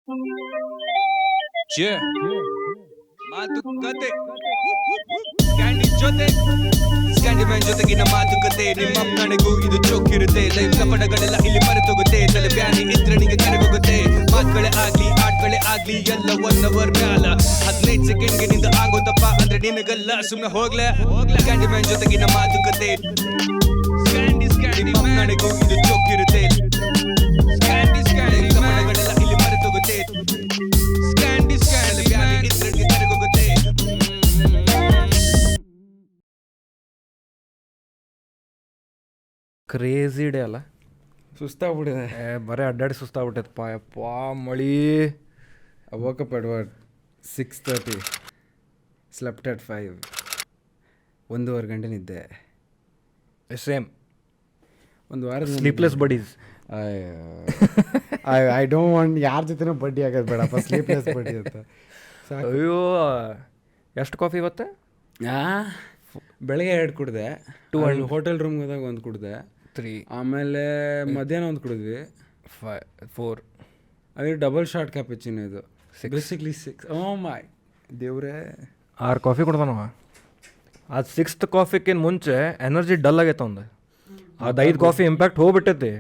Yeah. MaatuKathe. Candy ಜೊತೆ Skandyyman ಜೊತೆಗಿನ ಮಾತುಕತೆ ನಿಮ್ಮ ನನಗೂ ಇದು ಚೊಕ್ಕಿರುತ್ತೆ ಲೈಫ್ ಕಪಡಗಳೆಲ್ಲ ಇಲ್ಲಿ ಮರೆತೋಗುತ್ತೆ ತಲೆ ಬ್ಯಾನಿ ಇದ್ರೆ ನಿಂಗೆ ಕರೆಗೋಗುತ್ತೆ ಮಾತುಗಳೇ ಆಗ್ಲಿ ಆಟಗಳೇ ಆಗ್ಲಿ ಎಲ್ಲ 1 hour ಮ್ಯಾಲ 15 ಸೆಕೆಂಡ್ಗೆ ನಿಂದ ಆಗೋದಪ್ಪ ಅಂದ್ರೆ ನಿನಗಲ್ಲ ಸುಮ್ಮನೆ ಹೋಗ್ಲೆ Skandyyman ಜೊತೆಗಿನ ಮಾತುಕತೆ ನಿಮ್ಮ ನನಗೂ ಇದು ಚೊಕ್ಕಿರುತ್ತೆ Skandyyman ಕಪಡಗಳೆಲ್ಲ ಇಲ್ಲಿ ಮರೆತೋಗುತ್ತೆ Skandyyman ಬ್ಯಾನಿ ಇದ್ರೆ ನಿಂಗೆ ಕರೆಗೋಗುತ್ತೆ ಕ್ರೇಜಿ ಡೇ ಅಲ್ಲ, ಸುಸ್ತಾಗ್ಬಿಟ್ಟಿದೆ. ಬರೀ ಅಡ್ಡಾಡಿ ಸುಸ್ತಾಗ್ಬಿಟ್ಟೈತಪ್ಪ. ಯಪ್ಪ ಮಳಿ. woke up at what 6:30, slept at 5, 1.5 ಗಂಟೆ ನಿದ್ದೆ. ಸೇಮ್ ಒಂದು ವಾರದ sleepless buddies. I don't want ಯಾರ ಜೊತೆನೂ ಬಡ್ಡಿ ಆಗೋದು ಬೇಡಪ್ಪ, ಸ್ಲೀಪ್ಲೆಸ್ ಬಡ್ಡಿ ಅಂತ. ಅಯ್ಯೋ, ಎಷ್ಟು ಕಾಫಿ ಇವತ್ತೆ? ಬೆಳಗ್ಗೆ 2 ಕುಡಿದೆ, 2 ಹೋಟೆಲ್ ರೂಮ್ಗೆ ಹೋದಾಗ 1 ಕುಡಿದೆ, 3 ಆಮೇಲೆ ಮಧ್ಯಾಹ್ನ 1 ಕುಡಿದ್ವಿ, 4 ಅದೇ ಡಬಲ್ ಶಾರ್ಟ್ ಕ್ಯಾಪುಚಿನೋ ಇದು, ಬೇಸಿಕ್ಲಿ 6. ಓ ಮೈ ದೇವ್ರೇ, 6 ಕಾಫಿ ಕೊಡ್ತಾನವ. ಅದು 6th ಕಾಫಿಗಿಂತ ಮುಂಚೆ ಎನರ್ಜಿ ಡಲ್ ಆಗೈತೆ ಒಂದು. ಅದು 5 ಕಾಫಿ ಇಂಪ್ಯಾಕ್ಟ್ ಹೋಗ್ಬಿಟ್ಟೈತಿ.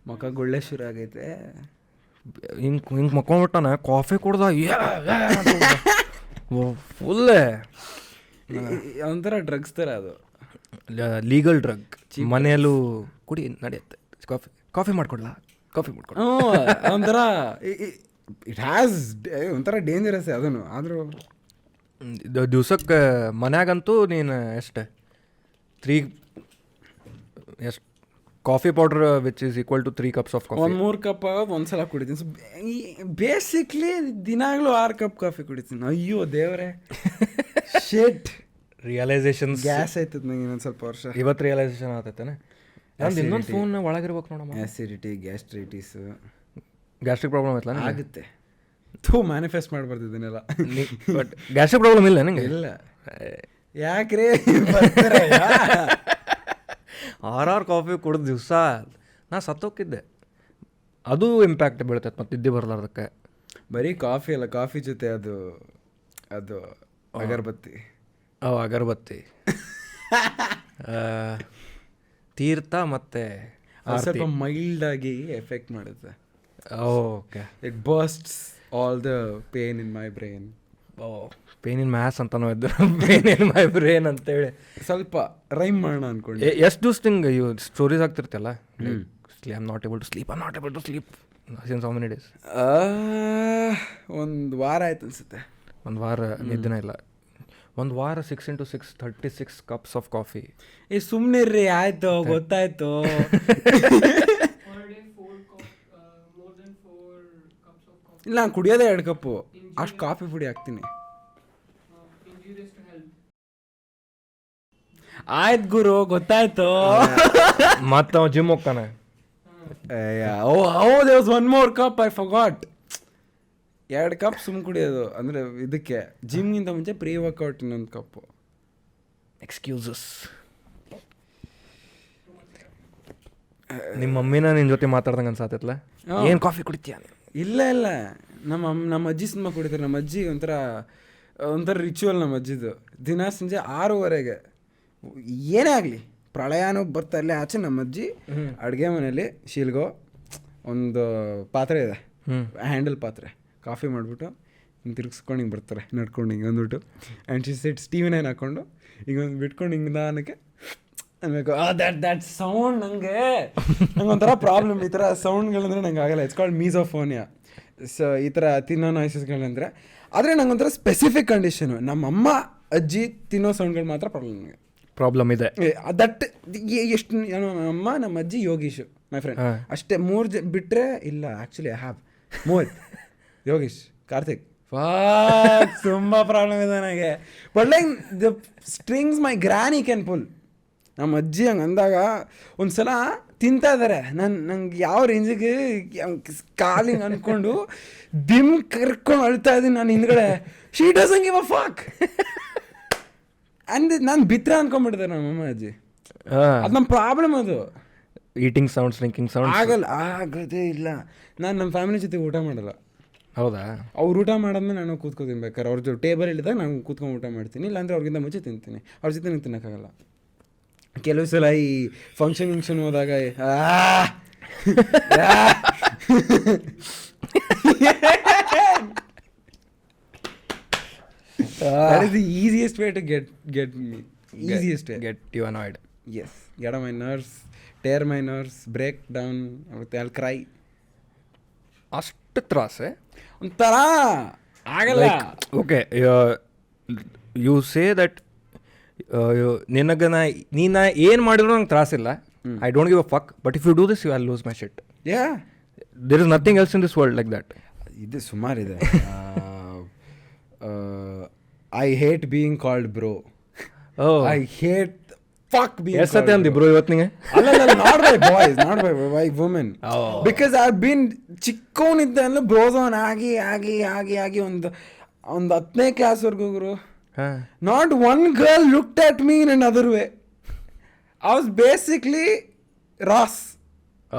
ಮುಖ ಗುಳ್ಳೆ ಶುರು ಆಗೈತೆ. ಹಿಂಗೆ ಮಕ್ಕೊಂಡ್ಬಿಟ್ಟಾನ ಕಾಫಿ ಕುಡ್ದ ಫುಲ್ಲೇ ಒಂಥರ ಡ್ರಗ್ಸ್ ಥರ ಅದು, ಲೀಗಲ್ ಡ್ರಗ್. ಮನೆಯಲ್ಲೂ ಕುಡಿ ನಡೆಯುತ್ತೆ. ಕಾಫಿ ಮಾಡ್ಕೊಡ್ಲಾ, ಕಾಫಿ ಮಾಡ್ಕೊಡ ಒಂಥರ ಇಟ್ ಹ್ಯಾಸ್ ಒಂಥರ ಡೇಂಜರಸ್ ಅದನ್ನು. ಆದರೂ ದಿವ್ಸಕ್ಕೆ ಮನ್ಯಾಗಂತೂ ನೀನು ಎಷ್ಟು 3 ಎಷ್ಟು coffee powder which is equal to 3 cups of coffee. 3 cup ಆಗೋದು ಒಂದ್ಸಲ ಕುಡಿತೀನಿ. ಸೊ ಬೇಸಿಕ್ಲಿ ದಿನಾಗ್ಲೂ 6 ಕಪ್ ಕಾಫಿ ಕುಡಿತೀನಿ. ಅಯ್ಯೋ ದೇವರೇ, ಶೇಟ್ ರಿಯಲೈಸೇಷನ್ಸ್. ಗ್ಯಾಸ್ ಆಯ್ತದ ನಂಗೆ ಇನ್ನೊಂದು ಸ್ವಲ್ಪ ವರ್ಷ. ಇವತ್ತು ರಿಯಲೈಸೇಷನ್ ಆಗ್ತೈತೇನೆ. ನಂದು ಇನ್ನೊಂದು ಫೋನ್ ಒಳಗಿರ್ಬೇಕು ನೋಡಮ್ಮ. ಆ್ಯಸಿಡಿಟಿ, ಗ್ಯಾಸ್ಟ್ರೈಟಿಸ್, ಗ್ಯಾಸ್ಟ್ರಿಕ್ ಪ್ರಾಬ್ಲಮ್ ಆಯ್ತಲ್ಲ ಆಗುತ್ತೆ. ಮ್ಯಾನಿಫೆಸ್ಟ್ ಮಾಡ್ಬಾರ್ದಿದ್ದೀನೆಲ್ಲ. ಬಟ್ ಗ್ಯಾಸ್ಟ್ರಿಕ್ ಪ್ರಾಬ್ಲಮ್ ಇಲ್ಲ ನಿಂಗೆ? ಇಲ್ಲ. ಯಾಕ್ರೆ 6 ಕಾಫಿ ಕುಡಿದು ದಿವಸ ನಾ ಸತ್ತೋಗಿದ್ದೆ. ಅದು ಇಂಪ್ಯಾಕ್ಟ್ ಬೀಳ್ತೈತೆ ಮತ್ತು ನಿದ್ದೆ ಬರಲಾರ್ದಕ್ಕೆ. ಬರೀ ಕಾಫಿ ಅಲ್ಲ, ಕಾಫಿ ಜೊತೆ ಅದು ಅಗರಬತ್ತಿ. ಅಗರಬತ್ತಿ, ತೀರ್ಥ ಮತ್ತು ಸ್ವಲ್ಪ ಮೈಲ್ಡಾಗಿ ಎಫೆಕ್ಟ್ ಮಾಡುತ್ತೆ. Okay, it bursts all the pain in my brain. Pain in maths ಅಂತನೋ ಇದ್ದು, ಪೇನ್ ಇನ್ ಮೈ ಬ್ರೇನ್ ಅಂತೇಳಿ ಸ್ವಲ್ಪ ರೈಮ್ ಮಾಡೋಣ ಅನ್ಕೊಂಡು. ಎಷ್ಟು ದಿವ್ಸದಿಂಗೆ ಇವು ಸ್ಟೋರೀಸ್ ಆಗ್ತಿರ್ತಲ್ಲ, I am not able to sleep, since how many days? 1 ವಾರ ಆಯ್ತು ಅನ್ಸುತ್ತೆ. 1 ವಾರ ನಿದ್ದೆನೇ ಇಲ್ಲ. 1 ವಾರ 6 into 6 36 cups ಆಫ್ ಕಾಫಿ. ಸುಮ್ಮನೆ ರೀ, ಆಯ್ತು ಗೊತ್ತಾಯ್ತು. ಇಲ್ಲ, ನಾನು ಕುಡಿಯೋದೇ 2 ಕಪ್ಪು, ಅಷ್ಟು ಕಾಫಿ ಪುಡಿ ಹಾಕ್ತೀನಿ. ಆಯ್ತು ಗುರು, ಗೊತ್ತಾಯ್ತು. ಮತ್ತೆ ಅವ ಜಿಮ್ ಹೋಗ್ತಾನೆ. There 1 more cup, I forgot. 2 cup ಸುಮ್ ಕುಡಿಯೋದು ಅಂದರೆ ಇದಕ್ಕೆ, ಜಿಮ್ಗಿಂತ ಮುಂಚೆ ಪ್ರೀ ವರ್ಕೌಟ್ ಇನ್ನೊಂದು ಕಪ್ಪು. ಎಕ್ಸ್ಕ್ಯೂಸಸ್. ನಿಮ್ಮ ಮಮ್ಮಿನ ನಿನ್ನ ಜೊತೆ ಮಾತಾಡ್ದಂಗೆ ಅನ್ಸಾತೈತಲ್ಲ, ಏನು ಕಾಫಿ ಕುಡಿತೀಯ? ಇಲ್ಲ ಇಲ್ಲ, ನಮ್ಮ ಅಜ್ಜಿ ಸಿನಿಮಾ ಕುಡಿತಾರೆ. ನಮ್ಮ ಅಜ್ಜಿ ಒಂಥರ ರಿಚುವಲ್. ನಮ್ಮ ಅಜ್ಜಿದು ದಿನ ಸಂಜೆ 6:30ಗೆ ಏನೇ ಆಗಲಿ, ಪ್ರಳಯನೂ ಬರ್ತಾ ಇರಲಿ ಆಚೆ, ನಮ್ಮ ಅಜ್ಜಿ ಅಡುಗೆ ಮನೇಲಿ ಶೀಲ್ಗೋ ಒಂದು ಪಾತ್ರೆ ಇದೆ, ಹ್ಯಾಂಡಲ್ ಪಾತ್ರೆ, ಕಾಫಿ ಮಾಡಿಬಿಟ್ಟು ಹಿಂಗೆ ತಿರ್ಗಿಸ್ಕೊಂಡು ಹಿಂಗೆ ಬರ್ತಾರೆ ನಡ್ಕೊಂಡು ಹಿಂಗೆ ಅಂದ್ಬಿಟ್ಟು. And she sets T V 9 ಹಾಕ್ಕೊಂಡು ಹಿಂಗೊಂದು ಬಿಟ್ಕೊಂಡು ಹಿಂಗೆ ನಿಧಾನಕ್ಕೆ ಅನ್ಬೇಕು. ದ್ಯಾಟ್ ಸೌಂಡ್ ನಂಗೆ ಒಂಥರ ಪ್ರಾಬ್ಲಮ್. ಈ ಥರ ಸೌಂಡ್ಗಳಂದ್ರೆ ನಂಗೆ ಆಗಲ್ಲ. It's called ಮೀಸೋಫೋನಿಯಾ. ಸೊ ಈ ಥರ ತಿನ್ನೋ ನಾಯ್ಸಸ್ಗಳಂದರೆ. ಆದರೆ ನಂಗೊಂಥರ ಸ್ಪೆಸಿಫಿಕ್ ಕಂಡೀಷನು, ನಮ್ಮಮ್ಮ ಅಜ್ಜಿ ತಿನ್ನೋ ಸೌಂಡ್ಗಳು ಮಾತ್ರ ಪ್ರಾಬ್ಲಮ್ ಇದೆ. ದಟ್ ಎಷ್ಟು ನಮ್ಮ ಅಜ್ಜಿ ಯೋಗೀಶು, ಮೈ ಫ್ರೆಂಡ್, ಅಷ್ಟೇ. 3 ಬಿಟ್ಟರೆ ಇಲ್ಲ. Actually I have more. Yogish, Karthik, ತುಂಬ ಪ್ರಾಬ್ಲಮ್ ಇದೆ ನನಗೆ. But like the strings my granny can pull. ನಮ್ಮ ಅಜ್ಜಿ ಹಂಗೆ ಅಂದಾಗ ಒಂದು ಸಲ ತಿಂತಾ ಇದ್ದಾರೆ, ನಂಗೆ ಯಾವ ರೇಂಜಿಗೆ ಕಾಲಿಂಗ್ ಅಂದ್ಕೊಂಡು ದಿಮ್ ಕರ್ಕೊಂಡು ಅಳ್ತಾ ಇದ್ದೀನಿ ನಾನು ಹಿಂದ್ಗಡೆ. ಶೀ ಡಸಂಟ್ ಗಿವ್ ಅ ಫಕ್. ಅಂದ್ ನಾನು ಬಿತ್ರ ಅನ್ಕೊಂಡ್ಬಿಡ್ತಾರೆ ನಮ್ಮಮ್ಮ ಅಜ್ಜಿ. ಅದು ನಮ್ಮ ಪ್ರಾಬ್ಲಮ್. ಅದು ಈಟಿಂಗ್ ಸೌಂಡ್ಸ್, ಡ್ರಿಂಕಿಂಗ್ ಸೌಂಡ್ಸ್ ಆಗೋದೇ ಇಲ್ಲ. ನಾನು ನಮ್ಮ ಫ್ಯಾಮಿಲಿ ಜೊತೆ ಊಟ ಮಾಡಲ್ಲ. ಹೌದಾ? ಅವ್ರು ಊಟ ಮಾಡಾದ್ಮೇಲೆ ನಾನು ಕೂತ್ಕೊತೀನಿ ಬೇಕಾದ್ರೆ ಅವ್ರ ಜೊತೆ ಟೇಬಲ್ ಇಳಿದಾಗ ನಾನು ಕೂತ್ಕೊಂಡು ಊಟ ಮಾಡ್ತೀನಿ, ಇಲ್ಲಾಂದರೆ ಅವ್ರಿಗಿಂತ ಮುಂಚೆ ತಿಂತೀನಿ. ಅವ್ರ ಜೊತೆ ನಂಗೆ ತಿನ್ನೋಕ್ಕಾಗಲ್ಲ. ಕೆಲವು ಸಲ ಈ ಫಂಕ್ಷನ್ ಹೋದಾಗ that is the easiest way to get me. Easiest way. Get you annoyed. Yes. Get on my nerves, tear my nerves, break down, I'll cry. ಅಷ್ಟು ತ್ರಾಸೆ ಒಂಥರ ಆಗಲ್ಲ. ಓಕೆ, ಯು ಸೇ ದಟ್ ನಿನಗೆ ನೀನು ಏನು ಮಾಡಿದ್ರು ನಂಗೆ ತ್ರಾಸಿಲ್ಲ, I don't give a fuck, but if you do this you will lose my shit. Yeah, there is nothing else in this world like that. ಇದು ಸುಮಾರಿದೆ. I hate being called bro. I hate fuck being yes sate andi bro ivat ninge alla not by boys, not by women. Because I've been ಚಿಕ್ಕವನಿದ್ದೆ ಅಂದ್ರೆ ಬ್ರೋಝೋನ್ ಆಗಿ ಒಂದು 10ನೇ ಕ್ಲಾಸ್ವರೆಗೂ ಗುರು, not one girl looked at me in another way. I was basically Ross.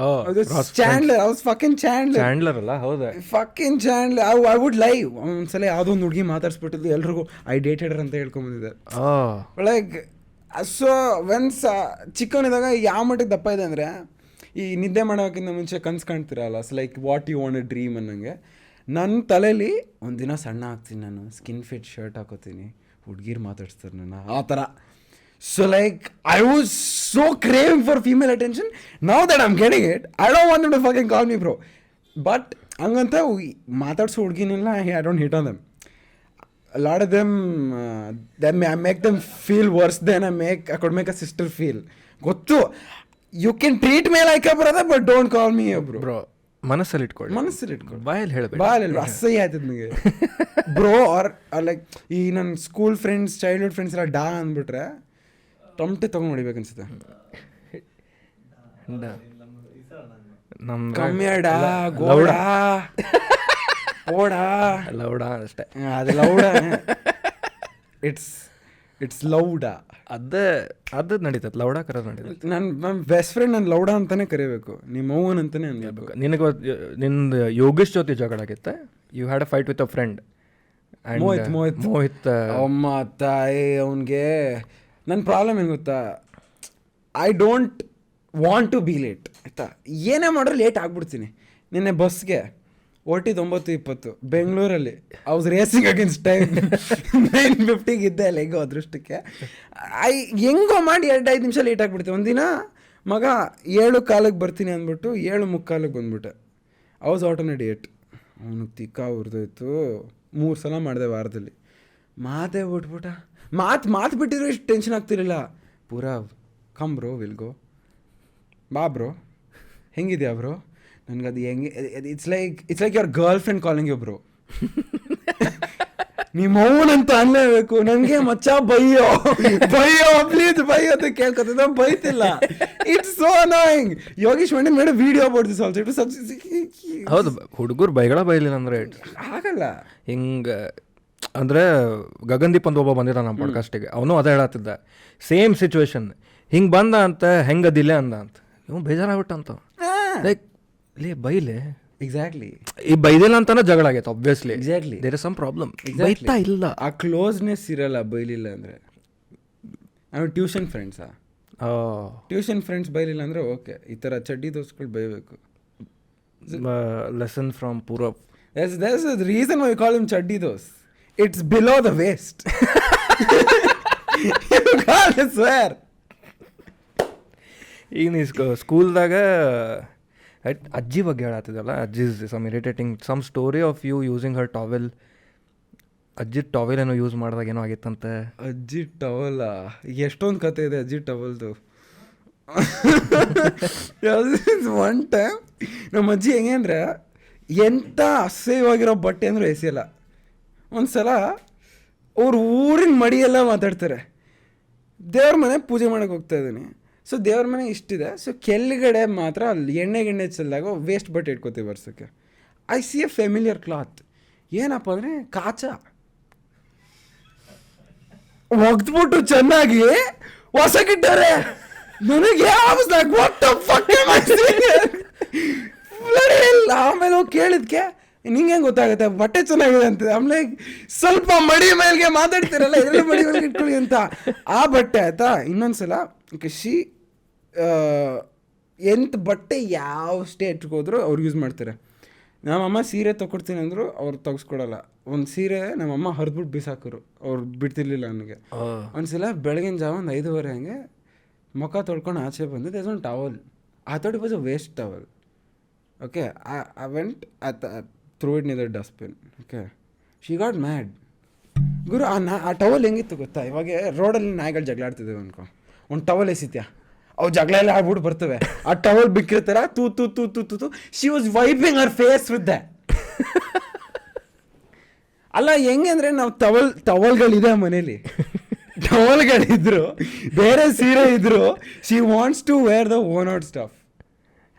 Chandler. I was fucking Chandler ಅಲ್ಲ? ಹೌದಾ? fucking Chandler. I would lie. ಒಂದ್ಸಲ ಯಾವುದೋ ಒಂದು ಹುಡುಗಿ ಮಾತಾಡ್ಸ್ಬಿಟ್ಟಿದ್ದು ಎಲ್ರಿಗೂ ಐ ಡೇಟೆಡ್ ಅಂತ ಹೇಳ್ಕೊಂಬಂದಿದ್ದೆ. ಲೈಕ್ ಸೊ ವೆನ್ಸ್ ಚಿಕ್ಕವನಿದ್ದಾಗ ಯಾವ ಮಟ್ಟಿಗೆ ದಪ್ಪ ಇದೆ ಅಂದರೆ, ಈ ನಿದ್ದೆ ಮಾಡೋಕ್ಕಿಂತ ಮುಂಚೆ ಕನ್ಸು ಕಾಣ್ತಿರಲ್ಲ, like what you want a dream ಅನ್ನಂಗೆ. ನನ್ನ ತಲೆಯಲ್ಲಿ ಒಂದಿನ ಸಣ್ಣ ಆಗ್ತೀನಿ, ನಾನು ಸ್ಕಿನ್ ಫಿಟ್ ಶರ್ಟ್ ಹಾಕೋತೀನಿ, ಹುಡುಗಿರು ಮಾತಾಡ್ಸ್ತಾರೆ ನನ್ನ ಆ ಥರ. So like I was so craving for female attention. Now that I am getting it, I don't want to fucking call me bro. But ಹಂಗಂತ ಮಾತಾಡ್ಸೋ ಹುಡುಗಿನೆಲ್ಲ I don't hit on them. A lot of them, I make them feel worse than I could make a sister feel. Gottu, you can treat me like a brother, but don't call me a bro. Bro, ಮನಸ್ಸಲ್ಲಿ ಇಟ್ಕೊಳ್ಳಿ. ಬಾಯಲ್ಲಿ ಹೇಳಬೇಕು. ಬಾಯಲ್ಲಿ ಅಸಹ್ಯ ಆಯ್ತದ ನನಗೆ bro. Are like ಈ ನನ್ನ ಸ್ಕೂಲ್ ಫ್ರೆಂಡ್ಸ್, ಚೈಲ್ಡ್ಹುಡ್ ಫ್ರೆಂಡ್ಸ್ ಎಲ್ಲ ಡಾ ಅಂದ್ಬಿಟ್ರೆ ಟೊಮಟೆ ತೊಗೊಂಡು ಹೊಡಿಬೇಕು ಅನ್ಸುತ್ತೆ. ಕಮ್ಮಿಯಡ ಗೋಡ ಓಡಾ ಲೌಡ ಅಷ್ಟೇ, ಅದು ಲೌಡ. ಇಟ್ಸ್ ಲೌಡ. ಅದು ನಡೀತದೆ, ಲೌಡ ಕರೋದು ನಡೀತದೆ. ನನ್ನ ಬೆಸ್ಟ್ ಫ್ರೆಂಡ್ ನಾನು ಲೌಡ ಅಂತಾನೆ ಕರಿಬೇಕು, ನಿಮ್ಮ ಅವ್ವನ್ ಅಂತಾನೆ ಅನ್ಬೇಕು. ನಿನಗೆ ನಿಂದು ಯೋಗೇಶ್ ಜೊತೆ ಜಗಳ ಆಗಿತ್ತೆ, you had a fight with a friend. Mohit ಅಮ್ಮ ತಾಯಿ ಅವನಿಗೆ. ನನ್ನ ಪ್ರಾಬ್ಲಮ್ ಏನು ಗೊತ್ತಾ, I don't want to be late ಆಯಿತಾ. ಏನೇ ಮಾಡ್ರೆ ಲೇಟ್ ಆಗ್ಬಿಡ್ತೀನಿ. ನಿನ್ನೆ ಬಸ್ಗೆ OT 9:20 ಬೆಂಗಳೂರಲ್ಲಿ I was racing against time. 9:50 ಇದ್ದೆ ಅಲ್ಲ, ಹೆಂಗೋ ಅದೃಷ್ಟಕ್ಕೆ. ಹೆಂಗೋ ಮಾಡಿ 2-5 ನಿಮಿಷ ಲೇಟ್ ಆಗಿಬಿಡ್ತೆ. ಒಂದಿನ ಮಗ 7:15 ಬರ್ತೀನಿ ಅಂದ್ಬಿಟ್ಟು 7:45 ಬಂದ್ಬಿಟ್ಟೆ. I was out on A date. ಅವನಿಗೆ ತಿಕ್ಕ ಉರಿದೋಯ್ತು. 3 ಸಲ ಮಾಡಿದೆ ವಾರದಲ್ಲಿ. ಮಾತೇ ಬಿಟ್ಬಿಟ್ಟ. ಮಾತು ಬಿಟ್ಟಿದ್ರು ಇಷ್ಟು ಟೆನ್ಷನ್ ಆಗ್ತಿರಲಿಲ್ಲ. Poorav come bro, will go, ಬಾ ಬ್ರೋ, ಹೆಂಗಿದ್ಯಾ ಬ್ರೋ. ನನಗೆ ಅದು ಹೆಂಗೆ, it's like your girlfriend calling you bro. ನಿಮ್ಮ ಮೌನಂತ ಅನ್ಲೇಬೇಕು. ನನಗೆ ಮಚ್ಚ ಬೈಯೋ ಪ್ಲೀಸ್ ಬೈಯೋ ಅಂತ ಕೇಳ್ಕೊತಿದ್ದ, ಬೈತಿಲ್ಲ. It's so annoying. ಯೋಗೇಶ್ ಮಂಡಿ made video about this also. It was ಹೌದು, ಹುಡುಗರು ಬೈಲಿಲ್ಲ ಅಂದರೆ ಆಗಲ್ಲ. ಹಿಂಗೆ ಅಂದರೆ ಗಗನ್ದೀಪ್ ಅಂತ ಒಬ್ಬ ಬಂದಿದ್ದ ನಮ್ಮ ಪಾಡ್ಕಾಸ್ಟಿಗೆ, ಅವನು ಅದೇ ಹೇಳತ್ತಿದ್ದ, ಸೇಮ್ ಸಿಚುವೇಶನ್ ಹಿಂಗೆ ಬಂದ ಅಂತ, ಹೆಂಗದಿಲ್ಲ ಅಂದ ಅಂತ. ಇವ್ ಬೇಜಾರಾಗ್ಬಿಟ್ಟ ಅಂತ. ಲೈಕ್ ಲೇ ಬೈಲೆ. ಎಕ್ಸಾಕ್ಟ್ಲಿ. ಈ ಬೈದಿಲ್ಲ ಅಂತಾನೆ ಜಗಳ ಆಗೈತೆ obviously. Exactly. There is some problem. ಬೈತಾ ಇಲ್ಲ, ಆ ಕ್ಲೋಸ್ನೆಸ್ ಇರಲ್ಲ ಬೈಲಿಲ್ಲ ಅಂದರೆ. ಆಮೇಲೆ ಟ್ಯೂಷನ್ ಫ್ರೆಂಡ್ಸಾ, ಟ್ಯೂಷನ್ ಫ್ರೆಂಡ್ಸ್ ಬೈಲಿಲ್ಲ ಅಂದರೆ ಓಕೆ. ಈ ಥರ ಚಡ್ಡಿ ದೋಸ್ಗಳು ಬೈಬೇಕು. Lesson from Poorav. There's a reason why we call him chaddi dos. It's below the waist. You can't swear. ಈಗ ನೀ ಸ್ಕೂಲ್ದಾಗ ಅಜ್ಜಿ ಬಗ್ಗೆ ಹೇಳತ್ತಿದ್ದಲ್ಲ, ಅಜ್ಜಿ some irritating some story of you using her towel. ಅಜ್ಜಿ ಟವೆಲ್ ಏನೋ ಯೂಸ್ ಮಾಡಿದಾಗ ಏನೋ ಆಗಿತ್ತಂತೆ. ಅಜ್ಜಿ ಟವಲ್ ಎಷ್ಟೊಂದು ಕತೆ ಇದೆ ಅಜ್ಜಿ ಟವಲ್ದು. ಒನ್ ಟೈಮ್ ನಮ್ಮ ಅಜ್ಜಿ ಹೆಂಗೆ ಅಂದರೆ, ಎಂಥ ಅಸಹ್ಯವಾಗಿರೋ ಬಟ್ಟೆ ಅಂದರೂ ಎಸೆಯಲ್ಲ. ಒಂದು ಸಲ ಅವ್ರ ಊರಿನ ಮಡಿಯೆಲ್ಲ ಮಾತಾಡ್ತಾರೆ. ದೇವ್ರ ಮನೆ ಪೂಜೆ ಮಾಡೋಕ್ಕೆ ಹೋಗ್ತಾ ಇದ್ದೀನಿ. ಸೊ ದೇವ್ರ ಮನೆ ಇಷ್ಟಿದೆ. ಸೊ ಕೆಳಗಡೆ ಮಾತ್ರ ಅಲ್ಲಿ ಎಣ್ಣೆ ಚೆಲ್ದಾಗ ವೇಸ್ಟ್ ಬಟ್ಟೆ ಇಟ್ಕೋತೀವಿ ವರ್ಷಕ್ಕೆ. I C A familiar cloth. ಏನಪ್ಪ ಅಂದರೆ ಕಾಚ ಒಗ್ದ್ಬಿಟ್ಟು ಚೆನ್ನಾಗಿ ಹೊಸಗಿಟ್ಟಾರೆ. ನನಗೆ ಆಮೇಲೆ ಹೋಗಿ ಕೇಳಿದ್ಕೆ ನಿಂಗೆ ಹೆಂಗೆ ಗೊತ್ತಾಗುತ್ತೆ ಬಟ್ಟೆ ಚೆನ್ನಾಗಿದೆ ಅಂತ. ಆಮೇಲೆ ಸ್ವಲ್ಪ ಮಡಿ ಮೇಲ್ಗೆ ಮಾತಾಡ್ತಿರಲ್ಲ, ಇದೆಲ್ಲ ಮಡಿ ಮೇಲ್ಗೆ ಇಟ್ಕೊಳ್ಳಿ ಅಂತ. ಆ ಬಟ್ಟೆ ಆಯ್ತಾ. ಇನ್ನೊಂದ್ಸಲ ಎಂತ ಬಟ್ಟೆ ಯಾವ ಸ್ಟೇಟ್ಗೆ ಹೋದ್ರು ಅವ್ರು ಯೂಸ್ ಮಾಡ್ತಾರೆ. ನಮ್ಮಮ್ಮ ಸೀರೆ ತೊಗೊಡ್ತೀನಿ ಅಂದರು ಅವ್ರು ತೆಗೆಸ್ಕೊಡಲ್ಲ. ಒಂದು ಸೀರೆ ನಮ್ಮಮ್ಮ ಹರಿದ್ಬಿಟ್ಟು ಬಿಸಾಕೋರು, ಅವ್ರು ಬಿಡ್ತಿರ್ಲಿಲ್ಲ ನನಗೆ. ಒಂದ್ಸಲ ಬೆಳಗಿನ ಜಾವ ಒಂದು 5:30 ಹಂಗೆ ಮುಖ ತೊಳ್ಕೊಂಡು ಆಚೆ ಬಂದು there's one towel. I thought it was a waste towel. Okay, I went, threw it near the dustbin. Okay, she got mad. ಗುರು ಆ ಟವಲ್ ಹೆಂಗಿತ್ತು ಗೊತ್ತಾ, ಇವಾಗ ರೋಡಲ್ಲಿ ನಾಯಿಗಳು ಜಗಳ ಆಡ್ತಿದ್ದೇವೆ ಅನ್ಕೊ, ಒಂದು ಟವಲ್ ಎಸಿತ್ಯಾ, ಅವು ಜಗಳ ಎಲ್ಲ ಆಡ್ಬಿಟ್ಟು ಬರ್ತವೆ, ಆ ಟವಲ್ ಬಿಕ್ಕಿರ್ತಾರ ತೂ ತೂ ತೂ ತೂ ತೂ ತೂ. She was wiping her face with that. ಅಲ್ಲ ಹೆಂಗೆ ಅಂದರೆ ನಾವು ಟವಲ್ಗಳಿದೆ ಮನೇಲಿ, ಟವಲ್ಗಳಿದ್ರು ಬೇರೆ ಸೀರೆ ಇದ್ರು, she wants to wear the own out stuff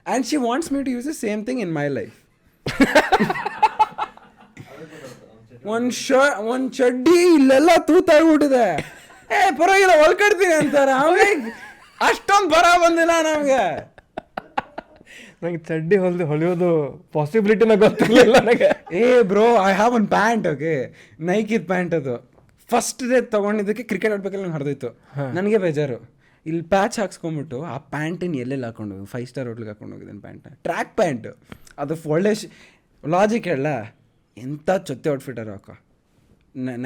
and she wants me to use the same thing in my life. ಒಂದು ಚಡ್ಡಿ ಇಲ್ಲೆಲ್ಲ ತೂತಾಗ್ಬಿಟ್ಟಿದೆ, ಪರವಾಗಿಲ್ಲ ಹೊಲ್ಕಡ್ತೀನಿ ಅಂತಾರೆ. ಆಮೇಲೆ ಅಷ್ಟೊಂದು ಬರ ಬಂದಿಲ್ಲ ನಮಗೆ. ನಂಗೆ ಚಡ್ಡಿ ಹೊಲಿಯೋದು ಪಾಸಿಬಿಲಿಟಿನ ಗೊತ್ತಿರಲಿಲ್ಲ ನನಗೆ. Bro, I have one pant. Okay, ನೈಕಿದ್ ಪ್ಯಾಂಟ್. ಅದು ಫಸ್ಟ್ ಡೇ ತೊಗೊಂಡಿದ್ದಕ್ಕೆ ಕ್ರಿಕೆಟ್ ಆಡ್ಬೇಕಲ್ಲ ನಂಗೆ ಹರಿದೋಯ್ತು. ನನಗೆ ಬೇಜಾರು. ಇಲ್ಲಿ ಪ್ಯಾಚ್ ಹಾಕ್ಸ್ಕೊಂಬಿಟ್ಟು ಆ ಪ್ಯಾಂಟಿನ ಎಲ್ಲೆಲ್ಲಿ ಹಾಕೊಂಡು ಹೋಗಿ 5 ಸ್ಟಾರ್ ಹೋಟ್ಲಿಗೆ ಹಾಕೊಂಡು ಹೋಗಿದ್ದೇನೆ. ಪ್ಯಾಂಟ್ ಟ್ರ್ಯಾಕ್ ಪ್ಯಾಂಟು, ಅದು ಒಳ್ಳೆ ಲಾಜಿಕ್ ಹೇಳ, ಎಂಥ ಚೊತ್ತೆ ಔಟ್ಫಿಟ್ಟರು ಹಾಕೋ,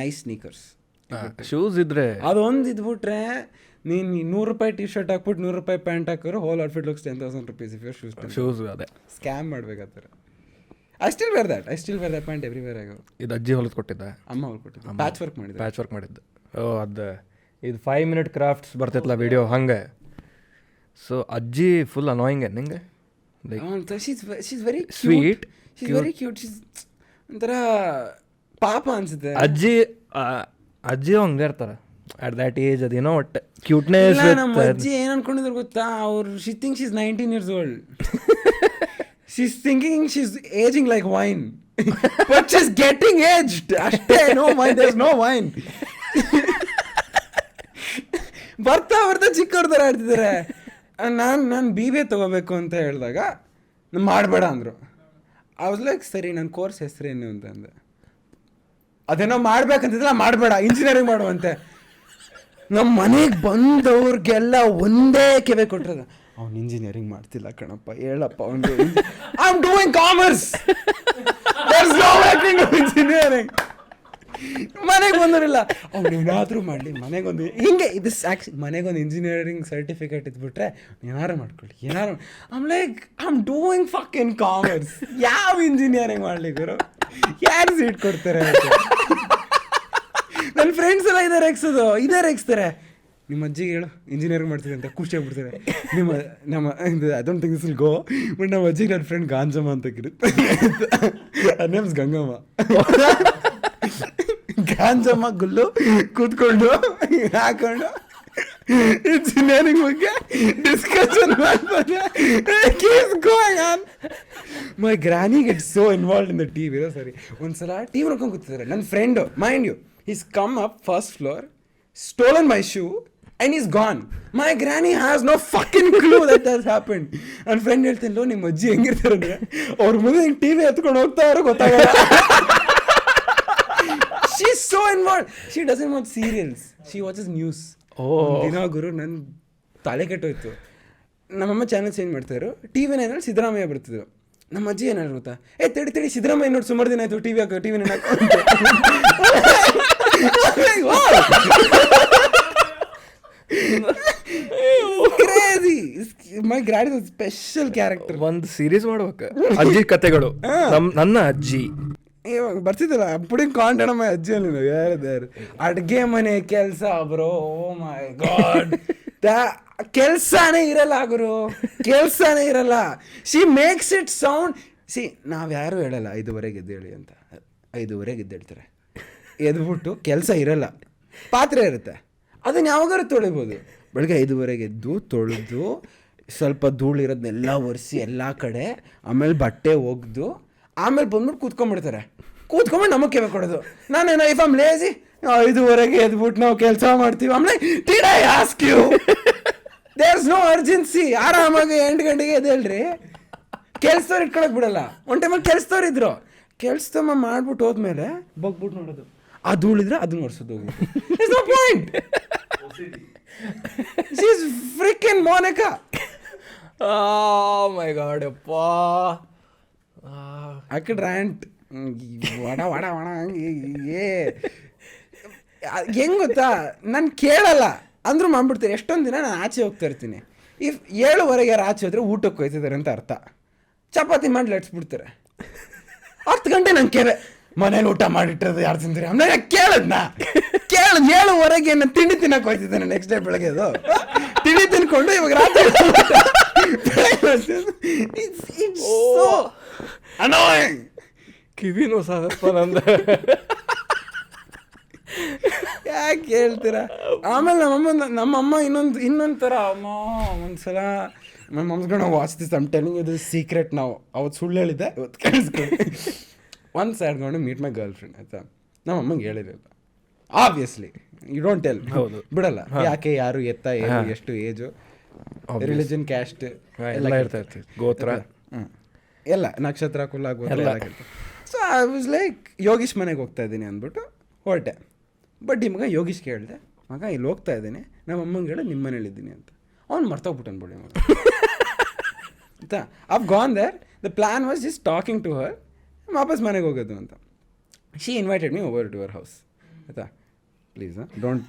ನೈಸ್ ಸ್ನೀಕರ್ಸ್, ಶೂಸ್ ಇದ್ರೆ ಅದೊಂದು ಇದ್ಬಿಟ್ರೆ ನೀನು ₹100 ಟಿ ಶರ್ಟ್ ಹಾಕ್ಬಿಟ್ಟು ₹100 ಪ್ಯಾಂಟ್ ಹಾಕೋರು whole outfit looks ₹10,000 if your shoes ಅದೇ ಸ್ಕ್ಯಾಮ್ ಮಾಡ್ಬೇಕಾಗ್ತಾರೆ. I still wear that pant everywhere ಆಗೋ. ಇದು ಅಜ್ಜಿ ಹೊಲಿದು ಕೊಟ್ಟಿದ್ದ, ಅಮ್ಮ ಹೊಲ್ಕೊಟ್ಟಿದ್ದ, ಪ್ಯಾಚ್ ವರ್ಕ್ ಮಾಡಿದ್ದು. ಅದು ಇದು 5 minute ಕ್ರಾಫ್ಟ್ಸ್ ಬರ್ತಿತ್ತಲ್ಲ ವಿಡಿಯೋ ಹಂಗೆ. ಸೊ ಅಜ್ಜಿ ಫುಲ್ ಅನಾಯಿಂಗ್ ನಿಂಗೆ, she's very sweet, she's very cute, she's ಒಂಥರ ಪಾಪ ಅನ್ಸುತ್ತೆ. ಅಜ್ಜಿ ಹಂಗೆ ಇರ್ತಾರೆ ಅಟ್ ದ್ಯಾಟ್ ಏಜ್. ಅದೇನೋ ಒಟ್ಟು ಕ್ಯೂಟ್ನೆಸ್. ನಮ್ಮ ಅಜ್ಜಿ ಏನು ಅನ್ಕೊಂಡಿದ್ರು ಗೊತ್ತಾ, ಅವ್ರು she think she's 19 years old. She's thinking she's aging like wine. But she's getting aged. ಅಷ್ಟೇ, no wine, there's no wine. ಬರ್ತಾ ಚಿಕ್ಕವ್ರ ಥರ ಆಡ್ತಿದ್ದಾರೆ. ನಾನು BBA ತೊಗೋಬೇಕು ಅಂತ ಹೇಳಿದಾಗ ಮಾಡಬೇಡ ಅಂದರು. ಐ ವಾಸ್ ಲೈಕ್ ಸರಿ, ನನ್ನ ಕೋರ್ಸ್ ಹೆಸರೇನು ಅಂತ ಅಂದೆ. ಅದೇನೋ ಮಾಡ್ಬೇಕಂತಿದ್ದಿಲ್ಲ, ಮಾಡಬೇಡ, ಇಂಜಿನಿಯರಿಂಗ್ ಮಾಡುವಂತೆ. ನಮ್ಮ ಮನೆಗೆ ಬಂದವ್ರಿಗೆಲ್ಲ ಒಂದೇ ಕಿವೆ ಕೊಟ್ಟಿರೋದು, ಅವ್ನು ಇಂಜಿನಿಯರಿಂಗ್ ಮಾಡ್ತಿಲ್ಲ ಕಣಪ್ಪ, ಹೇಳಪ್ಪ ಅವ್ನಿಗೆ. I am doing commerce, there is no working engineering. ಮನೆಗೆ ಬಂದವರಿಲ್ಲ, ಅವ್ನು ಏನಾದರೂ ಮಾಡಲಿ, ಮನೆಗೊಂದು ಹಿಂಗೆ ಇದು ಮನೆಗೊಂದು ಇಂಜಿನಿಯರಿಂಗ್ ಸರ್ಟಿಫಿಕೇಟ್ ಇದ್ಬಿಟ್ರೆ ಏನಾರು ಮಾಡ್ಕೊಳ್ಳಿ, ಏನಾರು. I'm like I am doing fucking commerce, ಯಾವ ಇಂಜಿನಿಯರಿಂಗ್ ಮಾಡಲಿ ಗುರು, ಯಾರು ಸೀಟ್ ಕೊಡ್ತಾರೆ? ನನ್ನ ಫ್ರೆಂಡ್ಸ್ ಎಲ್ಲ ಇದೇ ರೆಕ್ಸ್ತಾರೆ. ನಿಮ್ಮ ಅಜ್ಜಿಗೆ ಹೇಳು ಇಂಜಿನಿಯರಿಂಗ್ ಮಾಡ್ತಿದೆ ಅಂತ, ಖುಷಿ ಆಗ್ಬಿಡ್ತಾರೆ. ನಮ್ಮ ಅದೊಂದು ಥಿಂಗ್ಸ್ ವಿಲ್ ಗೋ. ಬಟ್ ನಮ್ಮ ಅಜ್ಜಿಗೆ ನನ್ನ ಫ್ರೆಂಡ್ ಗಾಂಜಮ್ಮ ಅಂತ ಕಿರುತ್ತೆ, ನೇಮ್ಸ್ ಗಂಗಮ್ಮ. ಗಾಂಜಮ್ಮ ಗುಲ್ಲು ಕೂತ್ಕೊಂಡು ಹಾಕೊಂಡು ಇಂಜಿನಿಯರಿಂಗ್ ಬಗ್ಗೆ ಡಿಸ್ಕಷನ್ ಮಾಡ್ತಾರೆ. My granny get so involve in the TV. ಸರಿ, ಒಂದ್ಸಲ ಟಿವಿ ನೋಡ್ಕೊಂಡು ಕೂತಿದ್ದಾರೆ. ನನ್ನ friend, mind you, he's come up first floor, stolen my shoe and he's gone. My granny has no fucking clue that has happened. ನನ್ನ friend ಹೇಳ್ತೀನಿ, ನಿಮ್ಮ ಅಜ್ಜಿ ಹೆಂಗಿರ್ತಾರೆ ಅಂದರೆ ಅವ್ರ ಮುಂದೆ ಹಿಂಗೆ ಟಿವಿ ಎತ್ಕೊಂಡು ಹೋಗ್ತಾ ಇರೋ ಗೊತ್ತಾಗಲ್ಲ. She's so involved. She doesn't watch serials, she watches news. ದಿನ ಗುರು ನನ್ನ ತಲೆ ಕೆಟ್ಟೋಯ್ತು. ನಮ್ಮಮ್ಮ ಚಾನಲ್ ಚೇಂಜ್ ಮಾಡ್ತಾಯಿದ್ರು. ಟಿವಿ ನೈನಲ್ಲಿ ಸಿದ್ದರಾಮಯ್ಯ ಬರ್ತಿದ್ರು. ನಮ್ಮ ಅಜ್ಜಿ ಏನಾದ್ರು ಗೊತ್ತಾ, ತಡಿ ಸಿದ್ದರಾಮಯ್ಯ ನೋಡಿ ಸುಮಾರು ದಿನ ಆಯ್ತು TV nine crazy. My grad is a special character. ಒಂದು ಸೀರೀಸ್ ಮಾಡ್ಬೇಕು, ಅಜ್ಜಿ ಕತೆಗಳು. ನನ್ನ ಅಜ್ಜಿ ಇವಾಗ ಬರ್ತಿದ್ದಲ್ಲ ಪುಡಿಂಗ್ ಕಾಂಟೆಂಟ್ ಮೈ ಅಜ್ಜಿ ಅಲ್ಲಿ ಯಾರು ಅಡ್ಗೆ ಮನೆ ಕೆಲಸ ಬ್ರೋ. ಓ ಮೈ ಗಾಡ್, ಕೆಲ್ಸನೇ ಇರಲ್ಲ ಗುರು, ಕೆಲ್ಸನೇ ಇರಲ್ಲ. She makes it sound. ನಾವ್ಯಾರು ಹೇಳಲ್ಲ 5:30 ಎದ್ದೇಳಿ ಅಂತ. 5:30 ಎದ್ದೇಳ್ತಾರೆ, ಎದ್ಬಿಟ್ಟು ಕೆಲಸ ಇರಲ್ಲ, ಪಾತ್ರೆ ಇರುತ್ತೆ, ಅದನ್ನ ಯಾವಾಗಾರು ತೊಳಿಬೋದು. ಬೆಳಗ್ಗೆ 5:30 ಎದ್ದು ತೊಳೆದು ಸ್ವಲ್ಪ ಧೂಳಿರೋದನ್ನೆಲ್ಲ ಒರೆಸಿ ಎಲ್ಲ ಕಡೆ, ಆಮೇಲೆ ಬಟ್ಟೆ ಒಗೆದು, ಆಮೇಲೆ ಬಂದ್ಬಿಟ್ಟು ಕೂತ್ಕೊಂಡ್ಬಿಡ್ತಾರೆ. ಕೂತ್ಕೊಂಡ್ಬಿಟ್ಟು ನಮಗೆ ಕೇಳ ಕೊಡೋದು. ನಾನೇನೋ ಇಫ್ ಆಮ್ ಲೇಜಿ 5:30 ಎದ್ಬಿಟ್ಟು ನಾವು ಕೆಲಸ ಮಾಡ್ತೀವಿ. ಆಮೇಲೆ did I ask you? There is no urgency. ಆರಾಮಾಗಿ 8 ಗಂಟೆಗೆ ಎದ್ದೇಳ್ರಿ. ಕೆಲ್ಸದವ್ರು ಇಟ್ಕೊಳಕ್ ಬಿಡಲ್ಲ. ಒಂದು ಟೈಮಲ್ಲಿ ಕೆಲ್ಸದವ್ರು ಇದ್ರು, ಕೆಲ್ಸದಮ್ಮ ಮಾಡ್ಬಿಟ್ಟು ಹೋದ್ಮೇಲೆ ಬಗ್ಬಿಟ್ಟು ನೋಡೋದು, ಅದು ಉಳಿದ್ರೆ ಅದನ್ನ ಒರ್ಸೋದು ಹೋಗ್ಬಿಟ್ಟು. Point she's freaking Monica. My God ಅಪ್ಪಾ. I could rant. ವಡ ವಡ ವಡ ಹೆಂಗ್ ಗೊತ್ತಾ, ನಾನು ಕೇಳಲ್ಲ ಅಂದ್ರೂ ಮಾಡ್ಬಿಡ್ತೀನಿ. ಎಷ್ಟೊಂದು ದಿನ ನಾನು ಆಚೆ ಹೋಗ್ತಾ ಇರ್ತೀನಿ. 7:30 ಯಾರು ಆಚೆ ಹೋದ್ರೆ ಊಟಕ್ಕೆ ಹೋಯ್ತಿದ್ದಾರೆ ಅಂತ ಅರ್ಥ. ಚಪಾತಿ ಮಾಡಿ ಲಟ್ಸ್ಬಿಡ್ತಾರೆ. 10 ಗಂಟೆ ನಂಗೆ ಕೇಳೆ ಮನೇಲಿ ಊಟ ಮಾಡಿಟ್ಟಿರೋದು ಯಾರು ತಿಂತೀರಿ ಆಮೇಲೆ ಕೇಳದ್ನ 7:30 ನಾನು ತಿಂಡಿ ತಿನ್ನಕ್ಕೆ ಹೋಯ್ತಿದ್ದೇನೆ. ನೆಕ್ಸ್ಟ್ ಡೇ ಬೆಳಗ್ಗೆ ಅದು ತಿಂಡಿ ತಿನ್ಕೊಂಡು ಇವಾಗ ರಾತ್ರಿ ಕಿವಿನೂ ಸಾಧಪ್ಪ ನಂದ. ಯಾಕೆ ಹೇಳ್ತೀರಾ? ಆಮೇಲೆ ನಮ್ಮಮ್ಮ ಇನ್ನೊಂದು ಥರ ಅಮ್ಮ. ಒಂದ್ಸಲ ನಮ್ಮ ಮಮ್ಸ್ಗಣ ವಾಚ್ತಿ ಸಮ್ ಟೆಲಿಂಗ್ ಇದು ಸೀಕ್ರೆಟ್. ನಾವು ಅವತ್ತು ಸುಳ್ಳು ಹೇಳಿದ್ದೆ, ಇವತ್ತು ಕೇಳಿಸ್ಕೊಂಡು ಒಂದು ಸೈಡ್ ಕೊಂಡು ಮೀಟ್ ಮೈ ಗರ್ಲ್ ಫ್ರೆಂಡ್ ಆಯ್ತಾ. ನಮ್ಮ ಅಮ್ಮಂಗೆ ಹೇಳಿರಲಿಲ್ಲ ಆಬ್ವಿಯಸ್ಲಿ. ಯು ಡೋಂಟ್ ಟೆಲ್, ಬಿಡಲ್ಲ. ಯಾಕೆ, ಯಾರು, ಎತ್ತ, ಏನು, ಎಷ್ಟು ಏಜು, ರಿಲಿಜನ್, ಕ್ಯಾಸ್ಟ್ ಎಲ್ಲ ಇರ್ತೈತಿ, ಗೋತ್ರ ಎಲ್ಲ, ನಕ್ಷತ್ರ, ಕುಲ, ಗೋತ್ರ ಎಲ್ಲ ಇರ್ತದೆ. So I was like Yogish ಮನೆಗೆ ಹೋಗ್ತಾ ಇದ್ದೀನಿ ಅಂದ್ಬಿಟ್ಟು ಹೊರಟೆ. ಬಟ್ ಈ ಮಗ ಯೋಗೀಶ್ ಕೇಳಿದೆ, ಮಗ ಇಲ್ಲಿ ಹೋಗ್ತಾ ಇದ್ದೀನಿ, ನಮ್ಮ ಅಮ್ಮಂಗೆ ಹೇಳಿ ನಿಮ್ಮ ಮನೇಲಿದ್ದೀನಿ ಅಂತ. ಅವ್ನು ಮರ್ತೋಗ್ಬಿಟ್ಟು ಅನ್ಬಿಡಿ ಮಗ ಆಯ್ತಾ. I've gone there, the plan was just talking to her, ವಾಪಸ್ ಮನೆಗೆ ಹೋಗೋದು ಅಂತ. She invited me over to our house ಆಯ್ತಾ. ಪ್ಲೀಸ್ ಡೋಂಟ್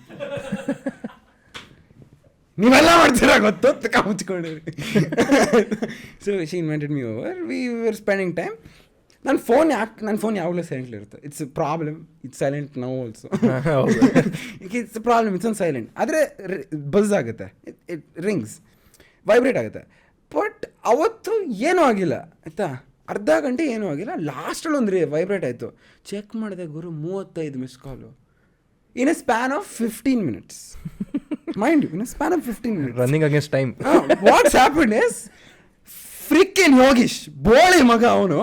ನೀವೆಲ್ಲ ಮಾಡ್ತೀರಾ ಗೊತ್ತು ಕಾಮಿಸ್ಕೊಂಡಿರಿ. So she invited me over, we were spending time. ನನ್ನ ಫೋನ್ ಯಾವಾಗಲೂ ಸೈಲೆಂಟ್ಲಿ ಇರುತ್ತೆ. It's problem, it's silent now also. It's problem, it's on silent. ಆದರೆ ಬಸ್ ಆಗುತ್ತೆ, ಇಟ್ ರಿಂಗ್ಸ್, ವೈಬ್ರೇಟ್ ಆಗುತ್ತೆ. ಬಟ್ ಅವತ್ತು ಏನೂ ಆಗಿಲ್ಲ ಆಯಿತಾ. ಅರ್ಧ ಗಂಟೆ ಏನೂ ಆಗಿಲ್ಲ. ಲಾಸ್ಟಲ್ಲಿ ಒಂದು ವೈಬ್ರೇಟ್ ಆಯಿತು. ಚೆಕ್ ಮಾಡಿದೆ ಗುರು, 35 miss call in a span of 15 minutes. Mind you, in a span of 15 minutes. Running against time. What's happen is freaking Yogish ಬೋಳಿ ಮಗ ಅವನು.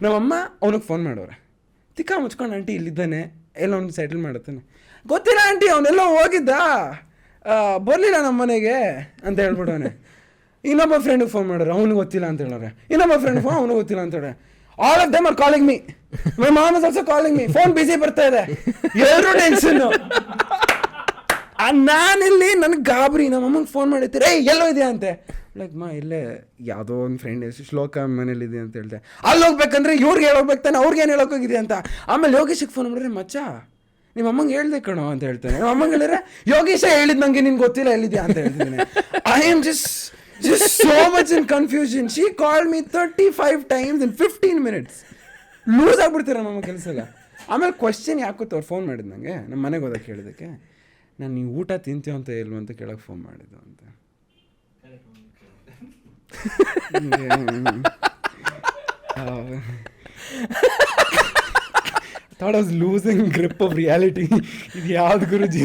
ನಮ್ಮಮ್ಮ ಅವನಿಗೆ ಫೋನ್ ಮಾಡೋರೆ, ತಿಕ್ಕ ಮುಚ್ಕೊಂಡು ಆಂಟಿ ಇಲ್ಲಿದ್ದಾನೆ, ಎಲ್ಲ ಅವ್ನು ಸೆಟಲ್ ಮಾಡುತ್ತಾನೆ. ಗೊತ್ತಿಲ್ಲ ಆಂಟಿ, ಅವನೆಲ್ಲೋ ಹೋಗಿದ್ದ, ಬರಲಿಲ್ಲ ನಮ್ಮ ಮನೆಗೆ ಅಂತ ಹೇಳ್ಬಿಡೋನೆ. ಇನ್ನೊಬ್ಬ ಫ್ರೆಂಡಿಗೆ ಫೋನ್ ಮಾಡೋರು, ಅವ್ನಿಗೆ ಗೊತ್ತಿಲ್ಲ ಅಂತ ಹೇಳೋರೆ. ಇನ್ನೊಬ್ಬ ಫ್ರೆಂಡ್ ಫೋನ್, ಅವ್ನಿಗೆ ಗೊತ್ತಿಲ್ಲ ಅಂತ ಹೇಳ. All of them are calling me, my mom is also calling me. Phone busy ಬರ್ತಾ ಇದೆ, ಎಲ್ಲರೂ ಟೆನ್ಷನ್ನು. ನಾನಿಲ್ಲಿ ನನಗೆ ಗಾಬರಿ. ನಮ್ಮ ಅಮ್ಮಂಗೆ ಫೋನ್ ಮಾಡಿರ್ತೀರಿ, ಎಲ್ಲೋ ಇದೆಯಾ ಅಂತೆ. ಲೈಕ್ ಇಲ್ಲೇ ಯಾವುದೋ ಒಂದು ಫ್ರೆಂಡ್ ಶ್ಲೋಕ ಮನೇಲಿದೆ ಅಂತ ಹೇಳ್ದೆ. ಅಲ್ಲಿ ಹೋಗ್ಬೇಕಂದ್ರೆ ಇವ್ರಿಗೆ ಹೇಳೋಗ್ಬೇಕು ತಾನೆ, ಅವ್ರಿಗೆ ಏನು ಹೇಳೋಕ್ಕೋಗಿದೆ ಅಂತ. ಆಮೇಲೆ ಯೋಗೇಶಿಗೆ ಫೋನ್ ಮಾಡಿದ್ರೆ, ಮಚ್ಚ ನಿಮ್ಮ ಅಮ್ಮಂಗೆ ಹೇಳ್ದೆ ಕಣೋ ಅಂತ ಹೇಳ್ತಾನೆ. ನಮ್ಮ ಅಮ್ಮಂಗೆ ಹೇಳಿದ್ರೆ, ಯೋಗೇಶ ಹೇಳಿದ್ ನಂಗೆ ನಿನ್ಗೆ ಗೊತ್ತಿಲ್ಲ ಎಲ್ಲಿದೆಯಾ ಅಂತ ಹೇಳ್ತಿದ್ದೀನಿ. I am just so much in confusion. She called me 35 times in 15 minutes. Loose ಆಗ್ಬಿಡ್ತೀರ ನಮ್ಮ ಕೆಲಸ ಎಲ್ಲ. ಆಮೇಲೆ ಕ್ವಶನ್ ಯಾಕೋ ಅವ್ರು ಫೋನ್ ಮಾಡಿದ್ದು ನನಗೆ, ನಮ್ಮ ಮನೆಗೆ ಹೋದಕ್ಕೆ ಹೇಳಿದ್ದಕ್ಕೆ, ನಾನು ನೀವು ಊಟ ತಿಂತೀವ ಅಂತ ಇಲ್ವ ಅಂತ ಕೇಳೋಕೆ ಫೋನ್ ಮಾಡಿದ್ದು ಅಂತ. thought I was losing grip of reality. ಇದು ಯಾವ್ದು ಗುರುಜಿ,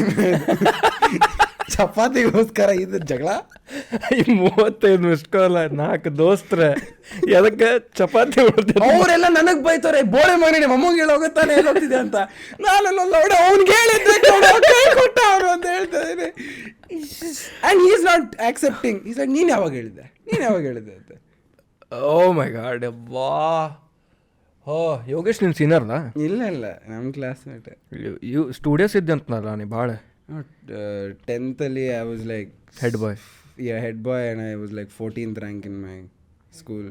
ಚಪಾತಿಗೋಸ್ಕರ ಇದು ಜಗಳ. 35 ಮಿಸ್ ಕಾಲ್, 4 ದೋಸ್ತ್ರ ಎದಕ್ಕೆ ಚಪಾತಿ ಹೊಡ್ತಾರೆ. ಅವರೆಲ್ಲ ನನಗೆ ಬೈತಾರೆ, ಬೋಳೆ ಮನೆ ನಿಮ್ಮ ಅಮ್ಮಂಗೆ ಹೇಳೋಗುತ್ತಾನೆ ಹೇಳೋಗ್ತಿದೆ ಅಂತ. ನಾನೆಲ್ಲ ನೋಡಿ ಅವ್ನಿಗೆ ಹೇಳಿದ್ರೆ ಕೊಟ್ಟ ಅವರು ಅಂತ ಹೇಳ್ತಾ ಇದ್ದೀನಿ. And he is not accepting. Is like, ನೀನು ಯಾವಾಗ ಹೇಳಿದ್ದೆ ಅಂತ. ಓ ಮೈ ಗಾಡ್ ಅಬ್ಬಾ. ಓ ಯೋಗೇಶ್ ನಿನ್ನ ಸೀನಿಯರ್ನಾ? ಇಲ್ಲ ನಮ್ಮ ಕ್ಲಾಸ್ಮೇಟ್. ಸ್ಟೂಡಿಯೋಸ್ ಇದ್ದೆ ಅಂತನಲ್ಲ ನೀ ಭಾಳ. 10th I was like head boy. Yeah, head boy, and I was like 14th rank in my school.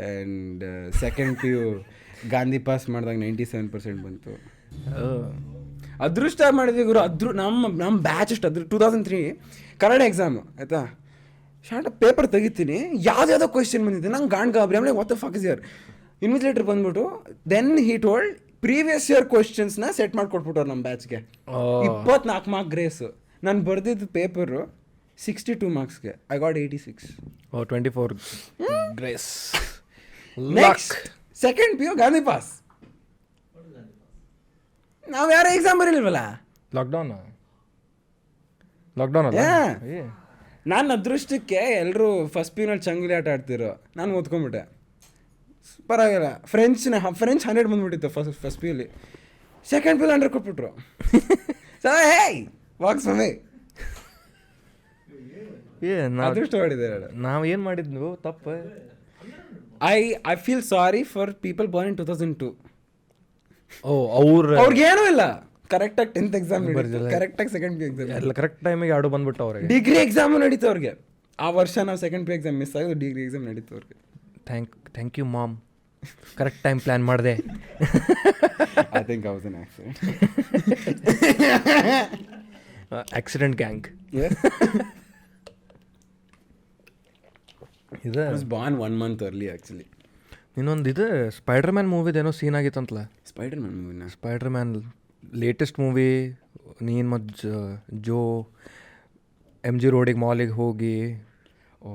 And second PU Gandhi pass ಮಾಡಿದಾಗ 97% ಬಂತು. ಅದೃಷ್ಟ ಮಾಡಿದ್ವಿ ಗುರು. ನಮ್ಮ ಬ್ಯಾಚ್ ಅಷ್ಟು 2003 ಕನ್ನಡ ಎಕ್ಸಾಮು ಆಯಿತಾ. ಶಾರ್ಟ್ ಪೇಪರ್ ತೆಗಿತೀನಿ, ಯಾವುದ್ಯಾವುದೋ ಕ್ವೆಶ್ಚನ್ ಬಂದಿದೆ. ನಂಗೆ ಗಾಬರಿ. ಆಮೇಲೆ what the fuck is here. Invigilator ಬಂದ್ಬಿಟ್ಟು then he told previous year ಕ್ವೆಶ್ಚನ್ಸ್ನ ಸೆಟ್ ಮಾಡಿಕೊಟ್ಬಿಟ್ಟವ್ರು ನಮ್ಮ ಬ್ಯಾಚ್ಗೆ. 24 ಮಾರ್ಕ್ ಗ್ರೇಸು. ನಾನು ಬರೆದಿದ್ದು ಪೇಪರು 62 ಮಾರ್ಕ್ಸ್ಗೆ. I got 86. 24 grace. Next second PU Gandhi pass. ನಾವು ಯಾರೋ ಎಕ್ಸಾಮ್ ಬರೀಲ್ವಲ್ಲ. ಲಾಕ್ಡೌನ್ ಅಲ್ಲ. ನಾನು ಅದೃಷ್ಟಕ್ಕೆ ಎಲ್ಲರೂ ಫಸ್ಟ್ PUನಲ್ಲಿ ಚಂಗುಲಿ ಆಟ ಆಡ್ತಿರೋ, ನಾನು ಓದ್ಕೊಂಡ್ಬಿಟ್ಟೆ. ಪರವಾಗಿಲ್ಲ. ಫ್ರೆಂಚ್ 100 ಬಂದ್ಬಿಟ್ಟಿತ್ತು ಫಸ್ಟ್ PUಲಿ. ಸೆಕೆಂಡ್ PU 100 ಕೊಟ್ಬಿಟ್ರು. ಹೇಯ್ ವಾಕ್ಸ್ ಮಮ್ಮಿ. ಅದೃಷ್ಟ ಮಾಡಿದ್ದಾರೆ. ನಾವು ಏನು ಮಾಡಿದ್ವು ತಪ್ಪು. I feel sorry for people born in 2002. ಅವ್ರಿಗೇನೂ ಇಲ್ಲ. ಕರೆಕ್ಟಾಗಿ 10th ಎಕ್ಸಾಮ್ ನಡೀತು, ಕರೆಕ್ಟಾಗಿ ಸೆಕೆಂಡ್ ಪಿ ಎಕ್ಸಾಮ್ ಎಲ್ಲ ಕರೆಕ್ಟ್ ಟೈಮಿಗೆ ಆಡು ಬಂದ್ಬಿಟ್ಟು ಅವ್ರಿಗೆ. ಡಿಗ್ರಿ ಎಕ್ಸಾಮು ನಡೀತು ಅವ್ರಿಗೆ. ಆ ವರ್ಷ ನಾವು ಸೆಕೆಂಡ್ ಪಿ ಎಕ್ಸಾಮ್ ಮಿಸ್ ಆಗೋದು, ಡಿಗ್ರಿ ಎಕ್ಸಾಮ್ ನಡೀತು ಅವ್ರಿಗೆ. Thank you mom, correct time plan ಮಾಡಿದೆ. I think I was an accident gang. ಇದು ಬಾರ್ನ್ 1 month early ಆ್ಯಕ್ಚುಲಿ. ಇನ್ನೊಂದು ಇದು ಸ್ಪೈಡರ್-ಮ್ಯಾನ್ ಮೂವಿದೇನೋ ಸೀನ್ ಆಗಿತ್ತಂತಲ್ಲ. ಸ್ಪೈಡರ್-ಮ್ಯಾನ್ ಮೂವಿನ? Spider Man latest movie. ನೀನು ಮತ್ತು ಜೋ MG ರೋಡಿಗೆ ಮಾಲಿಗೆ ಹೋಗಿ, oh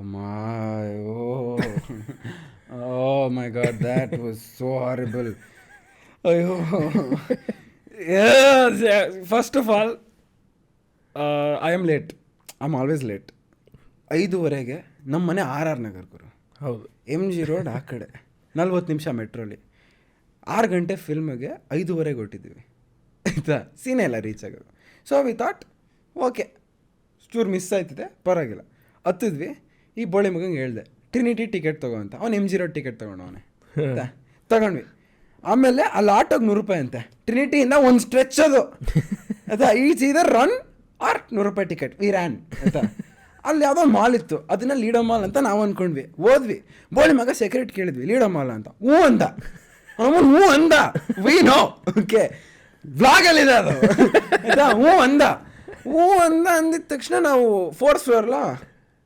my God, that was so horrible. ಅಯ್ಯೋ, first of all I am late. I am always late. 5:15 ನಮ್ಮ ಮನೆ RR ನಗರ್ ಗುರು. ಹೌದು, MG ರೋಡ್ ಆ ಕಡೆ 40 ನಿಮಿಷ ಮೆಟ್ರೋಲಿ. 6 ಗಂಟೆ ಫಿಲ್ಮಿಗೆ 5:15 ಹೊಟ್ಟಿದ್ದೀವಿ ಆಯಿತಾ, ಸೀನೇ ಎಲ್ಲ ರೀಚ್ ಆಗೋದು. ಸೊ ವಿ ಥಾಟ್ ಓಕೆ, ಚೂರು ಮಿಸ್ ಆಯ್ತಿದೆ ಪರವಾಗಿಲ್ಲ. ಹತ್ತಿದ್ವಿ. ಈ ಬೋಳಿ ಮಗಂಗೆ ಹೇಳ್ದೆ ಟ್ರಿನಿಟಿ ಟಿಕೆಟ್ ತೊಗೋ ಅಂತ. ಅವ್ನು MG ರೋಡ್ ಟಿಕೆಟ್ ತೊಗೊಂಡವನೇ ಆಯಿತಾ, ತಗೊಂಡ್ವಿ. ಆಮೇಲೆ ಅಲ್ಲಿ ಆಟೋಗೆ 100 ರೂಪಾಯಿ ಅಂತೆ. ಟ್ರಿನಿಟಿಯಿಂದ ಒಂದು ಸ್ಟ್ರೆಚ್ ಅದು ಆಯಿತಾ, ಈಚ್ ಇದರ್ ರನ್ ಆರ್ 100 ರೂಪಾಯಿ ಟಿಕೆಟ್. ವಿ ರ್ಯಾನ್ ಆಯಿತಾ. ಅಲ್ಲಿ ಯಾವುದೋ ಮಾಲ್ ಇತ್ತು, ಅದನ್ನ ಲೀಡೋ ಮಾಲ್ ಅಂತ ನಾವು ಅಂದ್ಕೊಂಡ್ವಿ. ಹೋದ್ವಿ. ಬೋಳಿ ಮಗ ಸೆಕ್ರೆಟ್ ಕೇಳಿದ್ವಿ ಲೀಡೋ ಮಾಲ್ ಅಂತ. ಹ್ಞೂ ಅಂದ. ಹ್ಞೂ ಅಂದ. ವಿ ನೋ, ಓಕೆ, ಬ್ಲಾಗಲ್ಲಿದೆ ಅದು ಆಯಿತಾ. ಹ್ಞೂ ಅಂದ ಅಂದಿದ ತಕ್ಷಣ ನಾವು 4th ಫ್ಲೋರ್ಲ,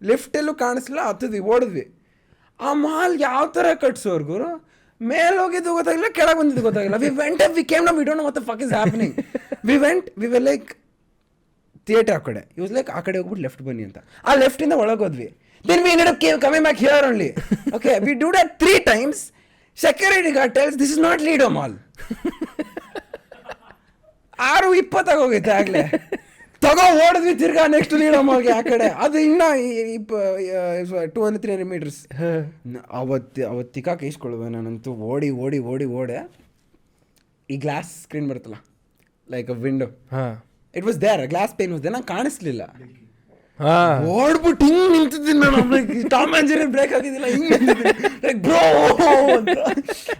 ಲಿಫ್ಟೆಲ್ಲೂ ಕಾಣಿಸ್ಲಿಲ್ಲ, ಹತ್ತಿದ್ವಿ, ಓಡಿದ್ವಿ. ಆ ಮಾಲ್ ಯಾವ ಥರ ಕಟ್ಸೋರ್ಗು, ಮೇಲೆ ಹೋಗಿದ್ದು ಗೊತ್ತಾಗಿಲ್ಲ, ಕೆಳಗೆ ಬಂದಿದ್ದು ಗೊತ್ತಾಗಿಲ್ಲ. We came no, we don't know what the fuck is happening. We were like theatre ಆ ಕಡೆ. ಯೂಸ್ ಲೈಕ್ ಆ ಕಡೆ ಹೋಗ್ಬಿಟ್ಟು ಲೆಫ್ಟ್ ಬನ್ನಿ ಅಂತ. ಆ ಲೆಫ್ಟಿಂದ ಒಳಗೆ ಹೋದ್ವಿ. Then we ended up coming back here only. Okay, we do that 3 times. Security guard tells this is not Lido mall. 6:20 ಹೋಗೈತೆ ಆಗಲೇ. ಓಡಿದ್ವಿ ತಿರ್ಗಾ ನೆಕ್ಸ್ಟ್ ಲೀಡೋ ಮಾಲ್ಗೆ ಆ ಕಡೆ. ಅದು ಇನ್ನೂ 200-300 meters. ಅವತ್ತು ತಿಕ್ಕಾಕ ಇಸ್ಕೊಳ್ವೆ ನಾನಂತೂ. ಓಡೆ ಈ ಗ್ಲಾಸ್ ಸ್ಕ್ರೀನ್ ಬರುತ್ತಲ್ಲ, like a window. It was there, glass pane was there. ನಂಗೆ ಕಾಣಿಸ್ಲಿಲ್ಲ. ಓಡ್ಬಿಟ್ಟು ಹಿಂಗೆ ನಿಂತಿದ್ದೀನಿ ನಾನು. ಟಾಮ್ ಆ್ಯಂಡ್ ಜೆರಿ ಬ್ರೇಕ್ ಆಗಿದ್ದಿಲ್ಲ, ಹಿಂಗೆ ಲೈಕ್ ಬ್ರೋ ಅಂತ.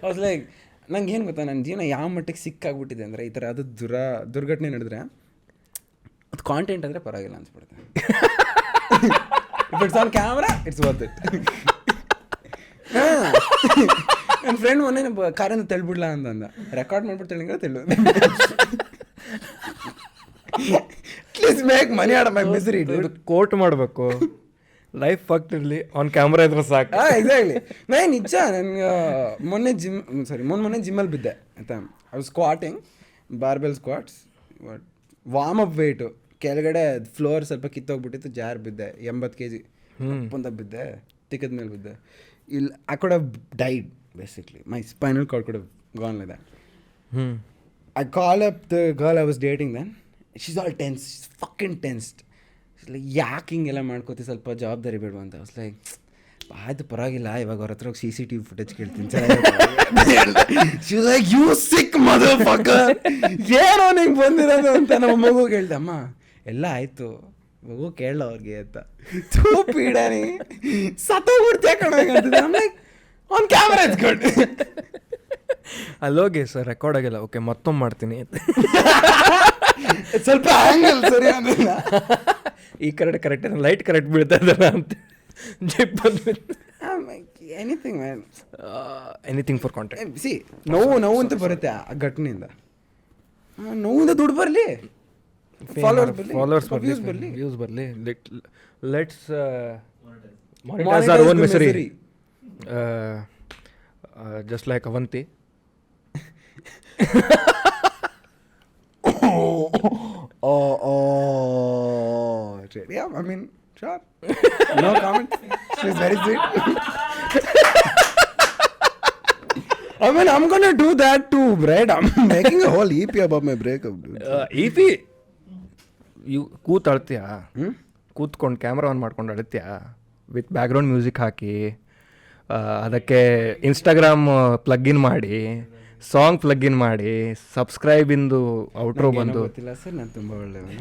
ವಾಸ್ ಲೈಕ್, ನಂಗೆ ಏನು ಗೊತ್ತಾ, ನನ್ನ ಜೀವನ ಯಾವ ಮಟ್ಟಿಗೆ ಸಿಕ್ಕಾಗ್ಬಿಟ್ಟಿದೆ ಅಂದರೆ, ಈ ಥರ ಅದು ದುರ್ಘಟನೆ ನಡೆದ್ರೆ ಅದು ಕಾಂಟೆಂಟ್ ಅಂದರೆ ಪರವಾಗಿಲ್ಲ ಅನ್ಸ್ಬಿಡುತ್ತೆ. If it's on camera it's worth it. ನನ್ನ ಫ್ರೆಂಡ್ ಮೊನ್ನೆ ಕಾರಿಂದ ತೆಳ್ಬಿಡ್ಲಾ ಅಂತಂದ. ರೆಕಾರ್ಡ್ ಮಾಡ್ಬಿಟ್ಟು ತೆಳಿಂಗ ತೆಳು. Please make money out of my misery. Quote ಮಾಡಬೇಕು, ಲೈಫ್ ಫಕ್ಟ್ ಇರಲಿ, ಆನ್ ಕ್ಯಾಮ್ರಾ ಇದ್ರೆ ಸಾಕು. ಎಕ್ಸಾಕ್ಟ್ಲಿ. ನಿಜ, ನನಗೆ ಮೊನ್ನೆ ಜಿಮ್ಮಲ್ಲಿ ಬಿದ್ದೆ ಆಯಿತಾ. I was squatting, barbell squats, warm up weight. ಕೆಳಗಡೆ ಫ್ಲೋರ್ ಸ್ವಲ್ಪ ಕಿತ್ತೋಗ್ಬಿಟ್ಟಿತ್ತು, ಜಾರ್ ಬಿದ್ದೆ. 80 kg ಅಂತ ಬಿದ್ದೆ, ತಿಕ್ಕದ ಮೇಲೆ ಬಿದ್ದೆ. ಇಲ್ಲಿ I could have died basically. My spinal cord could have gone like that. I call up the girl I was dating then. She's all tense. She's fucking tensed. She's like, ಯಾಕೆ ಹಿಂಗೆಲ್ಲ ಮಾಡ್ಕೋತಿ, ಸ್ವಲ್ಪ ಜವಾಬ್ದಾರಿ ಬೇಡ ಅಂತ. I was like, ಆಯ್ತು ಪರವಾಗಿಲ್ಲ, ಇವಾಗ ಅವ್ರ ಹತ್ರ CCTV ಫುಟೇಜ್ ಕೇಳ್ತೀನಿ. She was like, you sick motherfucker. ಏನೋ ನಿಂಗೆ ಬಂದಿರೋದು ಅಂತ ನಮ್ಮ ಮಗು ಕೇಳ್ದೆ. ಅಮ್ಮ ಎಲ್ಲ ಆಯಿತು, ಮಗು ಕೇಳಲ್ಲ ಅವ್ರಿಗೆ ಅಂತ. ಪೀಡಾನಿ ಸತ್ತೋಗ್ಬಿಡ್ತೀಯ ಕಣಂತದೆ. I'm like, on camera it's good. ಅಲ್ಲೋಗಿ ಸರ್ ರೆಕಾರ್ಡ್ ಆಗಿಲ್ಲ, ಓಕೆ ಮತ್ತೊಮ್ಮೆ ಮಾಡ್ತೀನಿ. ಸ್ವಲ್ಪ ಆ್ಯಂಗಲ್ ಸರಿ ಅನ್ನಿಲ್ಲ, ಈ ಕರೆಕ್ಟ್ ಲೈಟ್ ಕರೆಕ್ಟ್ ಬೀಳ್ತಾ ಇದ್ದಾರ ಅಂತ ಜಿಪ್ ಬಂದ್ಬಿಟ್ಟು. Anything for content. ಸಿ ನೋವು ಅಂತ ಬರುತ್ತೆ ಆ ಘಟನೆಯಿಂದ. ನೋವಿಂದ ದುಡ್ಡು ಬರಲಿ, ಫಾಲೋವರ್ಸ್ ಬರಲಿ, ವ್ಯೂಸ್ ಬರಲಿ. Let's monetise our own misery. Just like Avanti. Yeah, I mean, sure. No comment. She's very sweet. I mean, I'm gonna do that too, right? I'm making a whole EP about my breakup, dude. EP? ಕೂತ್ ಅಳ್ತೀಯಾ? ಕೂತ್ಕೊಂಡು camera on ಮಾಡ್ಕೊಂಡು ಅಳ್ತೀಯಾ? With background music ಹಾಕಿ, ಅದಕ್ಕೆ Instagram ಪ್ಲಗ್ಇನ್ ಮಾಡಿ, song ಪ್ಲಗ್ಇನ್ ಮಾಡಿ, ಸಬ್ಸ್ಕ್ರೈಬಿಂದು outro ಬಂದು. ಗೊತ್ತಿಲ್ಲ sir, ನಾನು ತುಂಬ ಒಳ್ಳೆಯವನು.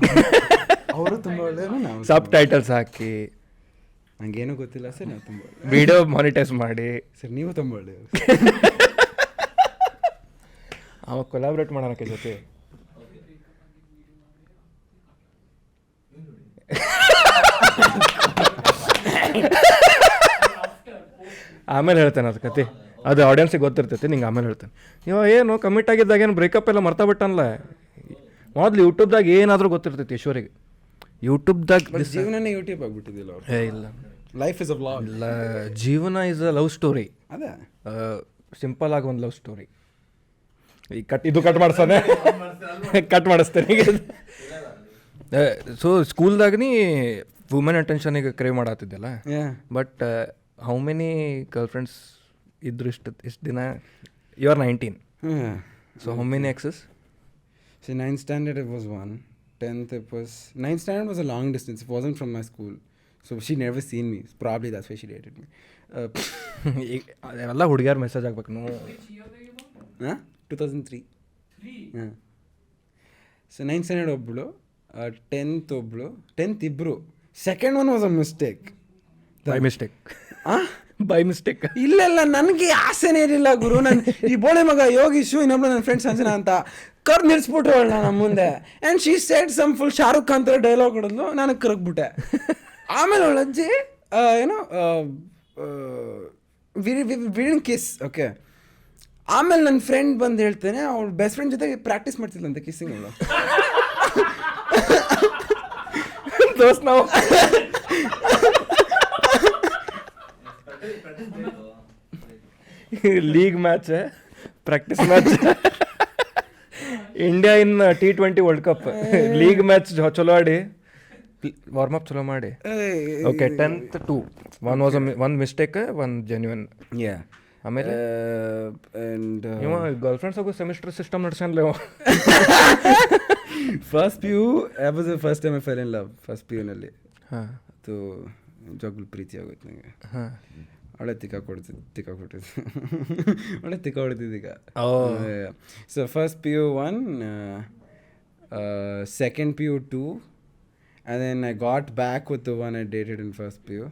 ಅವರು ತುಂಬ ಒಳ್ಳೆಯವರು, ನಾವು ಸಬ್ ಟೈಟಲ್ಸ್ ಹಾಕಿ. ನನಗೇನು ಗೊತ್ತಿಲ್ಲ ಸರ್, ನಾವು ತುಂಬ ವಿಡಿಯೋ ಮಾನಿಟೈಸ್ ಮಾಡಿ. ಸರ್ ನೀವು ತುಂಬ ಒಳ್ಳೆಯವರು. ಅವ ಕೊಲಾಬ್ರೇಟ್ ಮಾಡೋಣಕ್ಕೆ ಜೊತೆ. ಆಮೇಲೆ ಹೇಳ್ತೇನೆ ಅದು ಕತೆ, ಅದು ಆಡಿಯನ್ಸಿಗೆ ಗೊತ್ತಿರ್ತೈತಿ, ನಿಂಗೆ ಆಮೇಲೆ ಹೇಳ್ತೇನೆ. ಇವ ಏನು ಕಮಿಟ್ ಆಗಿದ್ದಾಗ ಏನು ಬ್ರೇಕಪ್ ಎಲ್ಲ ಮರ್ತಾ ಬಿಟ್ಟನಲ್ಲ. ಮೊದಲು ಯೂಟ್ಯೂಬ್ದಾಗ ಏನಾದರೂ ಗೊತ್ತಿರ್ತೈತಿ ಈಶ್ವರಿಗೆ. ಯೂಟ್ಯೂಬ್ದಾಗ ಜೀವನನೇ ಯೂಟ್ಯೂಬ್ ಆಗ್ಬಿಟ್ಟಿದ್ದಿಲ್ಲ. ಇಲ್ಲ, ಲೈಫ್ ಇಸ್ ಅ ವ್ಲಾಗ್. ಇಲ್ಲ, ಜೀವನ ಇಸ್ ಅ ಲವ್ ಸ್ಟೋರಿ. ಅದೇ ಸಿಂಪಲ್ ಆಗಿ ಒಂದು ಲವ್ ಸ್ಟೋರಿ. ಈ ಇದು ಕಟ್ ಮಾಡಿಸ್ತಾನೆ, ಕಟ್ ಮಾಡಿಸ್ತೇನೆ. ಸೊ ಸ್ಕೂಲ್ದಾಗ ನೀ ವುಮೆನ್ ಅಟೆನ್ಷನಿಗೆ ಕ್ರೇವ್ ಮಾಡತ್ತಿದ್ದೆಲ್ಲ. But how many girlfriends ಇದ್ರು ಇಷ್ಟು ದಿನ? You are 19. So how many exes? See, 9th standard it was one. 10th it was... 9th standard was a long distance. It wasn't from my school. So she never seen me. Probably that's why she dated me. ಅದೆಲ್ಲ ಹುಡುಗಿಯಾರ message ಆಗ್ಬೇಕು. No 2003. So 9th standard ಒಬ್ಬಳು, 10th ಒಬ್ಬಳು, 10th ಇಬ್ಬರು. Second one was a mistake. By mistake. ಇಲ್ಲ, ನನಗೆ ಆಸೆನೇ ಇರಲಿಲ್ಲ ಗುರು. ನಾನು ಈ ಬೋಳೆ ಮಗ ಯೋಗೀಶು, ಇನ್ನೊಬ್ಳು ನನ್ನ ಫ್ರೆಂಡ್ ಸಂಜನಾ ಅಂತ ಕರ್ ನಿಲ್ಸ್ಬಿಟ್ಟು ಹೇಳ ನಮ್ಮ ಮುಂದೆ. And she said some full Shahrukh Khan ಥರ ಡೈಲಾಗ್ ಹೊಡೆದ್ಲು. ನಾನು ಕರಗ್ಬಿಟ್ಟೆ. ಆಮೇಲೆ ಅವಳ ಅಜ್ಜಿ ಏನೋ ವಿಡಿನ್ ಕಿಸ್. ಓಕೆ, ಆಮೇಲೆ ನನ್ನ ಫ್ರೆಂಡ್ ಬಂದು ಹೇಳ್ತೇನೆ, ಅವಳ ಬೆಸ್ಟ್ ಫ್ರೆಂಡ್ ಜೊತೆ ಪ್ರಾಕ್ಟೀಸ್ ಮಾಡ್ತಿದ್ಲಂತೆ ಕಿಸ್ಸಿಂಗ್. ಅವಳು ದೋಸ್ತ್ ನಾವು league match, practice match, India in T20 world cup league match ಚಲೋ ಆಡಿ, ವಾರ್ಮ್ ಅಪ್ ಚಲೋ ಮಾಡಿ. Okay, 10th 2. One mistake, one genuine. ಆಮೇಲೆ ಇವ ಗರ್ಲ್ ಫ್ರೆಂಡ್ಸ್ ಹೋಗೋ ಸೆಮಿಸ್ಟರ್ ಸಿಸ್ಟಮ್ ನಡ್ಸಲ್ಲ. First P U was the first time I fell in love. First P ಯುನಲ್ಲಿ ಅದು ಜಗ್ಲು ಪ್ರೀತಿ ಆಗೋಯ್ತು ನನಗೆ. ಒಳ್ಳೆ ತಿಕ್ಕ ಹೊಡ್ತಿದ್ದು ಈಗ. So first P you 1, second PU 2, and then I got back with the one I dated in first PU.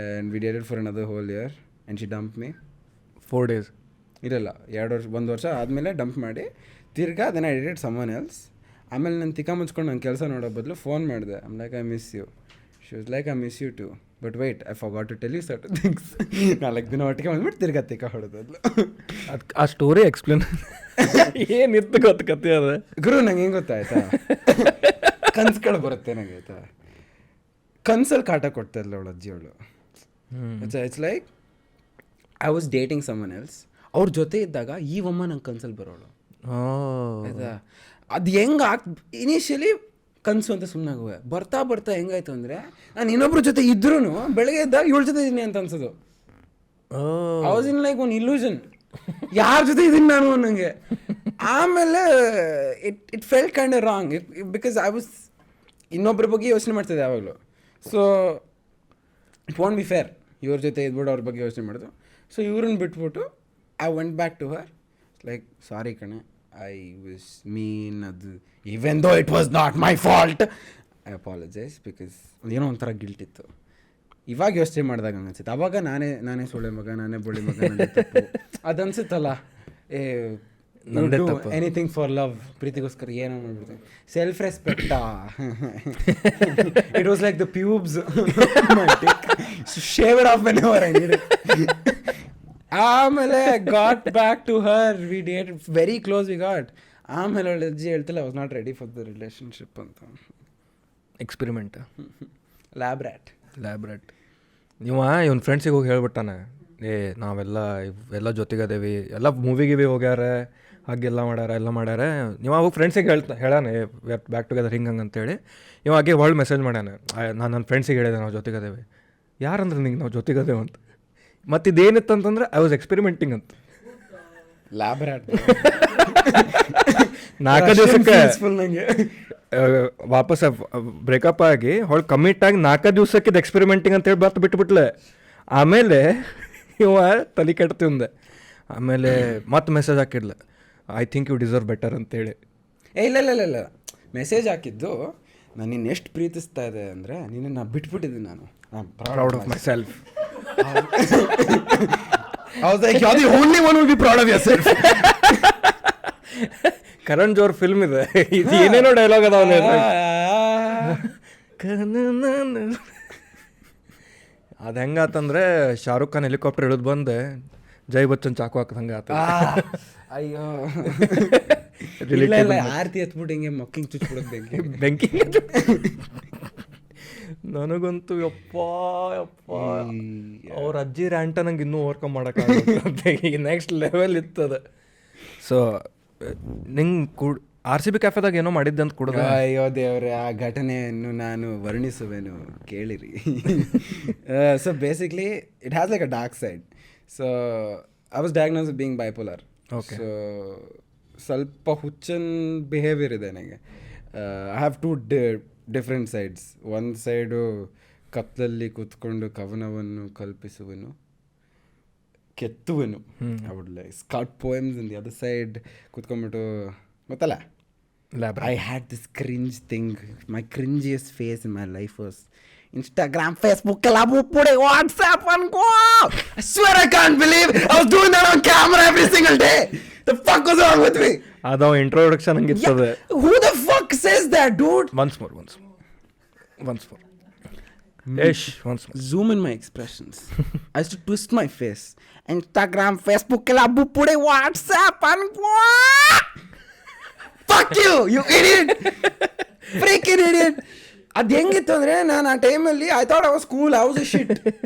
And we dated for another whole year and she dumped me. 4 days? ಇಲ್ಲ, 1 ವರ್ಷ ಆದಮೇಲೆ dump ಮಾಡಿ ತಿರ್ಗಾ then I dated someone else. ಆಮೇಲೆ ನಾನು ತಿಕ್ಕ ಮುಚ್ಕೊಂಡು ನನ್ನ ಕೆಲಸ ನೋಡೋ ಬದಲು ಫೋನ್ ಮಾಡಿದೆ. I'm like, I miss you. She was like, I miss you too. But wait, I forgot to tell you certain things. 4 ದಿನ ಒಟ್ಟಿಗೆ ಬಂದ್ಬಿಟ್ಟು ತಿರ್ಗಾ ತಿಕ್ಕ ಹೊಡೆದದ್ಲು. ಆ ಸ್ಟೋರಿ ಎಕ್ಸ್ಪ್ಲೇನ್ ಏನಿತ್ತು ಕತೆ ಅದ ಗುರು. ನಂಗೆ ಹೆಂಗೆ ಗೊತ್ತಾಯ್ತಾ, ಕನ್ಸುಗಳು ಬರುತ್ತೆ ನನಗೆ ಆಯ್ತಾ. ಕನ್ಸಲ್ಲಿ ಕಾಟ ಕೊಡ್ತಾ ಇರಲ್ಲ ಅವಳು ಅಜ್ಜಿ. ಅವಳು it's like I was dating someone else. ಅವ್ರ ಜೊತೆ ಇದ್ದಾಗ ಈ ಒಮ್ಮ ನಂಗೆ ಕನ್ಸಲ್ಲಿ ಬರೋಳು ಆಯ್ತಾ. ಅದು ಹೆಂಗೆ ಇನಿಷಿಯಲಿ ಕನಸು ಅಂತ ಸುಮ್ಮನಾಗುವೆ. ಬರ್ತಾ ಹೆಂಗಾಯ್ತು ಅಂದರೆ, ನಾನು ಇನ್ನೊಬ್ರ ಜೊತೆ ಇದ್ರೂ ಬೆಳಗ್ಗೆ ಇದ್ದಾಗ ಇವಳ ಜೊತೆ ಇದ್ದೀನಿ ಅಂತ ಅನ್ಸೋದು. I was in like one illusion, ಯಾರ ಜೊತೆ ಇದ್ದೀನಿ ನಾನು ನನಗೆ. ಆಮೇಲೆ it felt kind wrong because I was ಇನ್ನೊಬ್ಬರ ಬಗ್ಗೆ ಯೋಚನೆ ಮಾಡ್ತಿದ್ದೆ ಯಾವಾಗಲೂ. So it want B fair. ಇವ್ರ ಜೊತೆ ಇದ್ಬಿಟ್ಟು ಅವ್ರ ಬಗ್ಗೆ ಯೋಚನೆ ಮಾಡೋದು. ಸೊ ಇವ್ರನ್ನ ಬಿಟ್ಬಿಟ್ಟು I went back to her like, sorry ಕಣೆ, I was mean, even though it was not my fault. I apologize because ಏನೋ ಒಂಥರ ಗಿಲ್ಟ್ ಇತ್ತು. ಇವಾಗ ಯೋಚನೆ ಮಾಡಿದಾಗ ಅನ್ಸುತ್ತೆ, ಅವಾಗ ನಾನೇ ಸೊಳ್ಳೆ ಮಗ, ನಾನೇ ಬೊಳ್ಳೆ ಮಗ, ಅದು ಅನ್ಸುತ್ತಲ್ಲ. ಎನಿಥಿಂಗ್ ಫಾರ್ ಲವ್, ಪ್ರೀತಿಗೋಸ್ಕರ ಏನೋ ಮಾಡ್ಬಿಡ್ತೀನಿ. ಸೆಲ್ಫ್ ರೆಸ್ಪೆಕ್ಟಾ, it was like the pubes shaved off whenever I needed. ಆಮೇಲೆ got back to her, we date very close, we got. ಆಮೇಲೆ ಅವಳು ಅಜ್ಜಿ ಹೇಳ್ತಿಲ್ಲ, I was not ready for the relationship ಅಂತ. Experiment, lab rat. ಇವನ್ ಫ್ರೆಂಡ್ಸಿಗೆ ಹೋಗಿ ಹೇಳ್ಬಿಟ್ಟಾನೆ, ನಾವೆಲ್ಲ ಜೊತೆಗದೇವಿ, ಎಲ್ಲ ಮೂವಿಗೆ ಹೋಗ್ಯಾರ, ಹಾಗೆಲ್ಲ ಮಾಡ್ಯಾರ. ನೀವು ಹೋಗಿ ಫ್ರೆಂಡ್ಸಿಗೆ ಹೇಳಾನೆ ಬ್ಯಾಕ್ ಟುಗೆದರ್ ಹಿಂಗೆ ಅಂತೇಳಿ. ಹಾಗೆ ವರ್ಲ್ಡ್ ಮೆಸೇಜ್ ಮಾಡ್ಯಾನೆ, ನಾನು ನನ್ನ ಫ್ರೆಂಡ್ಸಿಗೆ ಹೇಳಿದೆ ನಾವು ಜೊತೆಗದೇವಿ. ಯಾರಂದ್ರೆ ನಿಂಗೆ ನಾವು ಜೊತೆಗದೇವು ಅಂತ. ಮತ್ತು ಇದೇನಿತ್ತು ಅಂತಂದ್ರೆ ಐ ವಾಸ್ ಎಕ್ಸ್ಪೆರಿಮೆಂಟಿಂಗ್ ಅಂತ. Lab rat. 4 ದಿವಸಕ್ಕೆ ವಾಪಸ್ ಬ್ರೇಕಪ್ ಆಗಿ ಹೊಳ್ ಕಮಿಟ್ ಆಗಿ 4 ದಿವಸಕ್ಕೆ ಇದು ಎಕ್ಸ್ಪೆರಿಮೆಂಟಿಂಗ್ ಅಂತೇಳಿ ಬಿಟ್ಬಿಟ್ಲೆ. ಆಮೇಲೆ ಇವ ತಲೆ ಕೆಡ್ತಿಂದೆ. ಆಮೇಲೆ ಮತ್ತೆ ಮೆಸೇಜ್ ಹಾಕಿದ್ಲ, I think you deserve better ಅಂತೇಳಿ. ಇಲ್ಲ ಮೆಸೇಜ್ ಹಾಕಿದ್ದು, ನಾನು ನಿನ್ನ ಎಷ್ಟು ಪ್ರೀತಿಸ್ತಾ ಇದೆ ಅಂದರೆ ನಿನ್ನ ಬಿಟ್ಬಿಟ್ಟಿದ್ದೀನಿ ನಾನು. Proud of my self. I was like, you're the only one who will be proud of yourself. Karan ಜೋರ್ ಫಿಲ್ಮ್ ಇದೆ, ಇದು ಏನೇನೋ ಡೈಲಾಗ್ ಅದಾವ. ಅದು ಹೆಂಗಾತಂದ್ರೆ ಶಾರುಖ್ ಖಾನ್ ಹೆಲಿಕಾಪ್ಟರ್ ಇಳಿದು ಬಂದೆ ಜೈ ಬಚ್ಚನ್ ಚಾಕು ಹಾಕದ್ ಹಂಗೆ ಆತ. ಅಯ್ಯೋ ಆರ್ತಿ ಎತ್ಬಿಟ್ಟು ಹಿಂಗೆ ಮಕ್ಕಿಂಗ್ ಚುಚ್ಬಿಡೋದು ಬೆಂಕಿ. ನನಗಂತೂ ಯಪ್ಪ ಅವ್ರ ಅಜ್ಜಿ ರ್ಯಾಂಟ ನಂಗೆ ಇನ್ನೂ ಓವರ್ಕಮ್ ಮಾಡೋಕ್ಕಾಗುತ್ತೆ. ಈ ನೆಕ್ಸ್ಟ್ ಲೆವೆಲ್ ಇತ್ತದ. ಸೊ ನಿಂಗೆ RCB ಕ್ಯಾಫೆದಾಗ ಏನೋ ಮಾಡಿದ್ದೆ ಅಂತ ಕುಡ್ದ. ಅಯ್ಯೋ ದೇವ್ರೆ, ಆ ಘಟನೆಯನ್ನು ನಾನು ವರ್ಣಿಸುವೆನು, ಕೇಳಿರಿ. So basically it has like a dark side. So I was diagnose being bipolar. Okay. So ಸ್ವಲ್ಪ ಹುಚ್ಚನ್ ಬಿಹೇವಿಯರ್ ಇದೆ ನನಗೆ. I have two different sides. ಒಂದು ಸೈಡು ಕತ್ತಲಲ್ಲಿ ಕೂತ್ಕೊಂಡು ಕವನವನ್ನು ಕಲ್ಪಿಸುವನು, ಕೆತ್ತುವನು, like Scott poems. In the other side ಕೂತ್ಕೊಂಡ್ಬಿಟ್ಟು ಗೊತ್ತಲ್ಲ, I had this cringe thing. My cringiest phase in my life was Instagram, Facebook, WhatsApp, and go. I swear I can't believe I was doing that on camera every single day. The fuck was wrong with me? ಅದು introduction ಹಂಗಿರ್ತದೆ. Who the fuck says that, dude? Once more. Zoom in my expressions. I used to twist my face. Instagram, Facebook, WhatsApp, and go. Fuck you, you idiot! Freaking idiot! ಅದು ಹೆಂಗಿತ್ತು ಅಂದರೆ, ನಾನು ಆ ಟೈಮಲ್ಲಿ I thought I was cool, I was a shit,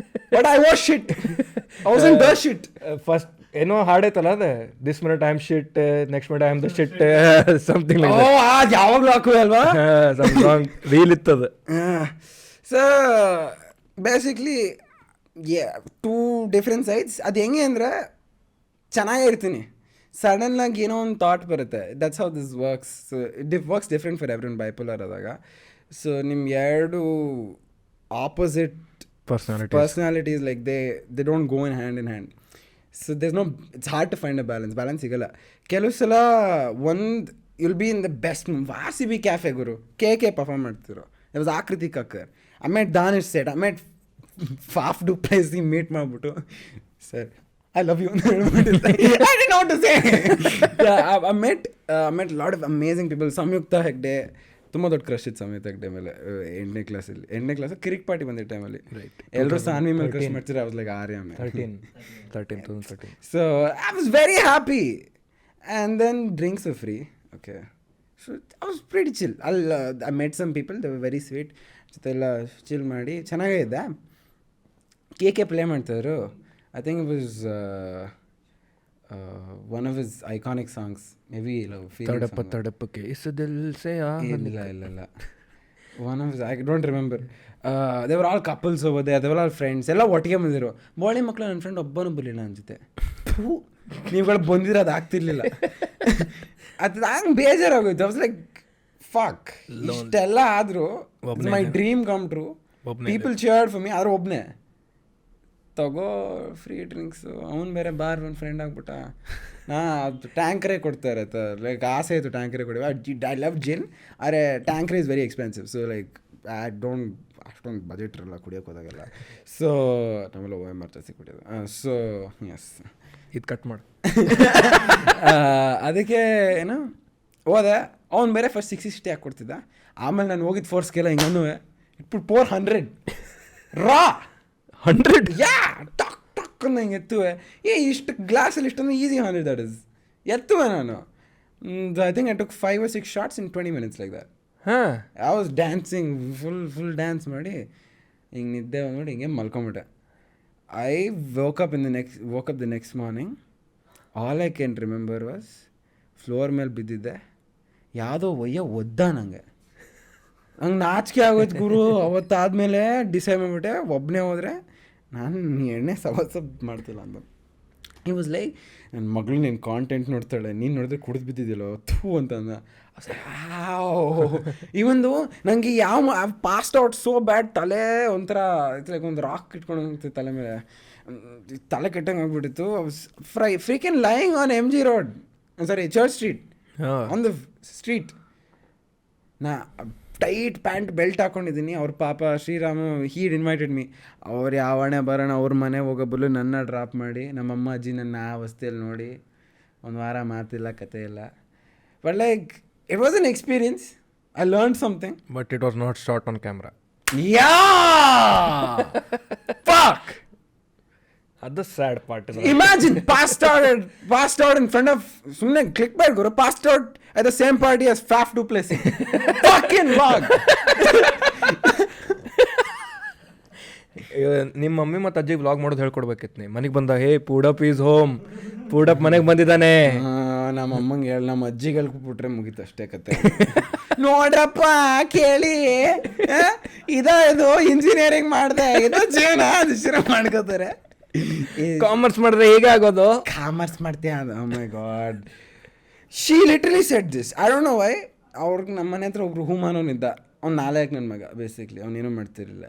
but I was shit. I was in the shit. First ಏನೋ ಹಾಡೈತಲ್ಲ ಅದೇ, this minute I am shit, next minute I am the shit, something like that. ಅದು ಯಾವಾಗಲೂ ಹಾಕುವೆ ಅಲ್ವಾ, some song reel ಇತ್ತದ. So basically two different sides. ಅದು ಹೆಂಗೆ ಅಂದರೆ, ಚೆನ್ನಾಗಿರ್ತೀನಿ, ಸಡನ್ನಾಗಿ ಏನೋ ಒಂದು ಥಾಟ್ ಬರುತ್ತೆ. That's how this works. So it works different for everyone bipolar ಆದಾಗ. ಸೊ ನಿಮ್ಗೆ ಎರಡು opposite personalities like they don't go in hand. So there's no, it's hard to find a balance ಸಿಗಲ್ಲ. ಕೆಲವು ಸಲ you'll be in the best RCB cafe ಗುರು KK perform ಮಾಡ್ತಿದ್ರು. It was Aakriti Kakkar. I met Danish Sait, I met Faf du Plessis meet ಮಾಡಿಬಿಟ್ಟು, sir I love you. I didn't know what to say. Yeah, I met a lot of amazing people. Samyukta Hegde, ತುಂಬ ದೊಡ್ಡ crush ಇತ್ತು ಸಂಯುಕ್ತ ಹೆಗ್ಡೆ ಮೇಲೆ. 8ನೇ class ಕಿರಿಕ್ party ಬಂದಿದ್ದ ಟೈಮಲ್ಲಿ ಎಲ್ಲರೂ ಸಾನ್ವಿ ಮೇಲೆ crush ಮಾಡ್ತಿದ್ರು. ಐ ವಾಸ್ ಲೈಕ್ ಆರ್ಯ ಮೇಲೆ 2013. So I was very happy. And then drinks were free. Okay. So I was pretty chill. I met some people, they were very sweet. ಜೊತೆಲ್ಲ chill ಮಾಡಿ ಚೆನ್ನಾಗೇ ಇದ್ದೆ. KK ಪ್ಲೇ ಮಾಡ್ತಿದ್ರು. I think it was one of his iconic songs. Maybe ತಡಪಕ್ಕೆ ಇಸ್ ದಿಲ್ ಸೆ ಇಲ್ಲ one of his, I don't remember. They were all couples over there. They were all friends. ಎಲ್ಲ ಒಟ್ಟಿಗೆ ಬಂದಿದ್ರು. ಬೋಳಿ ಮಕ್ಕಳು ನನ್ನ ಫ್ರೆಂಡ್ ಒಬ್ಬನೂ ಬರಲಿಲ್ಲ ಅನ್ಸುತ್ತೆ. ನೀವುಗಳು ಬಂದಿರೋ ಅದು ಆಗ್ತಿರ್ಲಿಲ್ಲ. ಅದು ಹಂಗೆ ಬೇಜಾರಾಗೋಯ್ತು. I was like, fuck, ಇಷ್ಟೆಲ್ಲ ಆದರೂ my dream come true. People chaired for me. ಆದ್ರೆ ಒಬ್ಬನೇ ತಗೋ ಫ್ರೀ ಡ್ರಿಂಕ್ಸು. ಅವ್ನು ಬೇರೆ ಬಾರ್ ಒಂದು ಫ್ರೆಂಡ್ ಆಗ್ಬಿಟ್ಟ. ಅದು ಟ್ಯಾಂಕರೇ ಕೊಡ್ತಾರೆ ಲೈಕ್ ಆಸೆ ಆಯಿತು ಟ್ಯಾಂಕರೇ ಕೊಡಿ. ಐ ಲವ್ ಜಿನ್. ಆದರೆ tanker is very expensive. So like I don't ಅಷ್ಟೊಂದು ಬಜೆಟ್ ಇರಲ್ಲ ಕುಡಿಯೋಕೆ ಹೋದಾಗೆಲ್ಲ. ಸೊ ನಮ್ಮೆಲ್ಲ ಎಮರ್ಜೆನ್ಸಿ ಕುಡಿಯೋದು. ಸೊ ಎಸ್, ಇದು ಕಟ್ ಮಾಡಿ. ಅದಕ್ಕೆ ಏನು ಹೋದೆ. ಅವ್ನು ಬೇರೆ ಫಸ್ಟ್ 660 ಹಾಕ್ಕೊಡ್ತಿದ್ದ. ಆಮೇಲೆ ನಾನು ಹೋಗಿದ್ದು ಫೋರ್ಸ್ಗೆಲ್ಲ ಹಿಂಗನ್ನೂ ಇಟ್ಬಿಟ್ಟು 400 ರಾ 100 ಯಾ ಟಕ್ ಟಕ್ ಅಂತ ಹಿಂಗೆ ಎತ್ತುವೆ. ಇಷ್ಟು ಗ್ಲಾಸಲ್ಲಿ ಇಷ್ಟೊಂದು ಈಸಿ 100 ದಟ್ ಇಸ್ ಎತ್ತುವೆ ನಾನು. I think I took 5 or 6 shots in 20 minutes like that. I was dancing full dance ಮಾಡಿ ಹಿಂಗೆ ನಿದ್ದೆ ನೋಡಿ ಹಿಂಗೆ ಮಲ್ಕೊಂಬಿಟ್ಟೆ. I woke up the next morning. All I can remember was floor ಮೇಲೆ ಬಿದ್ದಿದ್ದೆ. ಯಾವುದೋ ಒದ್ದ ನನಗೆ ಹಂಗೆ ನಾಚಿಕೆ ಆಗೋಯ್ತು ಗುರು. ಅವತ್ತಾದಮೇಲೆ ಡಿಸೈಡ್ ಮಾಡಿಬಿಟ್ಟೆ ಒಬ್ಬನೇ ಹೋದರೆ ನಾನು ಎಣ್ಣೆ ಸವಸ ಮಾಡ್ತಿಲ್ಲ ಅಂತ. ಈ ವಾಸ್ ಲೈಕ್, ನನ್ನ ಮಗಳು ನೀನು ಕಾಂಟೆಂಟ್ ನೋಡ್ತಾಳೆ, ನೀನು ನೋಡಿದ್ರೆ ಕುಡಿದು ಬಿದ್ದಿದ್ದಿಲ್ಲೋ ಥೂ ಅಂತಂದ. ಈ ಒಂದು ನನಗೆ ಪಾಸ್ಟ್ ಔಟ್ ಸೋ ಬ್ಯಾಡ್. ತಲೆ ಒಂಥರ ಲೈಕ್ ಒಂದು ರಾಕ್ ಇಟ್ಕೊಂಡು ಹೋಗ್ತಿತ್ತು ತಲೆ ಮೇಲೆ. ತಲೆ ಕೆಟ್ಟಂಗೆ ಆಗ್ಬಿಟ್ಟಿತ್ತು. Freaking lying on MG Road, sorry church street, on the street. ನಾ ಟೈಟ್ ಪ್ಯಾಂಟ್ ಬೆಲ್ಟ್ ಹಾಕ್ಕೊಂಡಿದ್ದೀನಿ. ಅವ್ರ ಪಾಪ ಶ್ರೀರಾಮು ಹೀಡ್ ಇನ್ವೈಟೆಡ್ ಮೀ. ಅವ್ರು ಯಾವಣೆ ಬರೋಣ ಅವ್ರ ಮನೆ ಹೋಗೋ ಬದಲು ನನ್ನ ಡ್ರಾಪ್ ಮಾಡಿ, ನಮ್ಮಮ್ಮ ಅಜ್ಜಿ ನನ್ನ ಆ ಅವಸ್ಥೆಯಲ್ಲಿ ನೋಡಿ 1 ವಾರ ಮಾತಿಲ್ಲ ಕತೆ ಇಲ್ಲ. But like, it was an experience. I learned something. But it was not shot on camera. Yeah! Fuck! ಅದು sad part. Imagine passed out in front of ಸುಮ್ಮನೆ click back ಗುರು, passed out at the same party as Faf Duplessis. Fucking vlog. ನಿಮ್ಮ mummy ಮತ್ತು ಅಜ್ಜಿ vlog ಮಾಡೋದು ಹೇಳ್ಕೊಡ್ಬೇಕಿತ್ತು ನೀ. ಮನೆಗೆ ಬಂದ ಹೇ ಪೂಡಪ್ ಈಸ್ ಹೋಮ್, ಪೂಡಪ್ ಮನೆಗೆ ಬಂದಿದ್ದಾನೆ. ನಮ್ಮ ಅಮ್ಮಂಗೆ ಹೇಳಿ ನಮ್ಮ ಅಜ್ಜಿಗೆ ಹೇಳ್ಕೊಟ್ಬಿಟ್ರೆ ಮುಗೀತು ಅಷ್ಟೇ ಕತೆ. ನೋಡ್ರಪ್ಪ ಕೇಳಿ, ಇದು ಇಂಜಿನಿಯರಿಂಗ್ ಮಾಡಿದೆ, ಇದು ಜೀವನ ಅದು ಮಾಡ್ಕೋತಾರೆ. ಕಾಮರ್ಸ್ ಮಾಡಿದ್ರೆ ಹೇಗೆ ಆಗೋದು? ಕಾಮರ್ಸ್ ಮಾಡ್ತೀಯ ಅದು. Oh my God, she literally said this. I don't know why. ಅವ್ರಿಗೆ ನಮ್ಮ ಮನೆ ಹತ್ರ ಒಬ್ರು ಹೂಮಾನವನಿದ್ದ. ಅವ್ನು 4 ನನ್ನ ಮಗ ಬೇಸಿಕ್ಲಿ. ಅವ್ನೇನೂ ಮಾಡ್ತಿರಲಿಲ್ಲ.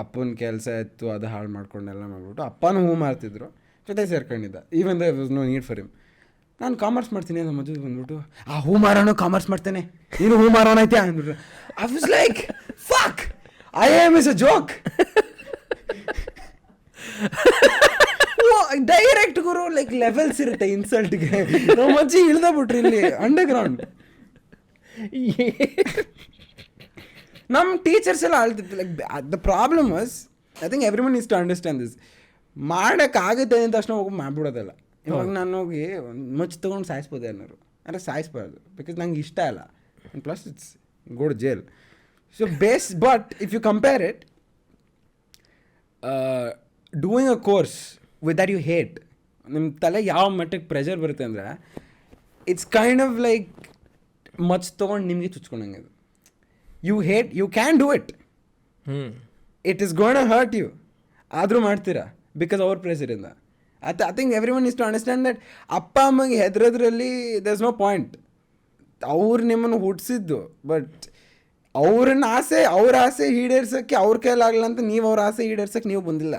ಅಪ್ಪನ ಕೆಲಸ ಇತ್ತು, ಅದು ಹಾಳು ಮಾಡ್ಕೊಂಡೆಲ್ಲ ಮಾಡ್ಬಿಟ್ಟು ಅಪ್ಪನೂ ಹೂ ಮಾರ್ತಿದ್ರು, ಜೊತೆ ಸೇರ್ಕೊಂಡಿದ್ದ. Even the was no need for him. ನಾನು ಕಾಮರ್ಸ್ ಮಾಡ್ತೀನಿ ಅಂತ ಮದುವೆ ಬಂದ್ಬಿಟ್ಟು, ಆ ಹೂ ಮಾರೋನು ಕಾಮರ್ಸ್ ಮಾಡ್ತೇನೆ, ನೀನು ಹೂ ಮಾರೋಣ ಐತೆ ಅಂದ್ಬಿಟ್ರು. I was like fuck, I am is a joke. Direct ಗುರು, ಲೈಕ್ ಲೆವೆಲ್ಸ್ ಇರುತ್ತೆ ಇನ್ಸಲ್ಟ್ಗೆ. ನಮ್ಮ ಅಜ್ಜಿ ಇಳ್ದ ಬಿಟ್ರಿ ಇಲ್ಲಿ ಅಂಡರ್ಗ್ರೌಂಡ್. ನಮ್ಮ ಟೀಚರ್ಸ್ ಎಲ್ಲ ಆಳ್ತಿತ್ತು. Like the problem was, I think everyone is to understand this. ಮಾಡೋಕ್ಕಾಗುತ್ತೆ ಅಂದ ತಕ್ಷಣ ಹೋಗಿ ಮಾಡ್ಬಿಡೋದಲ್ಲ. ಇವಾಗ ನಾನು ಹೋಗಿ ಮಚ್ಚು ತೊಗೊಂಡು ಸಾಯಿಸ್ಬೋದು ಅನ್ನೋರು, ಅಂದರೆ ಸಾಯಿಸ್ಬಾರ್ದು, ಬಿಕಾಸ್ ನಂಗೆ ಇಷ್ಟ ಇಲ್ಲ. And plus it's go to jail. So but if you compare it, doing a course with that you hate, ನಿಮ್ಮ ತಲೆ ಯಾವ ಮಟ್ಟಕ್ಕೆ ಪ್ರೆಷರ್ ಬರುತ್ತೆ ಅಂದರೆ, ಇಟ್ಸ್ ಕೈಂಡ್ ಆಫ್ ಲೈಕ್ ಮಚ್ಚು ತೊಗೊಂಡು ನಿಮಗೆ ಚುಚ್ಕೊಂಡಂಗೆ. ಅದು you hate, you can do it, it is gonna hurt you, ಆದರೂ ಮಾಡ್ತೀರಾ ಬಿಕಾಸ್ ಅವ್ರ ಪ್ರೆಷರಿಂದ. I think everyone is to understand that ಅಪ್ಪ ಅಮ್ಮಗೆ ಹೆದರೋದ್ರಲ್ಲಿ ದರ್ ಇಸ್ ನೋ ಪಾಯಿಂಟ್. ಅವ್ರು ನಿಮ್ಮನ್ನು ಹುಟ್ಟಿಸಿದ್ದು, ಬಟ್ ಅವ್ರ ಆಸೆ ಈಡೇರ್ಸೋಕ್ಕೆ ಅವ್ರ ಕೈಲಾಗಲ್ಲ ಅಂತ ನೀವು ಅವ್ರ ಆಸೆ ಈಡೇರ್ಸೋಕ್ಕೆ ನೀವು ಬಂದಿಲ್ಲ.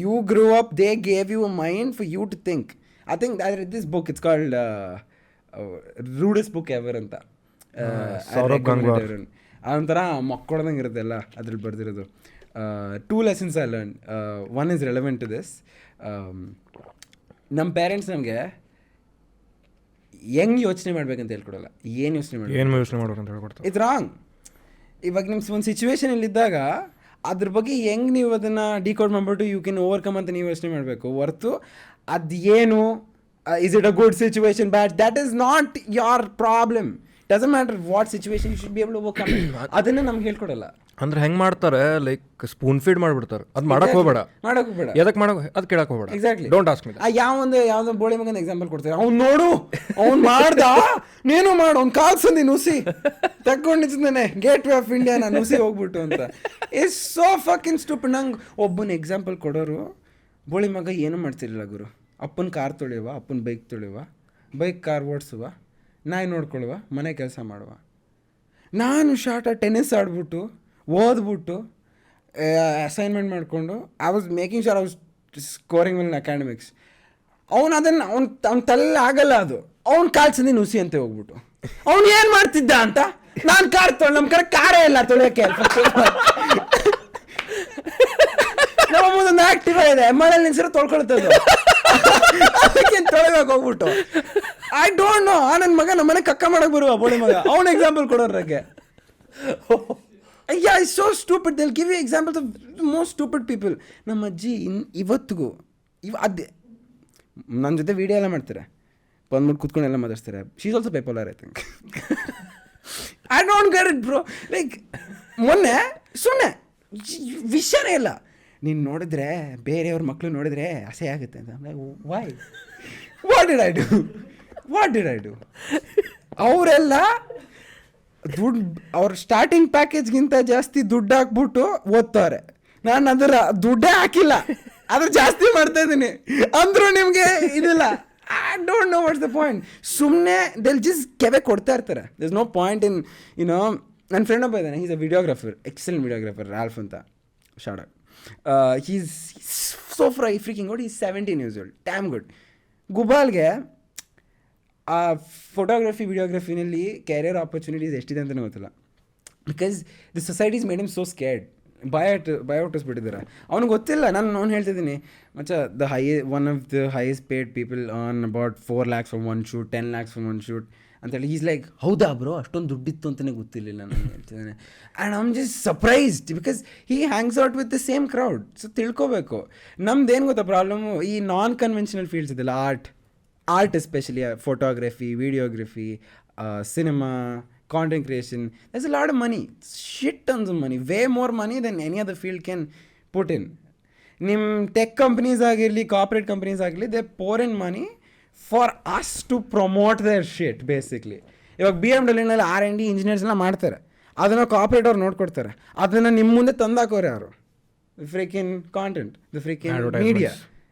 You grew up, they gave you a mind for you to think. I think this book, it's called rudest book ever ಅಂತ. ಅದೊಂಥರ ಮಕ್ಕಳದಂಗೆ ಇರುತ್ತಲ್ಲ ಅದ್ರಲ್ಲಿ ಬರ್ದಿರೋದು. 2 lessons I learned. One is relevant to this. ನಮ್ಮ ಪೇರೆಂಟ್ಸ್ ನಮಗೆ ಹೆಂಗೆ ಯೋಚನೆ ಮಾಡ್ಬೇಕಂತ ಹೇಳ್ಕೊಡಲ್ಲ, ಏನು ಯೋಚನೆ ಮಾಡ್ಬೇಕಂತ ಹೇಳ್ಕೊಡ್ತಾರೆ. It's wrong. ಇವಾಗ ನಿಮ್ಮ ಒಂದು ಸಿಚುವೇಶನಲ್ಲಿದ್ದಾಗ ಅದ್ರ ಬಗ್ಗೆ ಹೆಂಗೆ ನೀವು ಅದನ್ನು ಡಿಕೋಡ್ ಮಾಡಿಬಿಟ್ಟು ಯು ಕ್ಯಾನ್ ಓವರ್ಕಮ್ ಅಂತ ನೀವು ಯೋಚನೆ ಮಾಡಬೇಕು ಹೊರತು ಅದು ಏನು, is it a good situation, bad, that is not your problem. Doesn't matter what situation, you should be able to overcome. ಅದನ್ನು ನಮ್ಗೆ ಹೇಳ್ಕೊಡಲ್ಲ. ಅಂದ್ರೆ ಹೆಂಗೆ ಮಾಡ್ತಾರೆ, ಲೈಕ್ ಸ್ಪೂನ್ ಫೀಡ್ ಮಾಡಿಬಿಡ್ತಾರೆ. ಅದು ಮಾಡಕ್ಕೆ ಹೋಗ್ಬೇಡ, ಎದಕ್ಕೆ ಅದು ಕೇಳಕ್ಕೆ ಹೋಗ್ಬೇಡ. ಎಕ್ಸಾಕ್ಟ್ಲಿ. Don't ask me. ಯಾವ್ದೋ ಬೋಳಿ ಮಗನ ಎಕ್ಸಾಂಪಲ್ ಕೊಡ್ತಾರೆ. ಅವ್ನು ನೋಡು, ಅವ್ನು ಮಾಡ್ದ, ನೀನು ಮಾಡು, ಅವ್ನು ಕಾಲ್ಸಂದಿ ನುಸಿ ತಗೊಂಡು ನಿಂತಾನೆ ಗೇಟ್ ವೇ ಆಫ್ ಇಂಡಿಯಾನ ನುಸಿ ಹೋಗ್ಬಿಟ್ಟು ಅಂತ. It's so fucking stupid. ನಂಗೆ ಒಬ್ಬನ ಎಕ್ಸಾಂಪಲ್ ಕೊಡೋರು, ಬೋಳಿ ಮಗ ಏನೂ ಮಾಡ್ತಿರ್ಲಿಲ್ಲ ಗುರು. ಅಪ್ಪನ ಕಾರ್ ತೊಳೆಯುವ, ಅಪ್ಪನ ಬೈಕ್ ತೊಳೆಯುವ, ಬೈಕ್ ಕಾರ್ ಓಡಿಸುವ, ನಾಯಿ ನೋಡ್ಕೊಳ್ಳುವ, ಮನೆ ಕೆಲಸ ಮಾಡುವ. ನಾನು ಟೆನ್ನಿಸ್ ಆಡ್ಬಿಟ್ಟು ಓದ್ಬಿಟ್ಟು ಅಸೈನ್ಮೆಂಟ್ ಮಾಡಿಕೊಂಡು I was making sure I was scoring well in academics. ಅವ್ನ ತಲೆ ಆಗಲ್ಲ ಅದು. ಅವ್ನು ಕಾಲ್ಸಂದಿ ನುಸಿ ಅಂತ ಹೋಗ್ಬಿಟ್ಟು ಅವ್ನು ಏನು ಮಾಡ್ತಿದ್ದ ಅಂತ ನಾನು ಕಾರ್ ನಮ್ಮ ಕಡೆ ಕಾರೇ ಇಲ್ಲ ತೊಳೆಯೋಕ್ಕೆ. ನಮ್ಮದೊಂದು ಆಕ್ಟಿವ್ ಇದೆ, ಮನೇಲಿ ನಿನ್ಸಿರೋ ತೊಳ್ಕೊಳ್ತದ್ದು, ಅದಕ್ಕೆ ತೊಳೆಬೇಕು ಹೋಗ್ಬಿಟ್ಟು. I don't no. ನನ್ನ ಮಗ ನಮ್ಮ ಮನೆ ಕಕ್ಕ ಮಾಡಕ್ಕೆ ಬರುವ ಬೋಳಿ ಮಗ, ಅವ್ನ example ಕೊಡೋರಿಗೆ. Yeah, it's so stupid. They'll give you examples of the most stupid people. ನಮ್ಮ ಅಜ್ಜಿ ಇವತ್ತಿಗೂ ಅದೇ ನನ್ನ ಜೊತೆ ವೀಡಿಯೋ ಎಲ್ಲ ಮಾಡ್ತಾರೆ, ಬಂದ್ಬಿಟ್ಟು ಕೂತ್ಕೊಂಡು ಎಲ್ಲ ಮಾತಾಡ್ತಾರೆ. She is also paper I think. I don't get it bro. Like ಮೊನ್ನೆ ಸುಮ್ಮನೆ ವಿಷಯನೇ ಇಲ್ಲ, ನೀನು ನೋಡಿದ್ರೆ ಬೇರೆಯವ್ರ ಮಕ್ಕಳು ನೋಡಿದ್ರೆ ಅಸಹ್ಯ ಆಗುತ್ತೆ ಅಂತ. Why, what did I do? ಅವರೆಲ್ಲ ದುಡ್ಡು, ಅವ್ರ ಸ್ಟಾರ್ಟಿಂಗ್ ಪ್ಯಾಕೇಜ್ಗಿಂತ ಜಾಸ್ತಿ ದುಡ್ಡು ಹಾಕ್ಬಿಟ್ಟು ಓದ್ತಾರೆ. ನಾನು ಅದರ ದುಡ್ಡೇ ಹಾಕಿಲ್ಲ, ಅದ್ರ ಜಾಸ್ತಿ ಮಾಡ್ತಾ ಇದ್ದೀನಿ ಅಂದರೂ ನಿಮಗೆ ಇದಿಲ್ಲ. I don't know what's the point. ಸುಮ್ಮನೆ ದೆಲ್ ಜಸ್ಟ್ ಕೆವೆ ಕೊಡ್ತಾ ಇರ್ತಾರೆ. There is no point in you know. ನನ್ನ ಫ್ರೆಂಡ್ ಒಬ್ಬ ಇದ್ದಾನೆ, is a videographer, excellent videographer, Ralph ಅಂತ. Short he's so freaking good. Is 17 years old, damn good. ಗುಬಾಲ್ಗೆ ಆ ವಿಡಿಯೋಗ್ರಫಿನಲ್ಲಿ ಕ್ಯಾರಿಯರ್ ಆಪರ್ಚುನಿಟೀಸ್ ಎಷ್ಟಿದೆ ಅಂತಲೇ ಗೊತ್ತಿಲ್ಲ. Because the society's made him so scared. ಹುಟ್ಟಿಸ್ಬಿಟ್ಟಿದ್ದಾರೆ. ಅವ್ನಿಗೆ ಗೊತ್ತಿಲ್ಲ. ಅವ್ನು ಹೇಳ್ತಿದ್ದೀನಿ ಮಚ್ಚ, one of the highest paid people on about 4 lakhs from one shoot, 10 lakhs from one shoot ಅಂತೇಳಿ. ಈಸ್ ಲೈಕ್, ಹೌದಾ ಬ್ರೋ, ಅಷ್ಟೊಂದು ದುಡ್ಡಿತ್ತು ಅಂತಲೇ ಗೊತ್ತಿರಲಿಲ್ಲ ನಾನು ಹೇಳ್ತಿದ್ದೇನೆ. And I am just surprised because he hangs out with the same crowd. So ತಿಳ್ಕೊಬೇಕು. ನಮ್ದೇನು ಗೊತ್ತಾ ಪ್ರಾಬ್ಲಮ್ಮು, ಈ ನಾನ್ ಕನ್ವೆನ್ಷನಲ್ ಫೀಲ್ಡ್ಸ್ ಇದೆಲ್ಲ, art especially photography, videography, cinema, content creation, there's a lot of money, shit tons of money, way more money than any other field can put in. ನಿಮ್ಮ tech companies ಆಗಿರಲಿ, corporate companies ಆಗಿರಲಿ, they pour in money for us to promote their shit basically. ಇವಾಗ BMW R&D engineers ಎಲ್ಲ ಮಾಡ್ತಾರೆ, ಅದನ್ನು corporate ಅವ್ರು ನೋಡ್ಕೊಡ್ತಾರೆ, ಅದನ್ನು ನಿಮ್ಮ ಮುಂದೆ ತಂದಾಕೋರು ಯಾರು? Freaking content, the freaking media.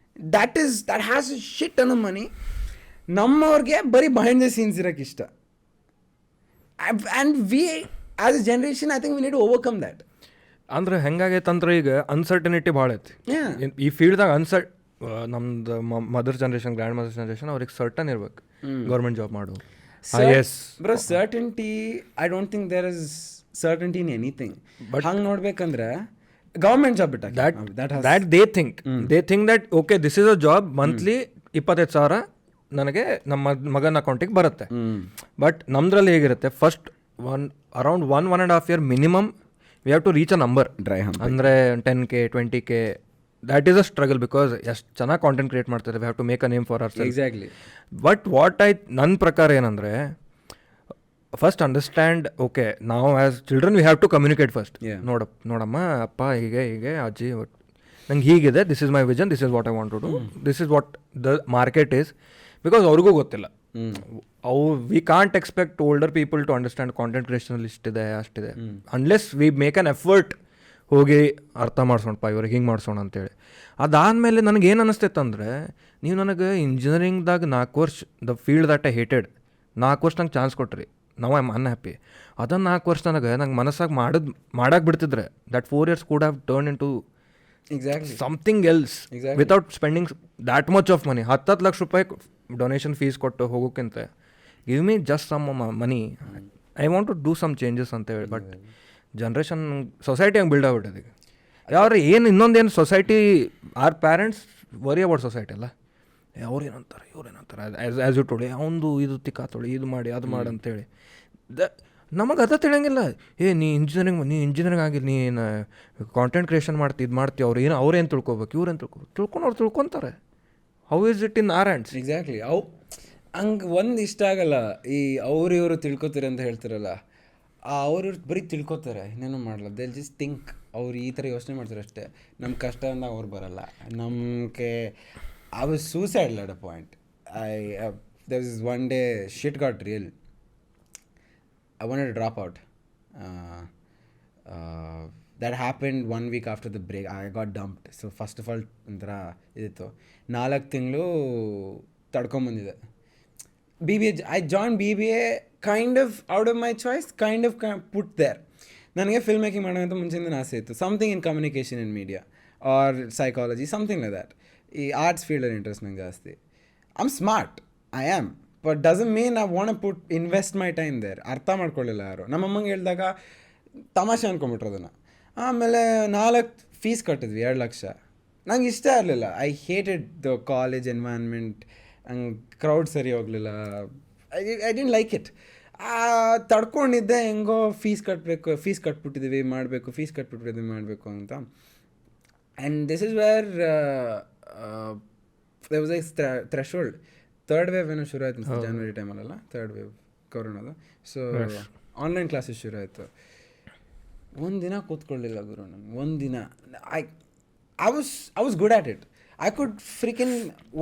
That has shit ton of money. ನಮ್ಮವ್ರಿಗೆ ಬರೀ ಬಿಹೈಂಡ್ ದ ಸೀನ್ಸ್ ಇರೋಕ್ಕೆ ಇಷ್ಟ. And we as a generation, I think we need to overcome that. ಅಂದ್ರೆ ಹೆಂಗಾಗೈತೆ ಅಂದ್ರೆ ಈಗ ಅನ್ಸರ್ಟನಿಟಿ ಭಾಳ ಐತಿ ಈ ಫೀಲ್ಡ್ದಾಗ. ನಮ್ದು mother generation, grandmother generation, ಅವ್ರಿಗೆ ಸರ್ಟನ್ ಇರ್ಬೇಕು ಗೌರ್ಮೆಂಟ್ ಜಾಬ್ ಮಾಡು. Bro, certainty, I don't think there is certainty in anything. But ಹಂಗೆ ನೋಡ್ಬೇಕಂದ್ರೆ ಗೌರ್ಮೆಂಟ್ ಜಾಬ್ ಬಿಟ್ಟ that they think that okay, this is a job, monthly 25,000 ನನಗೆ ನಮ್ಮ ಮಗನ ಅಕೌಂಟಿಗೆ ಬರುತ್ತೆ. ಬಟ್ ನಮ್ದ್ರಲ್ಲಿ ಹೇಗಿರುತ್ತೆ, first around 1.5 year minimum we have to reach a number. ಅಂದರೆ 10K 20K, that is a struggle because ಎಷ್ಟು ಚೆನ್ನಾಗಿ ಕಾಂಟೆಂಟ್ ಕ್ರಿಯೇಟ್ ಮಾಡ್ತಾರೆ. We have to make a name for our self. Exactly. But ನನ್ನ ಪ್ರಕಾರ ಏನಂದರೆ, first understand, okay, ನಾವು as children we have to communicate first. ನೋಡಮ್ಮ, ಅಪ್ಪ ಹೀಗೆ ಅಜ್ಜಿ, ನಂಗೆ ಹೀಗಿದೆ, this is my vision, this is what I want to do, this is what the market is. Because ಅವ್ರಿಗೂ ಗೊತ್ತಿಲ್ಲ. We can't expect older people to understand content ಕ್ರಿಯೇಷನಲ್ಲಿ ಇಷ್ಟಿದೆ ಅಷ್ಟಿದೆ, unless we make an effort ಹೋಗಿ ಅರ್ಥ ಮಾಡ್ಸೋಣಪ್ಪ ಇವ್ರಿಗೆ ಹಿಂಗೆ ಮಾಡ್ಸೋಣ ಅಂತೇಳಿ. ಅದಾದಮೇಲೆ ನನಗೇನು ಅನ್ನಿಸ್ತೈತೆ ಅಂದರೆ, ನೀವು ನನಗೆ ಇಂಜಿನಿಯರಿಂಗ್ದಾಗ 4 ವರ್ಷ the field that I hated 4 ವರ್ಷ ನಂಗೆ ಚಾನ್ಸ್ ಕೊಟ್ರಿ, ನಾವು ಐ ಆಮ್ ಅನ್ಹ್ಯಾಪಿ. ಅದನ್ನು 4 ವರ್ಷ ನಂಗೆ ಮನಸ್ಸಾಗಿ ಮಾಡಕ್ಕೆ ಬಿಡ್ತಿದ್ರೆ, that 4 years could have turned into something else without spending that much of money. 10 lakh ರೂಪಾಯಿ ಡೊನೇಷನ್ ಫೀಸ್ ಕೊಟ್ಟು ಹೋಗೋಕ್ಕಿಂತ give me just some money, I want to do some changes ಅಂತೇಳಿ. ಬಟ್ ಜನ್ರೇಷನ್ ಸೊಸೈಟಿ ಹಂಗೆ build ಆಗ್ಬಿಟ್ಟಿದೆ ಈಗ. ಯಾರು ಇನ್ನೊಂದೇನು society, our parents worry about society ಅಲ್ಲ, ಅವ್ರೇನಂತಾರೆ ಇವ್ರೇನಂತಾರೆ, ಆ್ಯಸ್ ಯು ಟೋಳಿ ಅವನು ಇದು ತಿಕ್ಕಾತೊಳಿ, ಇದು ಮಾಡಿ ಅದು ಮಾಡಿ ಅಂತೇಳಿ. ನಮಗೆ ಅದ ತಿಳಿಯಂಗಿಲ್ಲ. ನೀ ಇಂಜಿನಿಯರಿಂಗ್ ಆಗಿಲ್ಲ, ನೀನು ಕಾಂಟೆಂಟ್ ಕ್ರಿಯೇಷನ್ ಮಾಡ್ತೀವಿ ಅವ್ರೇನು ತಿಳ್ಕೊಬೇಕು, ಇವ್ರೇನು ತಿಳ್ಕೊತಾರೆ. How is it in our hands? Exactly. ಹಂಗೆ ಒಂದು ಇಷ್ಟ ಆಗಲ್ಲ, ಈ ಇವರು ತಿಳ್ಕೊತಾರೆ ಅಂತ ಹೇಳ್ತಾರಲ್ಲ, ಅವ್ರು ಬರೀ ತಿಳ್ಕೊತಾರೆ, ಇನ್ನೇನು ಮಾಡಲ್ಲ. ದೇ ಜಸ್ಟ್ ಥಿಂಕ್, ಅವ್ರು ಈ ಥರ ಯೋಚನೆ ಮಾಡ್ತಾರೆ ಅಷ್ಟೇ. ನಮ್ಮ ಕಷ್ಟ ಅಂದಾಗ ಅವ್ರು ಬರಲ್ಲ. ನಮಗೆ I was suicide at a point. There is one day shit got real. I wanted to drop out. That happened 1 week after the break. I got dumped. So first of all, ಒಂಥರ ಇದಿತ್ತು, 4 ತಿಂಗಳು ತಡ್ಕೊಂಬಂದಿದೆ. BBA, I joined BBA kind of out of my choice, kind of put there. ನನಗೆ film making ಮಾಡೋಂಥ ಮುಂಚೆಯಿಂದ ಆಸೆ ಇತ್ತು. Something in communication in media or psychology, something like that. ಈ arts ಫೀಲ್ಡಲ್ಲಿ interest ನಂಗೆ ಜಾಸ್ತಿ. I am smart, I am, but doesn't mean I want to invest my time there. ಅರ್ಥ ಮಾಡ್ಕೊಳ್ಳಿಲ್ಲ ಯಾರು. ನಮ್ಮಮ್ಮಂಗೆ ಹೇಳಿದಾಗ ತಮಾಷೆ ಅಂದ್ಕೊಂಬಿಟ್ರು ಅದನ್ನು. ಆಮೇಲೆ 4 ಫೀಸ್ ಕಟ್ಟಿದ್ವಿ, 2 ಲಕ್ಷ. ನಂಗೆ ಇಷ್ಟ ಇರಲಿಲ್ಲ. I hated the college environment. ಹಂಗೆ ಕ್ರೌಡ್ ಸರಿ ಹೋಗಲಿಲ್ಲ. I didn't like it. ತಡ್ಕೊಂಡಿದ್ದೆ, ಹೆಂಗೋ ಫೀಸ್ ಕಟ್ಬಿಟ್ಟಿದ್ದೀವಿ ಮಾಡಬೇಕು ಅಂತ. And this is where there was a threshold. 3rd wave ಏನೋ ಶುರು ಆಯ್ತು ಜನವರಿ ಟೈಮಲ್ಲ, 3rd wave ಕೊರೋನಾದು. ಸೊ ಆನ್ಲೈನ್ ಕ್ಲಾಸಸ್ ಶುರು ಆಯಿತು. ಒಂದಿನ ಕೂತ್ಕೊಳ್ಳಿಲ್ಲ ಗುರು ನಾನು, ಒಂದಿನ. I was good at it. I could freaking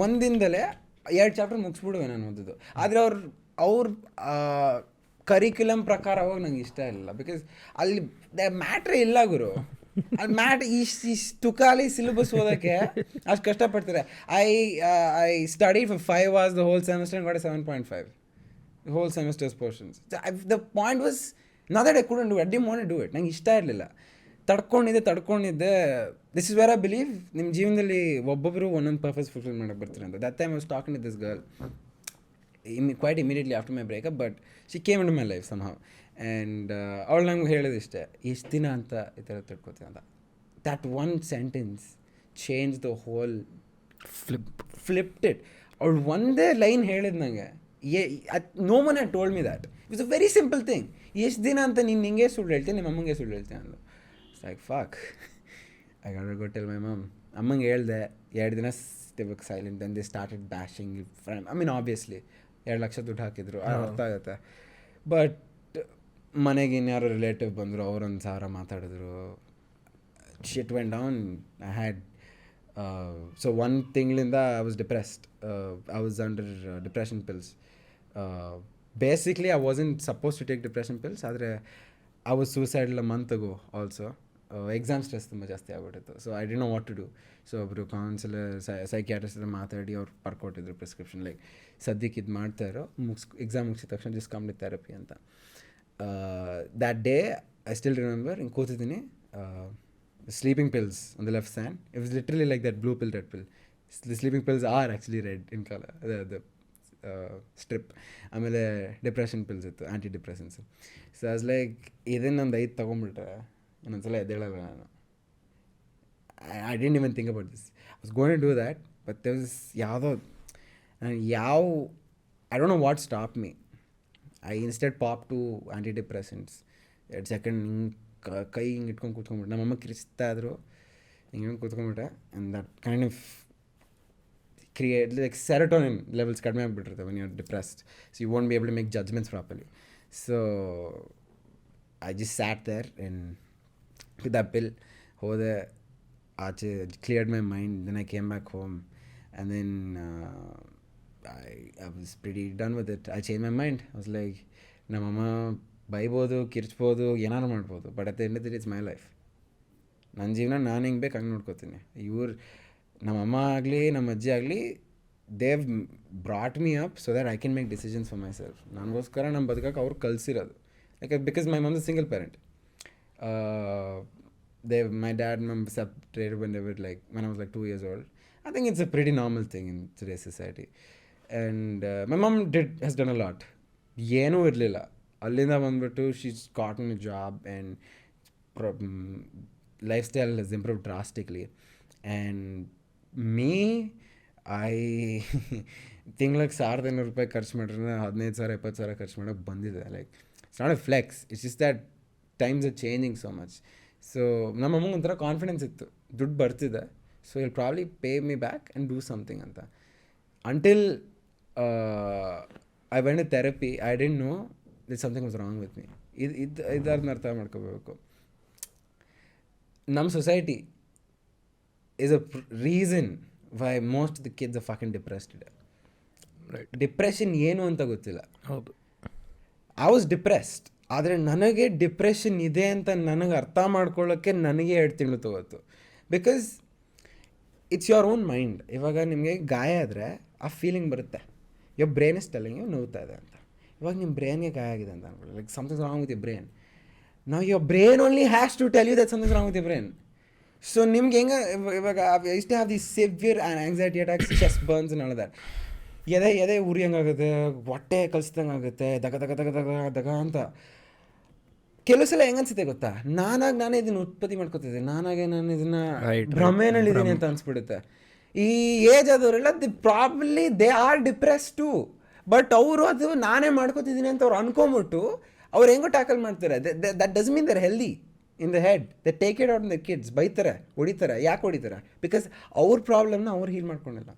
ಒಂದಿನದಲ್ಲೇ 2 ಚಾಪ್ಟರ್ ಮುಗಿಸ್ಬಿಡುವೆ ನಾನು ಓದೋದು. ಆದರೆ ಅವ್ರ ಕರಿಕ್ಯುಲಮ್ ಪ್ರಕಾರ ಹೋಗಿ ನಂಗೆ ಇಷ್ಟ ಇರಲಿಲ್ಲ. ಬಿಕಾಸ್ ಅಲ್ಲಿ ಮ್ಯಾಟ್ರೇ ಇಲ್ಲ ಗುರು. ಅಲ್ಲಿ ಇಷ್ಟು ತುಕಾಲಿ ಸಿಲೆಬಸ್ ಓದೋಕ್ಕೆ ಅಷ್ಟು ಕಷ್ಟಪಡ್ತಾರೆ. I study for 5 hours the whole semester and got a 7.5 the whole semester's portions. The point was not that I couldn't do it, I didn't want to do it. ನಂಗೆ ಇಷ್ಟ ಇರಲಿಲ್ಲ. ತಡ್ಕೊಂಡಿದ್ದೆ. This is where I believe ನಿಮ್ಮ ಜೀವನದಲ್ಲಿ ಒಬ್ಬೊಬ್ಬರು ಒಂದೊಂದು purpose fulfil ಮಾಡೋಕ್ಕೆ ಬರ್ತಾರೆ ಅಂತ. That time I was talking to this girl quite immediately after my breakup, but she came into my life somehow. And ಅವಳು ನಂಗೆ ಹೇಳಿದಿಷ್ಟೇ, ಎಷ್ಟು ದಿನ ಅಂತ ಈ ಥರ ತಿಳ್ಕೊತೀನಿ ಅಂತ. that one sentence changed the whole flipped it. ಅವಳು ಒಂದೇ ಲೈನ್ ಹೇಳಿದ್ ನಂಗೆ, no one had told me that. It's a very simple thing. ಎಷ್ಟು ದಿನ ಅಂತ ನೀನು ನಿಂಗೆ ಸುಳ್ಳು ಹೇಳ್ತೀನಿ, ನಿಮ್ಮ ಅಮ್ಮಂಗೆ ಸುಳ್ಳು ಹೇಳ್ತೀನಿ ಅಂದು. It's like fuck, I got to go tell my mum. ಅಮ್ಮಂಗೆ ಹೇಳ್ದೆ, 2 ದಿನ silent. Then they started bashing friend. I mean obviously 2 lakh ದುಡ್ಡು ಹಾಕಿದ್ರು, ಅರ್ಥ ಆಗುತ್ತೆ. ಬಟ್ ಮನೆಗೆ ಇನ್ಯಾರೋ ರಿಲೇಟಿವ್ ಬಂದರು, ಅವ್ರೊಂದು 1,000 ಮಾತಾಡಿದ್ರು. Shit went down. I had so 1 ತಿಂಗಳಿಂದ I was depressed. I was under depression pills. Basically I wasn't supposed to take depression pills, ಆದರೆ I was suicidal a month ago also. Exam stress ತುಂಬ ಜಾಸ್ತಿ ಆಗ್ಬಿಟ್ಟಿತ್ತು. So I didn't know what to do. So ಒಬ್ಬರು counsellor psychiatrist ಹತ್ರ ಮಾತಾಡಿ ಅವ್ರು ಬರ್ಕೊಟ್ಟಿದ್ರು prescription, like ಸದ್ಯಕ್ಕೆ ಇದು ಮಾಡ್ತಾ ಇರೋ, ಎಕ್ಸಾಮ್ ಮುಗಿಸಿದ ತಕ್ಷಣ ಜಸ್ಟ್ ಕಮ್ ವಿತ್ ಥೆರಪಿ ಅಂತ. That day I still remember, ಹಿಂಗೆ ಕೂತಿದ್ದೀನಿ, sleeping pills on the left side. It was literally like that blue pill, red pill. The sleeping pills are actually red in color, the strip. ಆಮೇಲೆ depression pills ಇತ್ತು, antidepressants. So I was like, ಇದನ್ನು ಒಂದು 5 ತೊಗೊಂಬಿಟ್ರೆ ಇನ್ನೊಂದ್ಸಲ ಎದ್ದೇಳಲ್ಲ ನಾನು. I didn't even think about this. I was going to do that, but there was I don't know what stop me. I instead pop to antidepressants. 2 second ಕೈ ಹಿಂಗೆ ಇಟ್ಕೊಂಡು ಕೂತ್ಕೊಂಡ್ಬಿಟ್ಟೆ. ನಮ್ಮಮ್ಮ ಕಿರಿಸ್ತಾ ಇದ್ರು, ಹಿಂಗೆ ಕೂತ್ಕೊಂಡ್ಬಿಟ್ಟೆ. And that kind of create like serotonin levels ಕಡಿಮೆ ಆಗಿಬಿಟ್ಟಿರುತ್ತೆ when you are depressed. So you won't be able to make judgements properly. So I just sat there and with that pill ಹೋದೆ ಆಚೆ, cleared my mind. Then I came back home and then I was pretty done with it. I changed my mind. I was like, ನಮ್ಮಮ್ಮ ಬೈಬೋದು, ಕಿರ್ಚ್ಬೋದು, ಏನಾರು ಮಾಡ್ಬೋದು, but at the end of the day it's my life. ನನ್ನ ಜೀವನ ನಾನು ಹಿಂಗೆ ಬೇಕು ಹಂಗೆ ನೋಡ್ಕೋತೀನಿ. ನಮ್ಮಮ್ಮ ಆಗಲಿ ನಮ್ಮ ಅಜ್ಜಿ ಆಗಲಿ, they've brought me up so that I can make decisions for myself. ನನಗೋಸ್ಕರ ನಮ್ಮ ಬದುಕಕ್ಕೆ ಅವ್ರು ಕಲಿಸಿರೋದು. Like because my mum is single parent. My dad mum separated when I was like 2 years old. I think it's a pretty normal thing in today's society. And my mom has done a lot. ಏನೂ ಇರಲಿಲ್ಲ, ಅಲ್ಲಿಂದ ಬಂದ್ಬಿಟ್ಟು she's gotten a job and lifestyle has improved drastically. And me, I ತಿಂಗ್ಳಿಗೆ $1,500 ಖರ್ಚು ಮಾಡ್ರೆ $15,000-20,000 ಖರ್ಚು ಮಾಡೋಕ್ಕೆ ಬಂದಿದೆ. Like it's not a flex, it's just that times are changing so much. So ನಮ್ಮಮ್ಮಗೆ ಒಂಥರ ಕಾನ್ಫಿಡೆನ್ಸ್ ಇತ್ತು, ದುಡ್ಡು ಬರ್ತಿದೆ, so will probably pay me back and do something ಅಂತ. Until I went to therapy, I didn't know that something was wrong with me. ಇದನ್ನ ಅರ್ಥ ಮಾಡ್ಕೋಬೇಕು. ನಮ್ಮ society is a reason why most of the kids are fucking depressed today. Right. Depression ಏನು ಅಂತ ಗೊತ್ತಿಲ್ಲ. ಹೌದು, I was depressed. ಆದರೆ ನನಗೆ ಡಿಪ್ರೆಷನ್ ಇದೆ ಅಂತ ನನಗೆ ಅರ್ಥ ಮಾಡ್ಕೊಳ್ಳೋಕ್ಕೆ ನನಗೆ 2 ತಿಂಗಳು ತಗೋತು. Because it's your own mind. ಇವಾಗ ನಿಮಗೆ ಗಾಯ ಆದರೆ ಆ ಫೀಲಿಂಗ್ ಬರುತ್ತೆ, your brain is telling you ನೋವ್ತಾ ಇದೆ ಅಂತ. ಇವಾಗ ನಿಮ್ಮ ಬ್ರೈನ್ಗೆ ಗಾಯ ಆಗಿದೆ ಅಂತ ಅನ್ಕೊಳ್ಳಿ, like something wrong with your brain. ನಾವು your brain only has to tell you that something wrong with your brain. So ನಿಮ್ಗೆ ಹೆಂಗೆ ಇವಾಗ I use to have the severe anxiety attacks, chest burns and all that. ಎದೆ ಉರಿಯಂಗಾಗುತ್ತೆ, ಹೊಟ್ಟೆ ಕಲಿಸ್ದಂಗೆ ಆಗುತ್ತೆ, ದಗ ಅಂತ. ಕೆಲವು ಸಲ ಹೆಂಗನ್ಸುತ್ತೆ ಗೊತ್ತಾ, ನಾನೇ ಇದನ್ನು ಉತ್ಪತ್ತಿ ಮಾಡ್ಕೊತಿದ್ದೆ, ನಾನು ಇದನ್ನು ಭ್ರಮೆನಲ್ಲಿದ್ದೀನಿ ಅಂತ ಅನ್ಸ್ಬಿಡುತ್ತೆ. ಈ ಏಜ್ ಆದವರೆಲ್ಲ probably they are depress too, but ಅವರು ಅದು ನಾನೇ ಮಾಡ್ಕೊತಿದ್ದೀನಿ ಅಂತ ಅವ್ರು ಅನ್ಕೊಂಬಿಟ್ಟು ಅವ್ರು ಹೆಂಗೋ ಟ್ಯಾಕಲ್ ಮಾಡ್ತಾರೆ. That does mean their healthy in the head. They take it out in the kids, ಬೈತಾರೆ, ಹೊಡಿತಾರೆ. ಯಾಕೆ ಹೊಡಿತಾರೆ? ಬಿಕಾಸ್ ಅವ್ರ ಪ್ರಾಬ್ಲಮ್ನ ಅವ್ರು ಹೀಲ್ ಮಾಡ್ಕೊಂಡಿಲ್ಲ,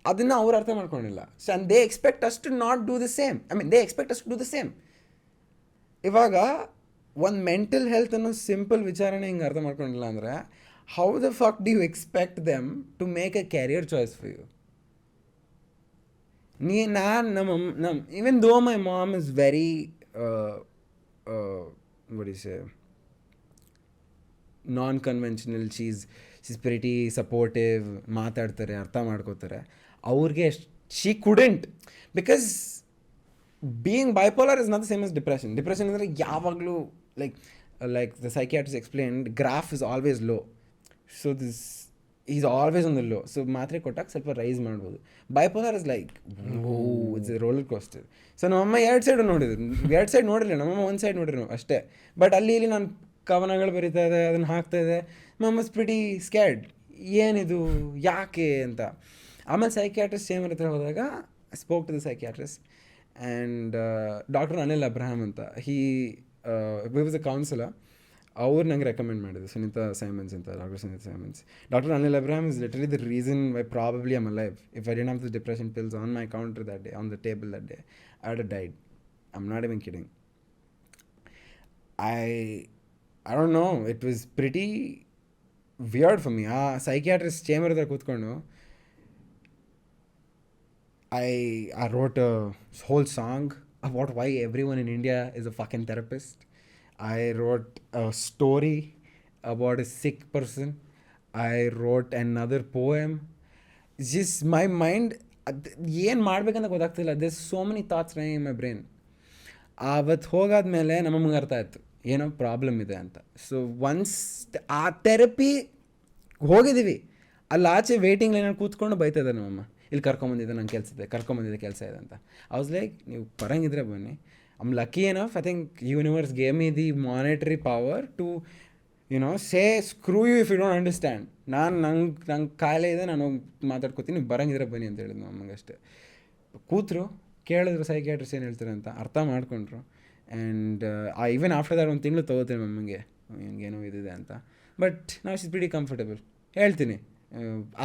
ಅದನ್ನು ಅವ್ರು ಅರ್ಥ ಮಾಡ್ಕೊಂಡಿಲ್ಲ. So and they expect us to not do the same. I mean they expect us to do the same. ಇವಾಗ ಒಂದು ಮೆಂಟಲ್ ಹೆಲ್ತ್ ಅನ್ನೋ ಸಿಂಪಲ್ ವಿಚಾರನೆ ಹಿಂಗೆ ಅರ್ಥ ಮಾಡ್ಕೊಂಡಿಲ್ಲ ಅಂದರೆ, how the fuck do you expect them to make a career choice for you? ನಮ್ಮ even though my mom is very what do you say, non-conventional, she's pretty supportive, ಮಾತಾಡ್ತಾರೆ, ಅರ್ಥ ಮಾಡ್ಕೋತಾರೆ. ಅವ್ರಿಗೆ she couldn't, because being bipolar is not the same as depression. Depression ಅಂದರೆ ಯಾವಾಗಲೂ like the psychiatrist explained, graph is always low. So this is always on the low. So ಮಾತ್ರೆ ಕೊಟ್ಟಾಗ ಸ್ವಲ್ಪ rice ಮಾಡ್ಬೋದು. Bipolar is like it's A roller coaster. So ನಮ್ಮಮ್ಮ 2 side ನೋಡಿದ್ರು, 2 side ನೋಡಿರಲಿಲ್ಲ, ನಮ್ಮಮ್ಮ 1 ಸೈಡ್ ನೋಡಿದ್ರು ಅಷ್ಟೇ. ಬಟ್ ಅಲ್ಲಿ ಇಲ್ಲಿ ನಾನು ಕವನಗಳು ಬರೀತಾ ಇದೆ, ಅದನ್ನು ಹಾಕ್ತಾ ಇದೆ. ಮಮ್ಮಸ್ ಪ್ರಿಟಿ ಸ್ಕ್ಯಾರ್ಡ್, ಏನಿದು ಯಾಕೆ ಅಂತ. ಆಮೇಲೆ ಸೈಕ್ಯಾಟ್ರಿಸ್ಟ್ ಚೇಂಬರ್ ಹತ್ರ ಹೋದಾಗ spoke to the psychiatrist and doctor Anil Abraham ಅಂತ, ಹಿ ವಾಸ್ ಅ ಕೌನ್ಸಿಲರ್. ಅವ್ರು ನಂಗೆ ರೆಕಮೆಂಡ್ ಮಾಡಿದ್ರು, ಸುನೀತಾ ಸೈಮನ್ಸ್ ಅಂತ, doctor Sunita Simons. Doctor Anil Abraham is literally the reason why probably I'm alive. If I didn't have the depression pills on my counter that day, on the table that day, I would have died. I am not even kidding. I don't know, it was pretty weird for me. ಆ psychiatrist chamber ಹತ್ರ ಕೂತ್ಕೊಂಡು I wrote a whole song about why everyone in India is a fucking therapist. I wrote a story about a sick person. I wrote another poem. It's just my mind, ಏನು ಮಾಡ್ಬೇಕಂತ ಗೊತ್ತಾಗ್ತಿಲ್ಲ. there's so many thoughts running in my brain. ಆವತ್ತು ಹೋಗಾದ್ಮೇಲೆ ನಮಗೆ ಅರ್ಥ ಆಯಿತು ಏನೋ problem ಇದೆ ಅಂತ. ಸೊ ಒನ್ಸ್ ಆ ಥೆರಪಿ ಹೋಗಿದ್ದೀವಿ, ಅಲ್ಲಿ ಆಚೆ ವೇಟಿಂಗ್ ಲೈನಲ್ಲಿ ಕೂತ್ಕೊಂಡು ಬೈತಾಯಿದ್ದಾರೆ ನಮ್ಮಮ್ಮ, ಇಲ್ಲಿ ಕರ್ಕೊಂಬಂದಿದ್ದೆ ನಂಗೆ ಕೆಲಸ ಇದೆ, ಕರ್ಕೊಂಬಂದಿದ್ದೆ ಕೆಲಸ ಇದೆ ಅಂತ. ಐ ವಾಸ್ ಲೈಕ್, ನೀವು ಬರಂಗಿದ್ರೆ ಬನ್ನಿ. I'm lucky enough, I think universe gave me the monetary power to say screw you if you don't understand. ನಂಗೆ ಕಾಯಿಲೆ ಇದೆ, ನಾನು ಹೋಗಿ ಮಾತಾಡ್ಕೊತೀನಿ, ನೀವು ಬರಂಗಿದ್ರೆ ಬನ್ನಿ ಅಂತ ಹೇಳಿದ್ನು ನಮಗೆ ಅಷ್ಟೇ. ಕೂತರು, ಕೇಳಿದ್ರು ಸೈಕ್ಯಾಟ್ರಿಸ್ಟ್ ಏನು ಹೇಳ್ತಾರೆ ಅಂತ, ಅರ್ಥ ಮಾಡ್ಕೊಂಡ್ರು. ಆ್ಯಂಡ್ ಈವನ್ ಆಫ್ಟರ್ ದಟ್ ಒಂದು ತಿಂಗಳು ತೊಗೋತೀನಿ ಮಮ್ಮಗೆ ಏನೋ ಇದಿದೆ ಅಂತ. ಬಟ್ ನಾವು ಇಸ್ ಪ್ರಿಟಿ ಕಂಫರ್ಟಬಲ್. ಹೇಳ್ತೀನಿ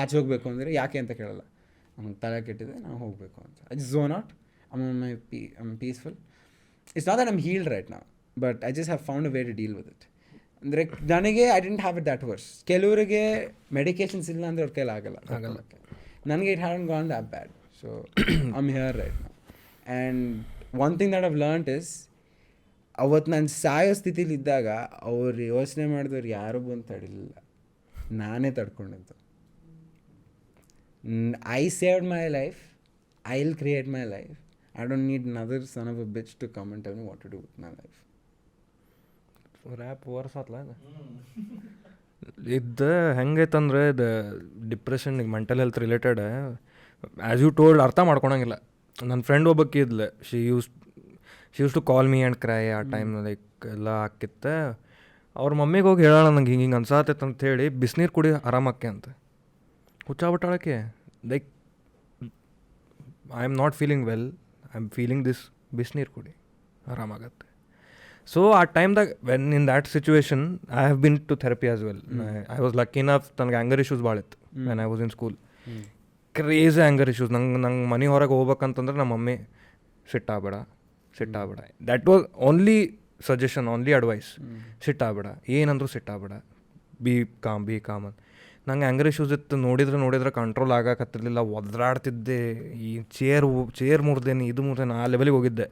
ಆಚೆ ಹೋಗಬೇಕು ಅಂದರೆ ಯಾಕೆ ಅಂತ ಕೇಳಲ್ಲ, ನಮಗೆ ತಲೆ ಕೆಟ್ಟಿದೆ, ನಾವು ಹೋಗಬೇಕು ಅಂತ. I just zone out. I'm peaceful. It's not that I'm healed right now, but I just have found a way to deal with it. ಅಂದರೆ ನನಗೆ I didn't have it that worse. ಕೆಲವರಿಗೆ ಮೆಡಿಕೇಶನ್ಸ್ ಇಲ್ಲ ಅಂದರೆ ಅವ್ರ ಕೈಲಿ ಆಗಲ್ಲ. ನನಗೆ it hadn't gone that bad. So I'm here right now. And one thing that I've learned is, ಅವತ್ತು ನಾನು ಸಾಯೋ ಸ್ಥಿತಿಲಿದ್ದಾಗ ಅವ್ರು ಯೋಚನೆ ಮಾಡಿದವ್ರು ಯಾರೂ ಬಂದು ತಡಿಲಿಲ್ಲ, ನಾನೇ ತಡ್ಕೊಂಡಿದ್ದು. I saved my life, I will create my life. I don't need another son of a bitch to come and tell me what to do with my life. Rap ವರ್ಸಾತ್ಲ ಇದು ಹೆಂಗೈತಂದ್ರೆ ಇದು ಡಿಪ್ರೆಷನ್, ಈಗ mental health related as you told ಅರ್ಥ ಮಾಡ್ಕೊಳಂಗಿಲ್ಲ. ನನ್ನ friend ಒಬ್ಬಕ್ಕೆ ಇದ್ಲೆ, she used to call me and cry. ಆ ಟೈಮ್ ಲೈಕ್ ಎಲ್ಲ ಹಾಕಿತ್ತೆ. ಅವ್ರ ಮಮ್ಮಿಗೆ ಹೋಗಿ ಹೇಳೋಣ ನಂಗೆ ಹಿಂಗೆ ಅನ್ಸಾತೈತೆ ಅಂತ ಹೇಳಿ, ಬಿಸಿನೀರು ಕುಡಿ ಆರಾಮಕ್ಕೆ ಅಂತ. ಹುಚ್ಚಾಬಿಟ್ಟಾಳಕ್ಕೆ. Like I am not feeling well, I am feeling this, ಬಿಸಿನೀರು ಕುಡಿ ಆರಾಮಾಗತ್ತೆ. ಸೊ ಆ ಟೈಮ್ದಾಗ when in that situation I have been to therapy as well. I was lucky enough, ನನಗೆ ಆ್ಯಂಗರ್ ಇಶ್ಯೂಸ್ ಭಾಳ ಇತ್ತು when I was in school. Crazy anger issues. ನಂಗೆ ಮನೆ ಹೊರಗೆ ಹೋಗ್ಬೇಕಂತಂದ್ರೆ ನಮ್ಮ ಮಮ್ಮಿ ಸಿಟ್ಟಾಗಬೇಡ. That was only suggestion, only advice. ಸಿಟ್ಟಾಗಬೇಡ, ಏನಂದ್ರೂ ಸಿಟ್ಟಾಗಬೇಡ, ಬಿ ಕಾಮ್ ಅಂತ. ನಂಗೆ ಆ್ಯಂಗರ್ ಇಶ್ಯೂಸ್ ಇತ್ತು. ನೋಡಿದ್ರೆ ಕಂಟ್ರೋಲ್ ಆಗಕತ್ತಿರಲಿಲ್ಲ, ಒದ್ರಾಡ್ತಿದ್ದೆ. ಈ ಚೇರ್ ಮುರಿದೇನೆ, ಇದು ಮುರಿದೇನೆ, ಆ ಲೆವೆಲಿಗೆ ಹೋಗಿದ್ದೆ.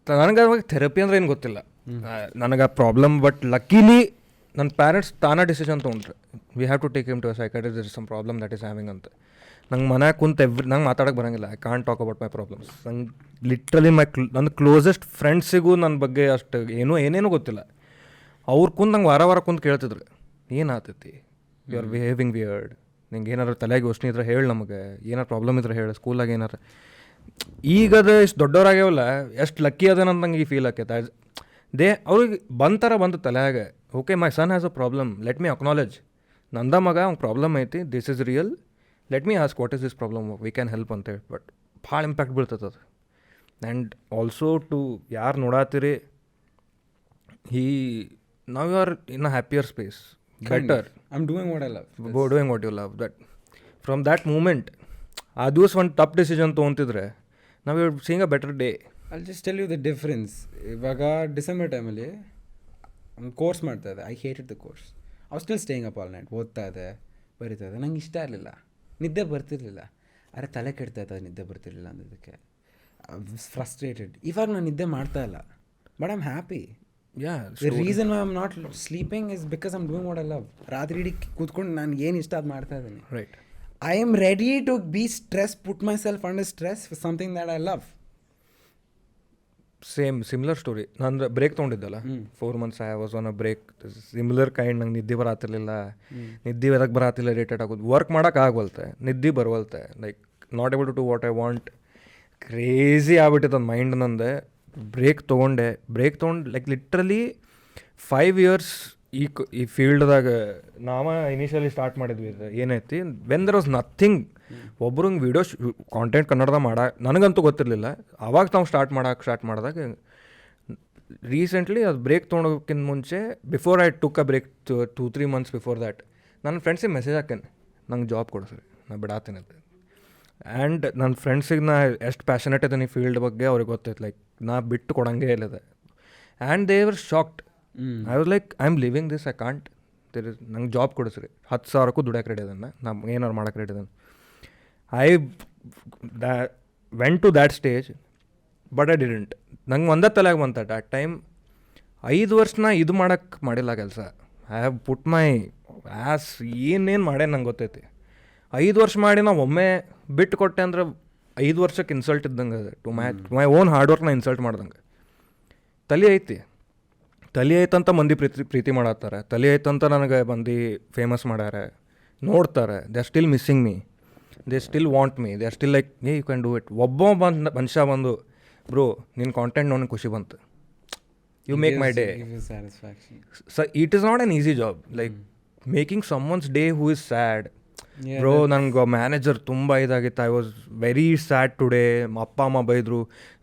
ನನಗೆ ಅವಾಗ ಥೆರಪಿ ಅಂದ್ರೆ ಏನು ಗೊತ್ತಿಲ್ಲ ನನಗೆ ಆ ಪ್ರಾಬ್ಲಮ್. ಬಟ್ ಲಕ್ಕಿಲಿ ನನ್ನ ಪ್ಯಾರೆಂಟ್ಸ್ ತಾನೇ ಡಿಸಿಷನ್ ತೊಗೊಂಡ್ರೆ, we have to take him to a psychiatrist, there is some problem that is having ಅಂತ. ನಂಗೆ ಮನ್ಯಾಗ ಕುಂತು ನಂಗೆ ಮಾತಾಡೋಕ್ಕೆ ಬರೋಂಗಿಲ್ಲ. I can't talk about my problems. ನಂಗೆ ಲಿಟ್ರಲಿ ನನ್ನ ಕ್ಲೋಸೆಸ್ಟ್ ಫ್ರೆಂಡ್ಸಿಗೂ ನನ್ನ ಬಗ್ಗೆ ಅಷ್ಟು ಏನೇನೂ ಗೊತ್ತಿಲ್ಲ. ಅವ್ರು ಕುಂತು ನಂಗೆ ವಾರ ಕುಂತು ಕೇಳ್ತಿದ್ರು, ಏನಾಗ್ತೈತಿ, ಯು ಆರ್ ಬಿಹೇವಿಂಗ್ ವಿಯರ್ಡ್, ನಿಂಗೆ ಏನಾರು ತಲೆಗೆ ಯೋಚನೆ ಇದ್ರೆ ಹೇಳಿ, ನಮಗೆ ಏನಾರು ಪ್ರಾಬ್ಲಮ್ ಇದ್ರೆ ಹೇಳಿ, ಸ್ಕೂಲಾಗ ಏನಾರು. ಈಗದ ಇಷ್ಟು ದೊಡ್ಡವರಾಗ್ಯಾವಲ್ಲ, ಎಷ್ಟು ಲಕ್ಕಿ ಅದೇನಂತ ನಂಗೆ ಈ ಫೀಲ್ ಆಕೈತೆ. ಅವ್ರಿಗೆ ಬಂದು ತಲೆಯಾಗ, okay my son has a problem, let me acknowledge, ನಂದ ಮಗ ಅವ್ನು ಪ್ರಾಬ್ಲಮ್ ಐತಿ, this is real, let me ask what is this problem, we can help ಅಂತೇಳಿ. ಬಟ್ ಭಾಳ ಇಂಪ್ಯಾಕ್ಟ್ ಬೀಳ್ತದೆ ಅದು. ಆ್ಯಂಡ್ ಆಲ್ಸೋ ಟು ಯಾರು ನೋಡಾತೀರಿ, now you are in a happier space, better. I'm doing what I love. Doing what you love. That from that moment, ಆ ದಿವಸ ಒಂದು tough decision ತೊಗೊಂತಿದ್ರೆ, ನಾವು you are seeing a better day. I'll just tell you the difference. ಇವಾಗ December ಟೈಮಲ್ಲಿ ಒಂದು course ಮಾಡ್ತಾ ಇದ್ದೆ. I hated the course. I was still staying up all night, ಓದ್ತಾ ಇದ್ದೆ, ಬರೀತಾ ಇದ್ದೆ. ನಂಗೆ ಇಷ್ಟ ಇರಲಿಲ್ಲ, ನಿದ್ದೆ ಬರ್ತಿರ್ಲಿಲ್ಲ. ಅರೆ ತಲೆ ಕೆಡ್ತಾ ಇತ್ತು, ನಿದ್ದೆ ಬರ್ತಿರ್ಲಿಲ್ಲ ಅಂದಿದ್ದಕ್ಕೆ ಫ್ರಸ್ಟ್ರೇಟೆಡ್. ಇವಾಗ ನಾನು ನಿದ್ದೆ ಮಾಡ್ತಾ ಇಲ್ಲ, but I am happy. The reason why I'm not sleeping is because I'm doing what I love. ರಾತ್ರಿ ಇಡೀ ಕೂತ್ಕೊಂಡು ನಾನು ಏನು ಇಷ್ಟ ಅದು ಮಾಡ್ತಾ ಇದ್ದೀನಿ. Right. I am ready to be stressed, put myself under stress for something that I love. Similar story. ನಾನು ಬ್ರೇಕ್ ತೊಗೊಂಡಿದ್ದಲ್ಲ, 4 months I was on a break. Similar kind. ನಂಗೆ ನಿದ್ದೆ ಬರತ್ತಿರಲಿಲ್ಲ, ನಿದ್ದೆ ಎದಕ್ಕೆ ಬರತ್ತಿಲ್ಲ, ಇರಿಟೇಟ್ ಆಗೋದು, ವರ್ಕ್ ಮಾಡೋಕೆ ಆಗವಲ್ತೆ, ನಿದ್ದೆ ಬರವಲ್ತೆ, like not able to do what I want. Crazy ಆಗ್ಬಿಟ್ಟಿತ್ತು ಒಂದು ಮೈಂಡ್ ನಂದೆ. ಬ್ರೇಕ್ ತೊಗೊಂಡು ಲೈಕ್ ಲಿಟ್ರಲಿ 5 years ಈ ಫೀಲ್ಡ್ದಾಗ ನಾವ ಇನಿಷಿಯಲಿ ಸ್ಟಾರ್ಟ್ ಮಾಡಿದ್ವಿ. ಇದು ಏನೈತಿ ವೆನ್ ದರ್ ವಾಸ್ ನಥಿಂಗ್, ಒಬ್ರಂಗೆ ವೀಡಿಯೋ ಕಾಂಟೆಂಟ್ ಕನ್ನಡದಾಗ ನನಗಂತೂ ಗೊತ್ತಿರಲಿಲ್ಲ. ಅವಾಗ ನಾವು ಸ್ಟಾರ್ಟ್ ಮಾಡಿದಾಗ ರೀಸೆಂಟ್ಲಿ ಅದು ಬ್ರೇಕ್ ತೊಗೊಳೋಕ್ಕಿಂತ ಮುಂಚೆ before I took a break 2-3 months before that ನನ್ನ ಫ್ರೆಂಡ್ಸಿಗೆ ಮೆಸೇಜ್ ಹಾಕೇನೆ, ನಂಗೆ ಜಾಬ್ ಕೊಡಿಸ್ರಿ, ನಾ ಬಿಡಾತೀನಿ ಅದು. ಆ್ಯಂಡ್ ನನ್ನ ಫ್ರೆಂಡ್ಸಿಗೆ ನಾ ಎಷ್ಟು ಪ್ಯಾಷನೇಟ್ ಇದ್ದೀನಿ ಈ ಫೀಲ್ಡ್ ಬಗ್ಗೆ ಅವ್ರಿಗೆ ಗೊತ್ತೈತೆ, ಲೈಕ್ ನಾ ಬಿಟ್ಟು ಕೊಡೋಂಗೆ ಇಲ್ಲದೆ. And they were shocked. I was like I am living this, I can't, ನಂಗೆ ಜಾಬ್ ಕೊಡಿಸ್ರಿ, 10,000 ದುಡಿಯೋಕೆ ರೆಡಿ ಅದನ್ನು, ನಾನು ಏನಾರು ಮಾಡೋಕೆ ರೆಡಿ ಅದನ್ನು. I went to that stage but I didn't. ನಂಗೆ ಒಂದೇ ತಲೆಯಾಗಿ ಬಂತ ಆ ಟೈಮ್ 5 ವರ್ಷ ಇದು ಮಾಡೋಕ್ಕೆ ಮಾಡಿಲ್ಲ ಕೆಲಸ. I have put my as ಏನೇನು ಮಾಡೇ ನಂಗೆ ಗೊತ್ತೈತಿ. 5 ವರ್ಷ ಮಾಡಿ ನಾವು ಒಮ್ಮೆ ಬಿಟ್ಟು ಕೊಟ್ಟೆ ಅಂದ್ರೆ 5 ವರ್ಷಕ್ಕೆ ಇನ್ಸಲ್ಟ್ ಇದ್ದಂಗೆ ಅದು. ಟು ಮೈ ಓನ್ ಹಾರ್ಡ್ ವರ್ಕ್ನ ಇನ್ಸಲ್ಟ್ ಮಾಡ್ದಂಗೆ. ತಲೆ ಐತಂತ ಮಂದಿ ಪ್ರೀತಿ ಮಾಡತ್ತಾರೆ, ತಲೆ ಐತಂತ ನನಗೆ ಮಂದಿ ಫೇಮಸ್ ಮಾಡ್ಯಾರ, ನೋಡ್ತಾರೆ. They are still missing me, they still want me, they are still like you can do it. ಒಬ್ಬ ಮನುಷ್ಯ ಬಂದು ಬ್ರೋ ನಿನ್ನ ಕಾಂಟೆಂಟ್ ನನಗೆ ಖುಷಿ ಬಂತು, you make my day. So it is not an easy job, like making someone's day who is sad. Bro ನಂಗೆ manager ತುಂಬ ಇದಾಗಿತ್ತು, I was very sad today, ಅಪ್ಪ ಅಮ್ಮ ಬೈದರು,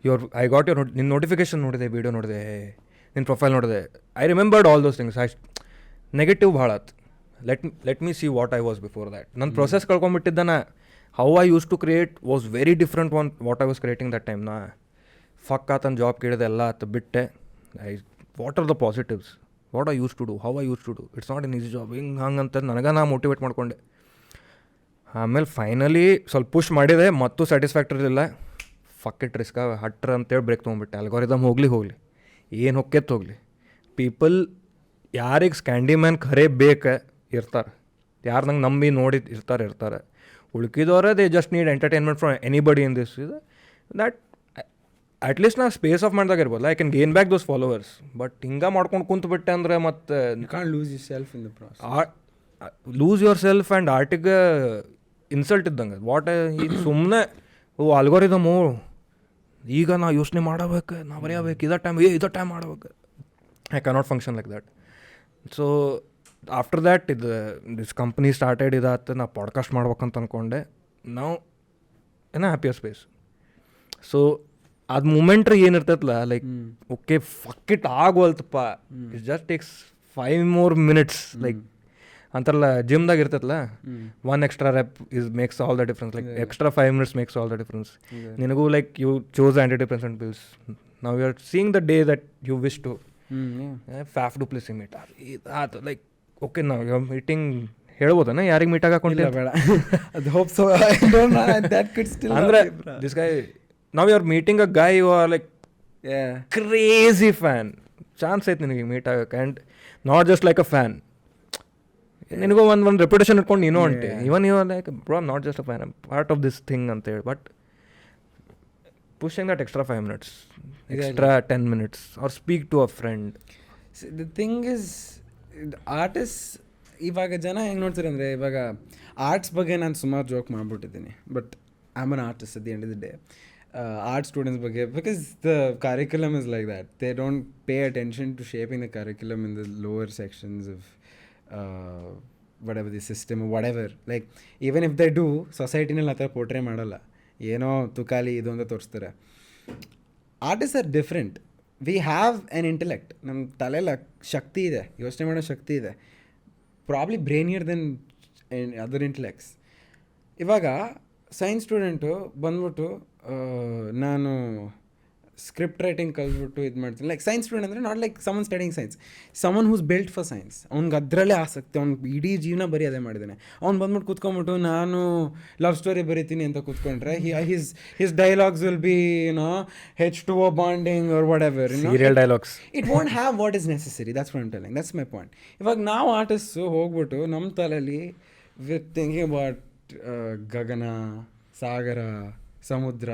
ಐ ಗಾಟ್ ನಿನ್ನ ನೋಟಿಫಿಕೇಶನ್ ನೋಡಿದೆ, ವೀಡಿಯೋ ನೋಡಿದೆ, ನಿನ್ನ ಪ್ರೊಫೈಲ್ ನೋಡಿದೆ, I remembered all those things. Negative ಭಾಳ ಆಯ್ತು. Let me see what I was before that. ನನ್ನ ಪ್ರೊಸೆಸ್ ಕಳ್ಕೊಂಡ್ಬಿಟ್ಟಿದ್ದಾನ. How I use to create was very different one what I was creating that time. ನಾ fuck ಆತನ job ಕೇಳಿದೆ, ಎಲ್ಲ ಆತ ಬಿಟ್ಟೆ. What are the positives, what I use to do, how I use to do, it's not an easy job, ಹಂಗಂತ ನನಗೆ ನಾ motivate ಮಾಡ್ಕೊಂಡೆ. ಆಮೇಲೆ ಫೈನಲಿ ಸ್ವಲ್ಪ ಪುಷ್ ಮಾಡಿದೆ, ಮತ್ತು ಸ್ಯಾಟಿಸ್ಫ್ಯಾಕ್ಟರಿ ಇಲ್ಲ. ಫಕ್ ಇಟ್ ರಿಸ್ಕ್ ಹಟ್ರ ಅಂತೇಳಿ ಬ್ರೇಕ್ ತೊಗೊಂಡ್ಬಿಟ್ಟೆ. ಅಲ್ಗೋರಿದಮ್ ಹೋಗಲಿ ಏನು ಹೊಕ್ಕೆತ್ತು ಹೋಗಲಿ. ಪೀಪಲ್ ಯಾರಿಗೆ ಸ್ಕ್ಯಾಂಡಿಮ್ಯಾನ್ ಖರೇ ಇರ್ತಾರೆ, ಯಾರು ನಂಗೆ ನಂಬಿ ನೋಡಿ ಇರ್ತಾರೆ. ಉಳ್ಕಿದವ್ರೆ they just need entertainment from anybody in this ಇದು ದ್ಯಾಟ್ ಅಟ್ಲೀಸ್ಟ್ ನಾ ಸ್ಪೇಸ್ ಆಫ್ ಮಾಡಿದಾಗ ಇರ್ಬೋದಲ್ಲ, I can gain back those followers. But ಹಿಂಗೆ ಮಾಡ್ಕೊಂಡು ಕುಂತ್ಬಿಟ್ಟೆ ಅಂದರೆ ಮತ್ತೆ lose yourself in the process, lose yourself. And ಆರ್ಟಿಗೆ ಇನ್ಸಲ್ಟ್ ಇದ್ದಂಗೆ. ವಾಟ್ ಈಗ ಸುಮ್ಮನೆ ಅಲ್ಗೋರಿದಮು ಈಗ ನಾ ಯೋಚನೆ ಮಾಡಬೇಕು, ನಾ ಬರೆಯಬೇಕು, ಇದೇ ಟೈಮ್ ಮಾಡಬೇಕು. I cannot function like that. So after that this company started ಇದಾತು. ನಾ ಪಾಡ್ಕಾಸ್ಟ್ ಮಾಡ್ಬೇಕಂತ ಅಂದ್ಕೊಂಡೆ. ನಾವು ಏನೋ ಹ್ಯಾಪಿಯರ್ ಸ್ಪೇಸ್. ಸೊ ಅದು ಮೂಮೆಂಟ್ರಿ ಏನಿರ್ತೈತಲ್ಲ, ಲೈಕ್ ಓಕೆ ಫಕ್ ಇಟ್ ಆಗೋಲ್ತಪ್ಪ, it just takes 5 more minutes. Like ಅಂತಾರಲ್ಲ ಜಿಮ್ದಾಗ ಇರ್ತೈತಲ್ಲ, 1 extra rep makes all the difference. Like extra 5 minutes makes all the difference. ನಿನಗೂ like you chose antidepressant pills. ನಾವು you are seeing the day that you wish to faff to place meet ಆತು. Like okay ನಾವು you are meeting ಹೇಳ್ಬೋದನ ಯಾರಿಗೆ meet ಆಗಾಕೊಂಡಿಲ್ಲ, ಬೇಡ ಅದು hope so that could still ಅಂದರೆ ದಿಸ್ ಗೈ ನಾವು you are meeting a guy you are like crazy fan. Chance ಐತೆ ನಿನಗೆ ಮೀಟ್ ಆಗಕ್ಕೆ. And not just like a fan, ನಿನಗೂ ಒಂದು ರೆಪ್ಯುಟೇಷನ್ ಇಟ್ಕೊಂಡು ನೀನು ಅಂತೆ. Even like bro not just a fan, I'm part of this thing ಅಂತೇಳಿ. But pushing that extra 5 minutes, extra 10 minutes, or speak to a friend. The thing is artist ಇವಾಗ ಜನ ಹೆಂಗೆ ನೋಡ್ತಾರೆ ಅಂದರೆ, ಇವಾಗ ಆರ್ಟ್ಸ್ ಬಗ್ಗೆ ನಾನು ಸುಮಾರು ಜೋಕ್ ಮಾಡಿಬಿಟ್ಟಿದ್ದೀನಿ. But I am an artist at the end of the day. Art students ಬಗ್ಗೆ, because the curriculum is like that, they don't pay attention to shaping the curriculum in the lower sections of whatever the system or whatever. Like even if they do, ಸೊಸೈಟಿನಲ್ಲಿ ಆ ಥರ portray ಮಾಡಲ್ಲ, ಏನೋ ತುಕಾಲಿ ಇದು ಅಂತ ತೋರಿಸ್ತಾರೆ. Artist are different. We have an intellect, ನಮ್ಮ ತಲೆಯಲ್ಲಿ ಶಕ್ತಿ ಇದೆ, ಯೋಚನೆ ಮಾಡೋ ಶಕ್ತಿ ಇದೆ, ಪ್ರಾಬ್ಲಿ ಬ್ರೇನಿಯರ್ ದೆನ್ ಅದರ್ ಇಂಟೆಲೆಕ್ಟ್ಸ್. ಇವಾಗ ಸೈನ್ಸ್ ಸ್ಟೂಡೆಂಟು ಬಂದ್ಬಿಟ್ಟು ನಾನು ಸ್ಕ್ರಿಪ್ಟ್ ರೈಟಿಂಗ್ ಕಲ್ತ್ಬಿಟ್ಟು ಇದು ಮಾಡ್ತೀನಿ. ಲೈಕ್ ಸೈನ್ಸ್ ಸ್ಟೂಡೆಂಟ್ ಅಂದರೆ not like someone studying science, someone who's built for science. ಅವ್ನಿಗೆ ಅದರಲ್ಲೇ ಆಸಕ್ತಿ, ಅವ್ನು ಇಡೀ ಜೀವನ ಬರೀ ಅದೇ ಮಾಡಿದ್ದಾನೆ. ಅವ್ನು ಬಂದ್ಬಿಟ್ಟು ಕೂತ್ಕೊಂಡ್ಬಿಟ್ಟು ನಾನು ಲವ್ ಸ್ಟೋರಿ ಬರೀತೀನಿ ಅಂತ ಕೂತ್ಕೊಂಡ್ರೆ his dialogues will be H2O bonding or whatever, serial dialogues. It won't have what is necessary. That's what I'm telling, that's my point. ಇವಾಗ ನಾವು ಆರ್ಟಿಸ್ಟು ಹೋಗ್ಬಿಟ್ಟು ನಮ್ಮ ತಲೆಯಲ್ಲಿ ವಿತ್ ಥಿಂಕಿಂಗ್ ಅಬೌಟ್ ಗಗನ, ಸಾಗರ, ಸಮುದ್ರ,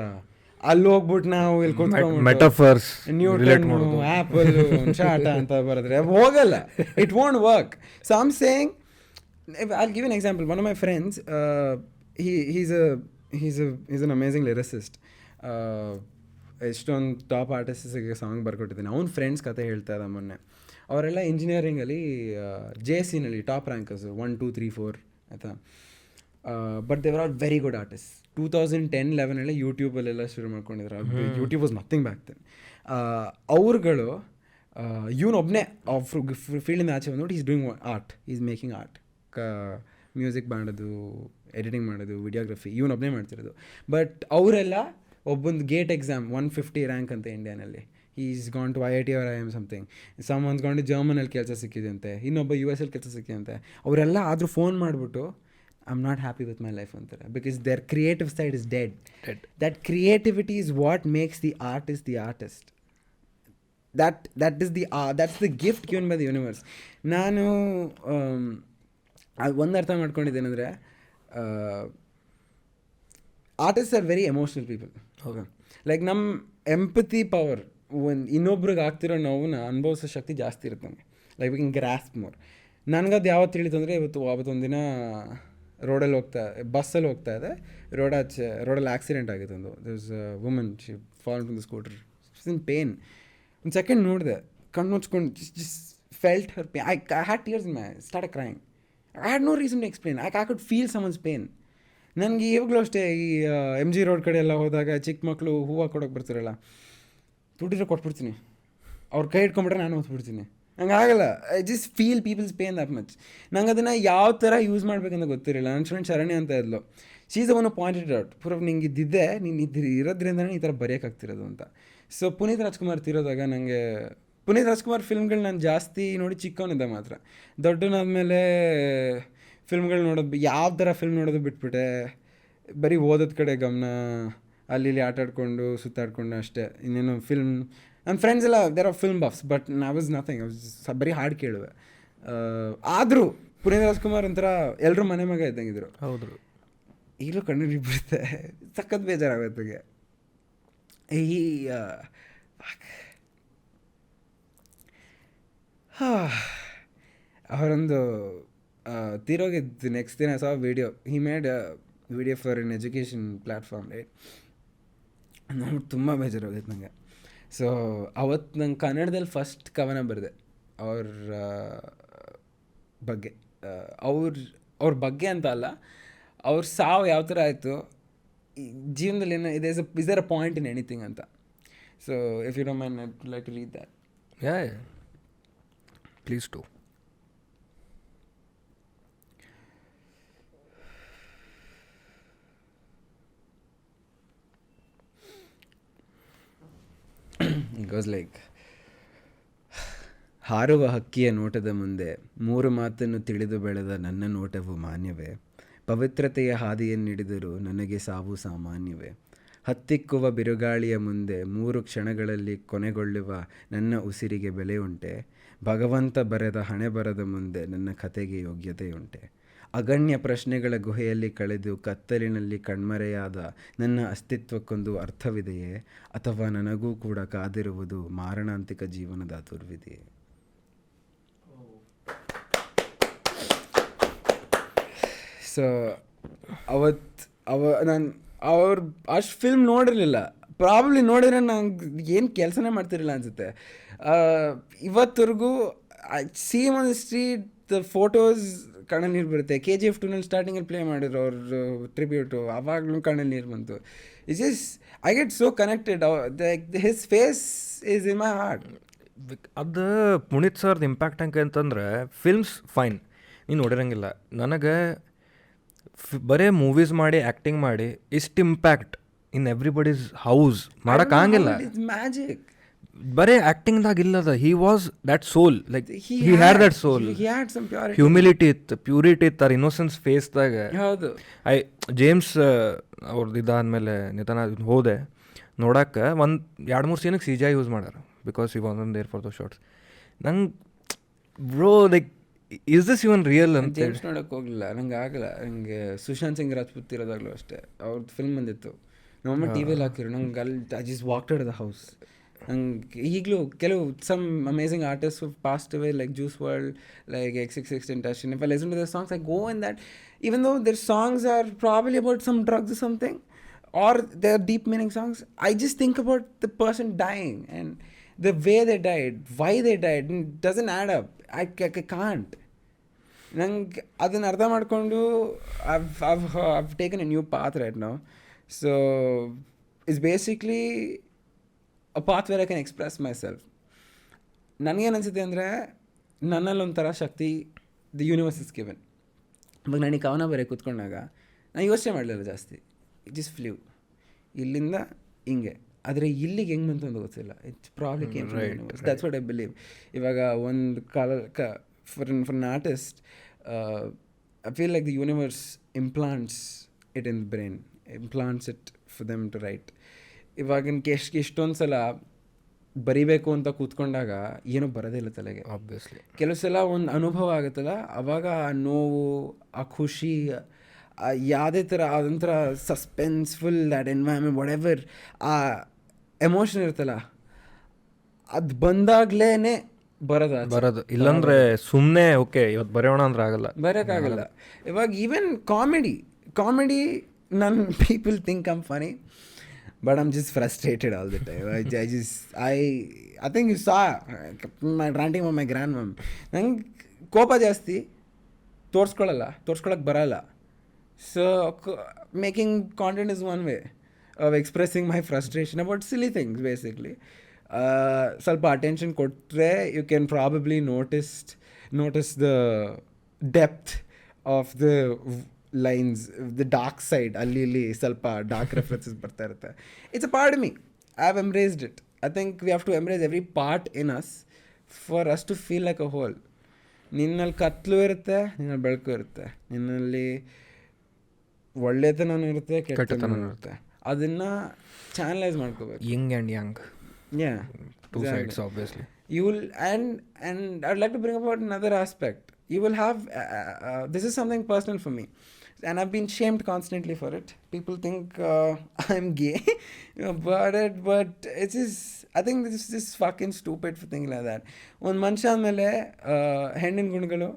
ಅಲ್ಲಿ ಹೋಗ್ಬಿಟ್ಟು ನಾವು ಇಲ್ಲಿ ಕೂತ್ಕೊಂಡು ಮೆಟಾಫರ್ಸ್, ನ್ಯೂಟನ್, ಆ್ಯಪಲ್, ಶಾಟ ಅಂತ ಬರೆದ್ರೆ ಹೋಗಲ್ಲ. It want work. So I'm saying, I'll give you an example. One of my friends, he's an amazing lyricist. ಎಷ್ಟೊಂದು ಟಾಪ್ ಆರ್ಟಿಸ್ಟ್ಸಿಗೆ ಸಾಂಗ್ ಬರ್ಕೊಟ್ಟಿದ್ದೀನಿ. ಅವ್ನ ಫ್ರೆಂಡ್ಸ್ ಕತೆ ಹೇಳ್ತಾ ಇದ್ದ ಮೊನ್ನೆ. ಅವರೆಲ್ಲ ಇಂಜಿನಿಯರಿಂಗಲ್ಲಿ JSCನಲ್ಲಿ ಟಾಪ್ ರ್ಯಾಂಕರ್ಸು 1 2 3 4 ಆಯಿತಾ. But they were all very good artist. 2010-11 ಯೂಟ್ಯೂಬಲ್ಲೆಲ್ಲ ಶುರು ಮಾಡ್ಕೊಂಡಿದ್ರು. YouTube was nothing back then. ಅವ್ರುಗಳು ಇವನೊಬ್ಬನೇ ಫೀಲ್ಡಿಂದ ಆಚೆ ಬಂದ್ಬಿಟ್ಟು is doing art, is making art, music ಮಾಡೋದು, ಎಡಿಟಿಂಗ್ ಮಾಡೋದು, ವಿಡಿಯೋಗ್ರಫಿ ಇವನೊಬ್ಬನೇ ಮಾಡ್ತಿರೋದು. ಬಟ್ ಅವರೆಲ್ಲ ಒಬ್ಬೊಂದು ಗೇಟ್ ಎಕ್ಸಾಮ್ 150 ರ್ಯಾಂಕ್ ಅಂತ ಇಂಡಿಯಾನಲ್ಲಿ. Is gone to IIT or IIM something. Someone's gone to ಜರ್ಮನಲ್ಲಿ ಕೆಲಸ ಸಿಕ್ಕಿದಂತೆ, ಇನ್ನೊಬ್ಬ US ಕೆಲಸ ಸಿಕ್ಕಿದಂತೆ. ಅವರೆಲ್ಲ ಆದರೂ ಫೋನ್ ಮಾಡಿಬಿಟ್ಟು I am not happy with my life ಅಂತಾರೆ. Because their creative side is dead. That creativity is what makes the artist the artist. that's the gift given by the universe. ನಾನು ಒಂದು ಅರ್ಥ ಮಾಡ್ಕೊಂಡಿದ್ದೇನೆಂದರೆ, artist are very emotional people. Okay, like ನಮ್ಮ empathy power, ಇನ್ನೊಬ್ರಿಗೆ ಆಗ್ತಿರೋ ನೋವನ್ನ ಅನುಭವಿಸೋ ಶಕ್ತಿ ಜಾಸ್ತಿ ಇರುತ್ತೆ ನಮಗೆ. Like we can grasp more. ನನಗದು ಯಾವತ್ತು ತಿಳಿತು ಅಂದರೆ, ಅವತ್ತೊಂದಿನ ರೋಡಲ್ಲಿ ಬಸ್ಸಲ್ಲಿ ಹೋಗ್ತಾ ಇದೆ, ರೋಡಲ್ಲಿ ಆಕ್ಸಿಡೆಂಟ್ ಆಗಿತ್ತು. ಒಂದು this woman, she fall from the scooter, in pain. ಒಂದು ಸೆಕೆಂಡ್ ನೋಡಿದೆ, ಕಣ್ಣು ಮುಚ್ಕೊಂಡು just felt her pain. I had tears in my eyes, started crying. I had no reason to explain. I could feel someone's pain. ನನಗೆ ಇವಾಗಲೂ ಅಷ್ಟೇ, ಈ MG road ಕಡೆ ಎಲ್ಲ ಹೋದಾಗ ಚಿಕ್ಕ ಮಕ್ಕಳು ಹೂವು ಕೊಡೋಕೆ ಬರ್ತಾರಲ್ಲ, ದುಡ್ಡಿದ್ರೆ ಕೊಟ್ಬಿಡ್ತೀನಿ, ಅವ್ರ ಕೈ ಇಟ್ಕೊಂಡ್ಬಿಟ್ರೆ ನಾನು ಹೊತ್ಬಿಡ್ತೀನಿ. ಹಂಗೆ ಆಗಲ್ಲ. I just feel people's pain that much. ನಂಗೆ ಅದನ್ನು ಯಾವ ಥರ ಯೂಸ್ ಮಾಡಬೇಕಂತ ಗೊತ್ತಿರಲಿಲ್ಲ. ನನ್ನ ಫ್ರೆಂಡ್ ಶರಣ್ಯ ಅಂತ ಇದ್ಲು, she is the one pointed out, Purav ನಿಂಗೆ ಇದ್ದಿದ್ದೆ, ನೀನು ಇರೋದ್ರಿಂದನೇ ಈ ಥರ ಬರೆಯೋಕ್ಕಾಗ್ತಿರೋದು ಅಂತ. ಸೊ ಪುನೀತ್ ರಾಜ್ಕುಮಾರ್ ತೀರೋದಾಗ ನನಗೆ, ಪುನೀತ್ ರಾಜ್ಕುಮಾರ್ ಫಿಲ್ಮ್ಗಳು ನಾನು ಜಾಸ್ತಿ ನೋಡಿ ಚಿಕ್ಕವನಿದ್ದ ಮಾತ್ರ. ದೊಡ್ಡನಾದ್ಮೇಲೆ ಫಿಲ್ಮ್ಗಳು ನೋಡೋದು, ಯಾವ ಥರ ಫಿಲ್ಮ್ ನೋಡೋದು ಬಿಟ್ಬಿಟ್ಟೆ. ಬರೀ ಓದೋದ ಕಡೆ ಗಮನ, ಅಲ್ಲಿ ಇಲ್ಲಿ ಆಟಾಡ್ಕೊಂಡು ಸುತ್ತಾಡ್ಕೊಂಡು ಅಷ್ಟೇ. ಇನ್ನೇನು ಫಿಲ್ಮ್, ನನ್ನ ಫ್ರೆಂಡ್ಸ್ ಎಲ್ಲ there are film buffs, but I was nothing. ಬರೀ ಹಾಡು ಕೇಳುವೆ. ಆದರೂ ಪುನೀತ್ ರಾಜ್ಕುಮಾರ್ ಒಂಥರ ಎಲ್ಲರೂ ಮನೆ ಮಗ ಇದ್ದಂಗಿದ್ರು. ಹೌದು, ಈಗಲೂ ಕಣ್ಣೀರು ಬಿಡುತ್ತೆ, ಸಖತ್ ಬೇಜಾರಾಗುತ್ತೆ. ಈ ಅವರೊಂದು ತೀರೋಗಿದ್ದು ನೆಕ್ಸ್ಟ್ ದಿನ ಸಹ video, he made video for N education platform, right. ನೋಡ್ಬಿಟ್ಟು ತುಂಬ ಬೇಜಾರಾಗಿತ್ತು ನನಗೆ. ಸೊ ಅವತ್ತು ನಂಗೆ ಕನ್ನಡದಲ್ಲಿ ಫಸ್ಟ್ ಕವನ ಬರೆದೆ ಅವ್ರ ಬಗ್ಗೆ. ಅವ್ರ ಬಗ್ಗೆ ಅಂತ ಅಲ್ಲ, ಅವ್ರ ಸಾವು ಯಾವ ಥರ ಆಯಿತು ಜೀವನದಲ್ಲಿ, ಏನೋ is there a point in anything ಅಂತ. So if you don't mind, I would like to read that. Yeah, please do. It goes like, ಹಾರುವ ಹಕ್ಕಿಯ ನೋಟದ ಮುಂದೆ 3 ಮಾತನ್ನು ತಿಳಿದು ಬೆಳೆದ ನನ್ನ ನೋಟವು ಮಾನ್ಯವೇ. ಪವಿತ್ರತೆಯ ಹಾದಿಯನ್ನಿಡಿದರೂ ನನಗೆ ಸಾವು ಸಾಮಾನ್ಯವೇ. ಹತ್ತಿಕ್ಕುವ ಬಿರುಗಾಳಿಯ ಮುಂದೆ 3 ಕ್ಷಣಗಳಲ್ಲಿ ಕೊನೆಗೊಳ್ಳುವ ನನ್ನ ಉಸಿರಿಗೆ ಬೆಲೆ ಉಂಟೆ. ಭಗವಂತ ಬರೆದ ಹಣೆ ಬರದ ಮುಂದೆ ನನ್ನ ಕಥೆಗೆ ಯೋಗ್ಯತೆಯುಂಟೆ. ಅಗಣ್ಯ ಪ್ರಶ್ನೆಗಳ ಗುಹೆಯಲ್ಲಿ ಕಳೆದು ಕತ್ತಲಿನಲ್ಲಿ ಕಣ್ಮರೆಯಾದ ನನ್ನ ಅಸ್ತಿತ್ವಕ್ಕೊಂದು ಅರ್ಥವಿದೆಯೇ, ಅಥವಾ ನನಗೂ ಕೂಡ ಕಾದಿರುವುದು ಮಾರಣಾಂತಿಕ ಜೀವನದ ದುರ್ವಿದೆಯೇ. ಸೊ ನಾನು ಅಷ್ಟು ಫಿಲ್ಮ್ ನೋಡಿರಲಿಲ್ಲ. ಪ್ರಾಬ್ಲಿ ನೋಡಿದ್ರೆ ನಂಗೆ ಏನು ಕೆಲಸನೇ ಮಾಡ್ತಿರಲಿಲ್ಲ ಅನಿಸುತ್ತೆ. ಇವತ್ತರೆಗೂ see on the street the photos ಕಣ್ಣಲ್ಲಿ ನೀರು ಬರುತ್ತೆ. KGF 2ನಲ್ಲಿ ಸ್ಟಾರ್ಟಿಂಗಲ್ಲಿ ಪ್ಲೇ ಮಾಡಿದ್ರು ಅವ್ರ ಟ್ರಿಬ್ಯೂಟು, ಆವಾಗಲೂ ಕಣ್ಣಲ್ಲಿ ನೀರು ಬಂತು. It's just I get so connected. His face is in my heart. ಅದು ಪುನೀತ್ ಸರ್ದು ಇಂಪ್ಯಾಕ್ಟ್ ಹೆಂಗೆ ಅಂತಂದ್ರೆ, ಫಿಲ್ಮ್ಸ್ ಫೈನ್, ನೀನು ನೋಡಿರಂಗಿಲ್ಲ. ನನಗೆ ಬರೇ ಮೂವೀಸ್ ಮಾಡಿ ಆ್ಯಕ್ಟಿಂಗ್ ಮಾಡಿ ಇಷ್ಟು ಇಂಪ್ಯಾಕ್ಟ್ ಇನ್ ಎವ್ರಿಬಡೀಸ್ ಹೌಸ್ ಮಾಡೋಕ್ಕಾಗಿಲ್ಲ. ಮ್ಯಾಜಿಕ್ ಬರೇ ಆ್ಯಕ್ಟಿಂಗ್ದಾಗ ಇಲ್ಲದ. He was that soul, like he had that soul. Humility ಇತ್ತು, ಪ್ಯೂರಿಟಿ ಇತ್ತು ಅವ್ರ ಇನ್ನೋಸೆನ್ಸ್ ಫೇಸ್ದಾಗ. ಹೌದು. ಜೇಮ್ಸ್ ಅವ್ರದ್ದು ಇದಾದ್ಮೇಲೆ ನಿಧಾನ ಹೋದೆ ನೋಡಕ್ಕೆ, 1-2-3 ಸೀನಿಗೆ CGI ಯೂಸ್ ಮಾಡ್ಯಾರ ಬಿಕಾಸ್ ಈ was there for the shorts. ನಂಗೆ bro like is this even real ಅಂತ ಜೇಮ್ಸ್ ನೋಡೋಕೆ ಹೋಗಲಿಲ್ಲ, ನಂಗೆ ಆಗಲ್ಲ. ನನಗೆ ಸುಶಾಂತ್ ಸಿಂಗ್ ರಾಜ್ಪೂತ್ ಇರೋದಾಗಲೂ ಅಷ್ಟೇ, ಅವ್ರದ್ದು ಫಿಲ್ಮ್ ಬಂದಿತ್ತು, ನಮ್ಮಮ್ಮ ಟಿ ವಿಯಲ್ಲಿ ಹಾಕಿರು. ನಂಗೆ ಅಲ್ಲಿ I just walked out of the house. ನಂಗೆ ಈಗಲೂ ಕೆಲವು some amazing artist passed away, like Juice WRLD, like XXXTentacion. If I listen to their songs, I go in that, even though their songs are probably about some drugs or something, or their deep meaning songs, I just think about the person dying and the way they died, why they died. It doesn't add up. I can't. ನಂಗೆ ಅದನ್ನು ಅರ್ಥ ಮಾಡಿಕೊಂಡು I've taken a new path right now. So it's basically a path where I can express myself. ನನಗೇನು ಅನಿಸುತ್ತೆ ಅಂದರೆ ನನ್ನಲ್ಲಿ ಒಂಥರ ಶಕ್ತಿ the universe is given. ಇವಾಗ ನನಗೆ ಕವನ ಬರೀ ಕೂತ್ಕೊಂಡಾಗ ನಾನು ಯೋಚನೆ ಮಾಡಲಿಲ್ಲ ಜಾಸ್ತಿ. ಇಟ್ ಇಸ್ ಫ್ಲೂ, ಇಲ್ಲಿಂದ ಹಿಂಗೆ. ಆದರೆ ಇಲ್ಲಿಗೆ ಹೆಂಗೆ ಬಂತು ಅಂತ ಗೊತ್ತಿಲ್ಲ. It's probably came from universe. That's what I believe. ಇವಾಗ ಒಂದು for an artist, I feel like the universe implants it in the brain, implants it for them to write. ಇವಾಗಿನ ಎಷ್ಟೊಂದು ಸಲ ಬರಿಬೇಕು ಅಂತ ಕೂತ್ಕೊಂಡಾಗ ಏನೂ ಬರೋದೇ ಇಲ್ಲ ತಲೆಗೆ. ಆಬ್ವಿಯಸ್ಲಿ ಕೆಲವು ಸಲ ಒಂದು ಅನುಭವ ಆಗುತ್ತಲ್ಲ, ಅವಾಗ ಆ ನೋವು, ಆ ಖುಷಿ, ಯಾವುದೇ ಥರ ಅದೊಂಥರ ಸಸ್ಪೆನ್ಸ್ಫುಲ್ ದ್ಯಾಟ್ ಎನ್ವೈರ್ಮೆಂಟ್ ವಾಟ್ ಆ ಎಮೋಷನ್ ಇರುತ್ತಲ್ಲ, ಅದು ಬಂದಾಗ್ಲೇ ಬರೋದು. ಇಲ್ಲಾಂದ್ರೆ ಸುಮ್ಮನೆ ಓಕೆ ಇವತ್ತು ಬರೆಯೋಣ ಅಂದ್ರೆ ಬರೋಕ್ಕಾಗಲ್ಲ. ಇವಾಗ ಈವನ್ ಕಾಮಿಡಿ ನನ್ನ people think I'm funny, but I'm just frustrated all the time. I think you saw my ranting on my grandmom. ನಂಗೆ ಕೋಪ ಜಾಸ್ತಿ, ತೋರ್ಸ್ಕೊಳಕ್ಕೆ ಬರಲ್ಲ. So making content is one way of expressing my frustration about silly things basically. ಸ್ವಲ್ಪ attention ಕೊಟ್ಟರೆ you can probably notice the depth of the lines, the dark side, ಅಲ್ಲಿ ಸ್ವಲ್ಪ dark references ಬರ್ತಾ ಇರುತ್ತೆ. It's a part of me. I have embraced it. I think we have to embrace every part in us for us to feel like a whole. ನಿನ್ನಲ್ಲಿ ಕತ್ಲು ಇರುತ್ತೆ, ನಿನ್ನಲ್ಲಿ ಬೆಳಕು ಇರುತ್ತೆ, ನಿನ್ನಲ್ಲಿ ಒಳ್ಳೆತನೂ ಇರುತ್ತೆ, ಕೆಟ್ಟತನೂ ಇರುತ್ತೆ. ಅದನ್ನು ಚಾನಲೈಸ್ ಮಾಡ್ಕೋಬೇಕು. Young and Young, two sides obviously. You will and I'd like to bring about another aspect. You will have this is something personal for me, and I've been shamed constantly for it. People think I'm gay, but it's just, I think this is fucking stupid for thinking like that. ಒಂದು ಮನುಷ್ಯ ಆದಮೇಲೆ ಹೆಣ್ಣಿನ ಗುಣಗಳು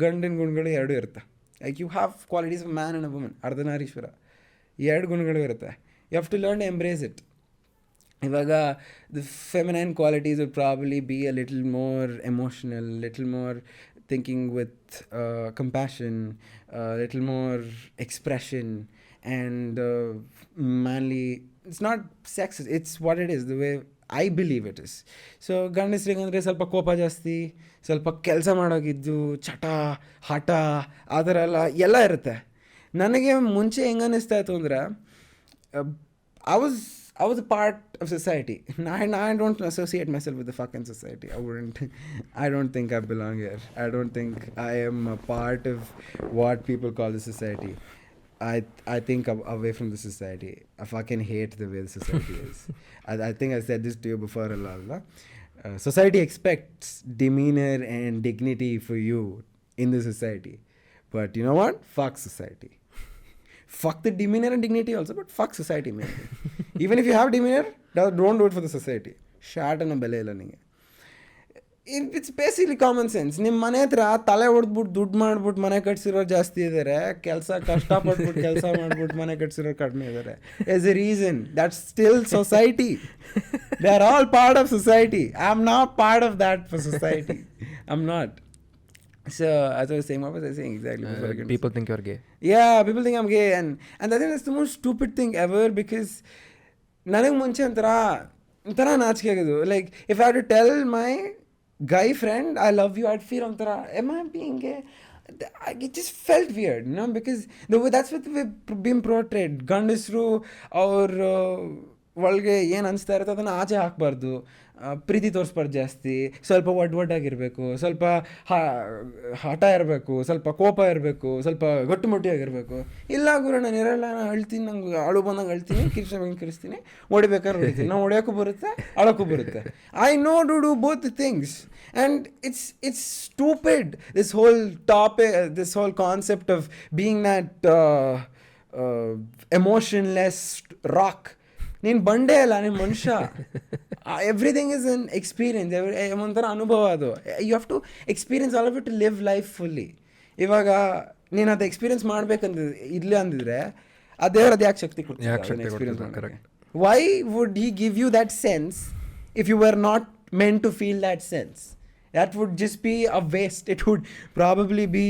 ಗಂಡಿನ ಗುಣಗಳು ಎರಡೂ ಇರುತ್ತೆ. Like you have qualities of man and a woman, Ardhanarishvara, ಎರಡು ಗುಣಗಳು ಇರುತ್ತೆ. You have to learn to embrace it. ಇವಾಗ the feminine qualities would probably be a little more emotional, little more thinking with compassion, little more expression, and manly. It's not sexist, it's what it is, the way I believe it is. So ಗಂಡಸ್ರಿಗೆ ಅಂದರೆ ಸ್ವಲ್ಪ ಕೋಪ ಜಾಸ್ತಿ, ಸ್ವಲ್ಪ ಕೆಲಸ ಮಾಡೋಗಿದ್ದು, ಚಟ ಹಠ ಆ ಥರ ಎಲ್ಲ ಇರುತ್ತೆ. ನನಗೆ ಮುಂಚೆ ಹೆಂಗೆ ಅನ್ನಿಸ್ತಾ ಇತ್ತು ಅಂದರೆ, I was a part of society. I don't associate myself with the fucking society. I don't think I belong here. I don't think I am a part of what people call the society. I think I'm away from the society. I fucking hate the way the society is. I think I said this to you before a lot. Society expects demeanor and dignity for you in the society. But you know what? Fuck society. Fuck the demeanor and dignity also, but fuck society, man. Even if you have demeanor, don't do it for the society. Shat ಅನ್ನೋ ಬೆಲೆ ಇಲ್ಲ ನಿಮಗೆ. It's basically common sense. ನಿಮ್ಮ ಮನೆ ಹತ್ರ ತಲೆ ಹೊಡೆದ್ಬಿಟ್ಟು ದುಡ್ಡು ಮಾಡ್ಬಿಟ್ಟು ಮನೆ ಕಟ್ಸಿರೋರು ಜಾಸ್ತಿ ಇದ್ದಾರೆ, ಕಷ್ಟಪಟ್ಬಿಟ್ಟು ಕೆಲಸ ಮಾಡ್ಬಿಟ್ಟು ಮನೆ ಕಟ್ಸಿರೋರು ಕಡಿಮೆ ಇದ್ದಾರೆ. Is a reason. That's still society. They are all part of society. I am not part of that for society. I am not. So as I was saying, what was I saying exactly? People think you're gay. Yeah, people think I'm gay, and I think that's the most stupid thing ever, because ನನಗೆ ಮುಂಚೆ ಒಂಥರ ನಾಚಿಕೆ ಆಗೋದು. Like if I had to tell my guy friend I love you, I'd feel ಒಂಥರ, am I being gay? It just felt weird, you know, because that's what we've been portrayed. ಗಂಡಸರು ಅವ್ರ ಒಳಗೆ ಏನು ಅನಿಸ್ತಾ ಇರುತ್ತೆ ಅದನ್ನು ಆಚೆ ಹಾಕಬಾರ್ದು, ಪ್ರೀತಿ ತೋರಿಸ್ಬಾರ್ದು ಜಾಸ್ತಿ, ಸ್ವಲ್ಪ ಒಡ್ಡಾಗಿರಬೇಕು, ಸ್ವಲ್ಪ ಹಠ ಇರಬೇಕು, ಸ್ವಲ್ಪ ಕೋಪ ಇರಬೇಕು, ಸ್ವಲ್ಪ ಗಟ್ಟುಮುಟ್ಟಿಯಾಗಿರಬೇಕು. ಇಲ್ಲ ಗುರು, ನಾನು ಇರಲ್ಲ, ನಾನು ಅಳ್ತೀನಿ, ನಂಗೆ ಅಳು ಬಂದಂಗೆ ಅಳ್ತೀನಿ, ಕಿರಿಸ್ತೀನಿ, ಹೊಡಿಬೇಕಾದ್ರೆ ಹೊಡಿತೀನಿ. ನಾವು ಹೊಡೆಯೋಕ್ಕೂ ಬರುತ್ತೆ, ಅಳೋಕ್ಕೂ ಬರುತ್ತೆ. I know to do both the things, and it's stupid, this whole topic, this whole concept of being that emotionless rock. ನೀನು ಬಂಡೆ ಅಲ್ಲ, ನೀನು ಮನುಷ್ಯ. ಎವ್ರಿಥಿಂಗ್ ಇಸ್ ಅನ್ ಎಕ್ಸ್ಪೀರಿಯನ್ಸ್, ಒಂಥರ ಅನುಭವ ಅದು. You have to experience all of it to live life fully. ಇವಾಗ ನೀನು ಅದು ಎಕ್ಸ್ಪೀರಿಯನ್ಸ್ ಮಾಡ್ಬೇಕಂತ ಇಲ್ಲ ಅಂದಿದ್ರೆ ಆ ದೇವ್ರ ಅದು ಯಾಕೆ ಶಕ್ತಿ ಕೊಡ್ತಾರೆ ಎಕ್ಸ್ಪೀರಿಯನ್ಸ್ ಮಾಡೋಕ್ಕೆ? Why would he give you that sense if you are not meant to feel that sense? That would just be a waste. It would probably be,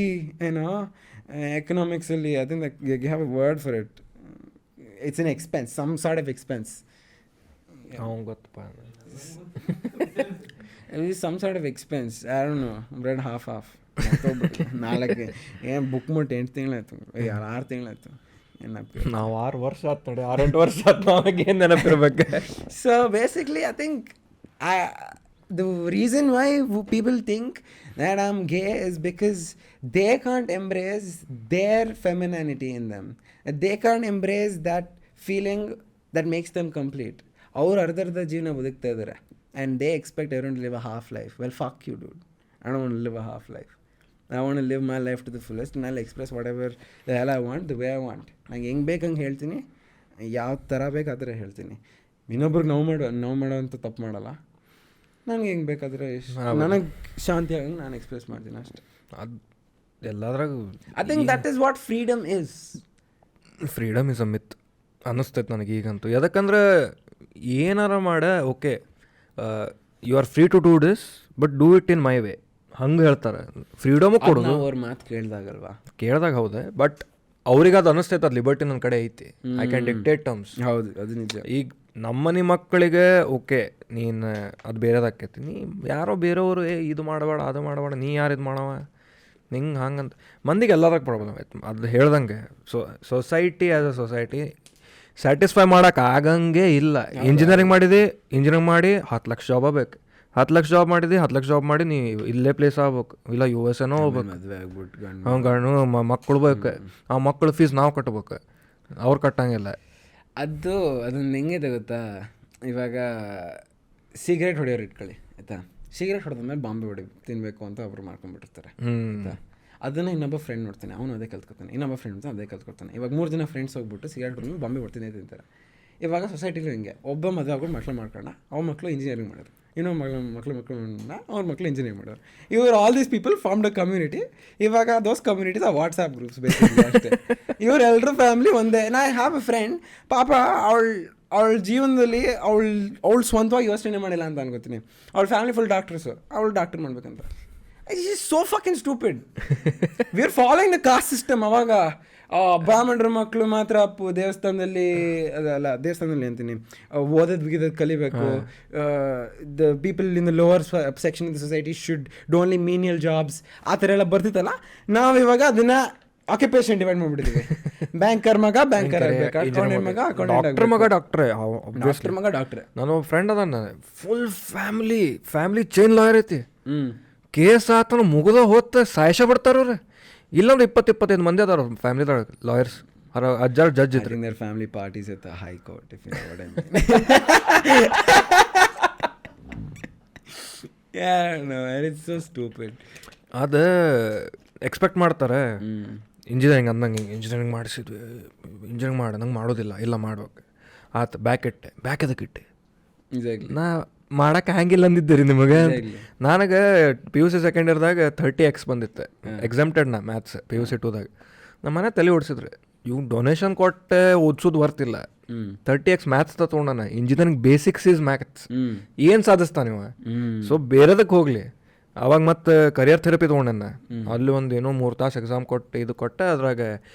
economically, I think that you have a word for it. It's an expense, some sort of expense. It is some sort of expense. I don't know. Bread half. ನಾಲ್ಕು ಏನು book ಮಾಡಿ 8 ತಿಂಗಳಾಯ್ತು, 6 ತಿಂಗಳಾಯ್ತು. ನಾವು 6 ವರ್ಷ ಆಯ್ತು ನೋಡಿ, 6-8 ವರ್ಷ ಆಯ್ತು, ನಾವಾಗ ಏನು ನೆನಪಿರ್ಬೇಕು. So basically, I think the reason why people think that I'm gay is because they can't embrace their femininity in them. They can't embrace that feeling that makes them complete. ಅವ್ರು ಅರ್ಧರ್ಧ ಜೀವನ ಬದುಕ್ತಾ ಇದ್ದಾರೆ and they expect everyone to live a half life. Well, fuck you, dude. I don't want to live a half life. I want to live my life to the fullest and I'll express whatever the hell I want, the way I want. ನಂಗೆ ಹೆಂಗೆ ಬೇಕಂಗೆ ಹೇಳ್ತೀನಿ, ಯಾವ ಥರ ಬೇಕು ಆ ಥರ ಹೇಳ್ತೀನಿ. ಇನ್ನೊಬ್ರಿಗೆ ನೋವು ಮಾಡೋವಂಥ ತಪ್ಪು ಮಾಡಲ್ಲ. ನನಗೆ ಹೆಂಗೆ ಬೇಕಾದರೆ ನನಗೆ ಶಾಂತಿ ಆಗಂಗೆ ನಾನು ಎಕ್ಸ್ಪ್ರೆಸ್ ಮಾಡ್ತೀನಿ ಅಷ್ಟೇ. ಅದು ಎಲ್ಲದ್ರಾಗ I think that is what freedom is. Freedom is a myth ಅನ್ನಿಸ್ತೈತೆ ನನಗೆ ಈಗಂತೂ. ಯಾಕಂದ್ರೆ ಏನಾರ ಮಾಡ okay, you are free to do this but do it in my way ಹಂಗೆ ಹೇಳ್ತಾರೆ. ಫ್ರೀಡಮು ಕೊಡೋದು ಅವ್ರ ಮಾತು ಕೇಳಿದಾಗಲ್ವಾ, ಕೇಳಿದಾಗ ಹೌದೇ, ಬಟ್ ಅವ್ರಿಗೆ ಅದು ಅನ್ನಿಸ್ತೈತೆ ಅದು ಲಿಬರ್ಟಿ ನನ್ನ ಕಡೆ ಐತಿ, ಐ ಕ್ಯಾನ್ ಡಿಕ್ಟೇಟ್ ಟರ್ಮ್ಸ್. ಹೌದು, ಅದು ನಿಜ. ಈಗ ನಮ್ಮನೆ ಮಕ್ಕಳಿಗೆ ಓಕೆ ನೀನು ಅದು ಬೇರೆದಾಕೈತಿ, ನೀ ಯಾರೋ ಬೇರೆಯವರು ಇದು ಮಾಡಬೇಡ ಅದು ಮಾಡಬೇಡ, ನೀ ಯಾರು ಇದು ಮಾಡವ ನಿಂಗೆ ಹಂಗಂತ ಮಂದಿಗೆ ಎಲ್ಲದಾಗ ಪ್ರಾಬ್ಲಮ್ ಆಯ್ತು. ಅದು ಹೇಳ್ದಂಗೆ society as a society satisfy ಮಾಡೋಕೆ ಆಗಂಗೆ ಇಲ್ಲ. ಇಂಜಿನಿಯರಿಂಗ್ ಮಾಡಿದೆ, ಇಂಜಿನಿಯರಿಂಗ್ ಮಾಡಿ 10 ಲಕ್ಷ ಜಾಬ್ ಬೇಕು, 10 ಲಕ್ಷ ಜಾಬ್ ಮಾಡಿದೆ, 10 ಲಕ್ಷ ಜಾಬ್ ಮಾಡಿ ನೀ ಇಲ್ಲೇ ಪ್ಲೇಸ್ ಆಗ್ಬೇಕು, ಇಲ್ಲ USA ಹೋಗ್ಬೇಕು, ಗಂಡು ಮಕ್ಕಳು ಬೇಕು, ಆ ಮಕ್ಕಳು ಫೀಸ್ ನಾವು ಕಟ್ಬೇಕು, ಅವ್ರು ಕಟ್ಟಂಗಿಲ್ಲ. ಅದೊಂದು ಹೆಂಗಿದೆ ಗೊತ್ತಾ, ಇವಾಗ ಸಿಗರೇಟ್ ಹೊಡೆಯೋರು ಇಟ್ಕೊಳ್ಳಿ ಆಯಿತಾ, ಸಿಗರೇಟ್ ಹೊಡೆದ್ಮೇಲೆ ಬಾಂಬೆ ತಿನ್ನಬೇಕು ಅಂತ ಒಬ್ರು ಮಾಡ್ಕೊಂಡ್ಬಿಟ್ಟಿರ್ತಾರೆ ಆಯಿತಾ. ಅದನ್ನು ಇನ್ನೊಬ್ಬ ಫ್ರೆಂಡ್ ನೋಡ್ತಾನೆ, ಅವನು ಅದೇ ಕಲ್ತ್ಕೊತಾನೆ, ಇನ್ನೊಬ್ಬ ಫ್ರೆಂಡ್ ಅದೇ ಕಲ್ತ್ಕೊತಾನೆ. ಇವಾಗ 3 ಜನ ಫ್ರೆಂಡ್ಸ್ ಹೋಗ್ಬಿಟ್ಟು ಸಿಗರೇಟ್ ಹೊಡೆದ್ಮೇಲೆ ಬಾಂಬೆ ಹೊಡ್ತೀನಿ ತಿಂತಾರೆ. ಇವಾಗ ಸೊಸೈಟಿಲಿ ಹಿಂಗೆ ಒಬ್ಬ ಮದುವೆ ಆಗ್ಬಿಟ್ಟು ಮಕ್ಳು ಮಾಡ್ಕೊಂಡ, ಅವ್ರ ಮಕ್ಕಳು ಇಂಜಿನಿಯರಿಂಗ್ ಮಾಡೋರು, ಇನ್ನೊಬ್ಬ ಮಕ್ಳು ಅವ್ರ ಮಕ್ಳು ಇಂಜಿನಿಯರಿಂಗ್ ಮಾಡೋರು. ಇವರು all these people formed a community. ಇವಾಗ ದೋಸ್ ಕಮ್ಯುನಿಟೀಸ್ ಆ ವಾಟ್ಸಾಪ್ ಗ್ರೂಪ್ಸ್ ಬೇಸಿಕಲಿ ಅಷ್ಟೇ. ಇವರೆಲ್ಲರೂ ಫ್ಯಾಮಿಲಿ ಒಂದೇ. ನಾ ಹ್ಯಾವ್ ಅ ಫ್ರೆಂಡ್, ಪಾಪ ಅವಳ ಜೀವನದಲ್ಲಿ ಅವಳು ಸ್ವಂತವಾಗಿ ಯೋಚನೆ ಮಾಡಿಲ್ಲ ಅಂತ ಅನ್ಕೋತೀನಿ. ಅವಳ ಫ್ಯಾಮಿಲಿ ಫುಲ್ ಡಾಕ್ಟರ್ಸು, ಅವಳು ಡಾಕ್ಟರ್ ಮಾಡ್ಬೇಕಂತ. Is so fucking stupid. We are following the caste system. ಅವಾಗ ಬ್ರಾಹ್ಮಣರ ಮಕ್ಕಳು ಮಾತ್ರ ದೇವಸ್ಥಾನದಲ್ಲಿ ಅಂತೀನಿ ಓದೋದು ಕಲಿಬೇಕು. The people in the lower section of the society should do only menial jobs, ಆ ಥರ ಎಲ್ಲ ಬರ್ತಿತ್ತಲ್ಲ. ನಾವು ಇವಾಗ ಅದನ್ನ ಆಕ್ಯುಪೇಷನ್ ಡಿವೈಡ್ ಮಾಡ್ಬಿಟ್ಟಿದ್ದೀವಿ. ಬ್ಯಾಂಕರ್ ಮಗ ಬ್ಯಾಂಕರ್ ಆಗ್ಬೇಕು, ಅಕೌಂಟೆಂಟ್ ಮಗ ಡಾಕ್ಟರ್ ಮಗ ಡಾಕ್ಟ್ರೇ, ಡಾಕ್ಟರ್ ಮಗ ಡಾಕ್ಟ್ರೇ. ನಾನು ಫ್ರೆಂಡ್ ಅದಾನ ಫುಲ್ ಫ್ಯಾಮಿಲಿ ಚೈನ್ ಲಾಯರ್ ಐತಿ. ಕೇಸ್ ಆತನ ಮುಗಿದ ಹೋತ ಸಾಯಿಸ ಬಿಡ್ತಾರವ್ರೆ. ಇಲ್ಲಂದ್ರೆ 20-25 ಮಂದಿ ಅದಾರ ಫ್ಯಾಮಿಲಿದಾಗ ಲಾಯರ್ಸ್, ಅಜ್ಜಾರ್ ಜಡ್ಜ್ ಇದ್ರು. their family parties at the high court, if you know what I mean. Yeah, no, it's so stupid. ಅದು ಎಕ್ಸ್ಪೆಕ್ಟ್ ಮಾಡ್ತಾರೆ. ಇಂಜಿನಿಯರಿಂಗ್ ಅಂದಂಗೆ ಇಂಜಿನಿಯರಿಂಗ್ ಮಾಡಿಸಿದ್ವಿ, ಇಂಜಿನಿಯರಿಂಗ್ ಮಾಡಿ ನಂಗೆ ಮಾಡೋದಿಲ್ಲ, ಇಲ್ಲ ಮಾಡ್ಬೇಕು ಆತ ಬ್ಯಾಕ್ ಅದಕ್ಕಿಟ್ಟೆ ನಾ ಮಾಡಕ್ಕೆ ಹ್ಯಾಂಗಿಲ್ಲ ಅಂದಿದ್ದೆ ರೀ ನಿಮಗೆ. ನನಗೆ PUC ಸೆಕೆಂಡ್ ಇಯರ್ದಾಗ 30x ಬಂದಿತ್ತು ಎಕ್ಸಾಮ್ಟೆಡ್ ನಾ ಮ್ಯಾಥ್ಸ್ PUC 2ದಾಗ. ನಮ್ಮ ಮನೆ ತಲೆ ಓಡಿಸಿದ್ರೆ ಇವ್ ಡೊನೇಷನ್ ಕೊಟ್ಟೆ ಓದಿಸೋದು ಬರ್ತಿಲ್ಲ, 30x ಮ್ಯಾಥ್ಸ್ ತೊಗೊಂಡಾನ. ಇಂಜಿನಿಯರಿಂಗ್ ಬೇಸಿಕ್ಸ್ ಈಸ್ ಮ್ಯಾಥ್ಸ್, ಏನು ಸಾಧಿಸ್ತಾನೆ ಇವ. ಸೊ ಬೇರೆದಕ್ಕೆ ಹೋಗಲಿ. ಅವಾಗ ಮತ್ತು ಕರಿಯರ್ ಥೆರಪಿ ತೊಗೊಂಡನ್ನ, ಅಲ್ಲಿ ಒಂದು ಏನೋ 3 ತಾಸು ಎಕ್ಸಾಮ್ ಕೊಟ್ಟೆ ಅದ್ರಾಗ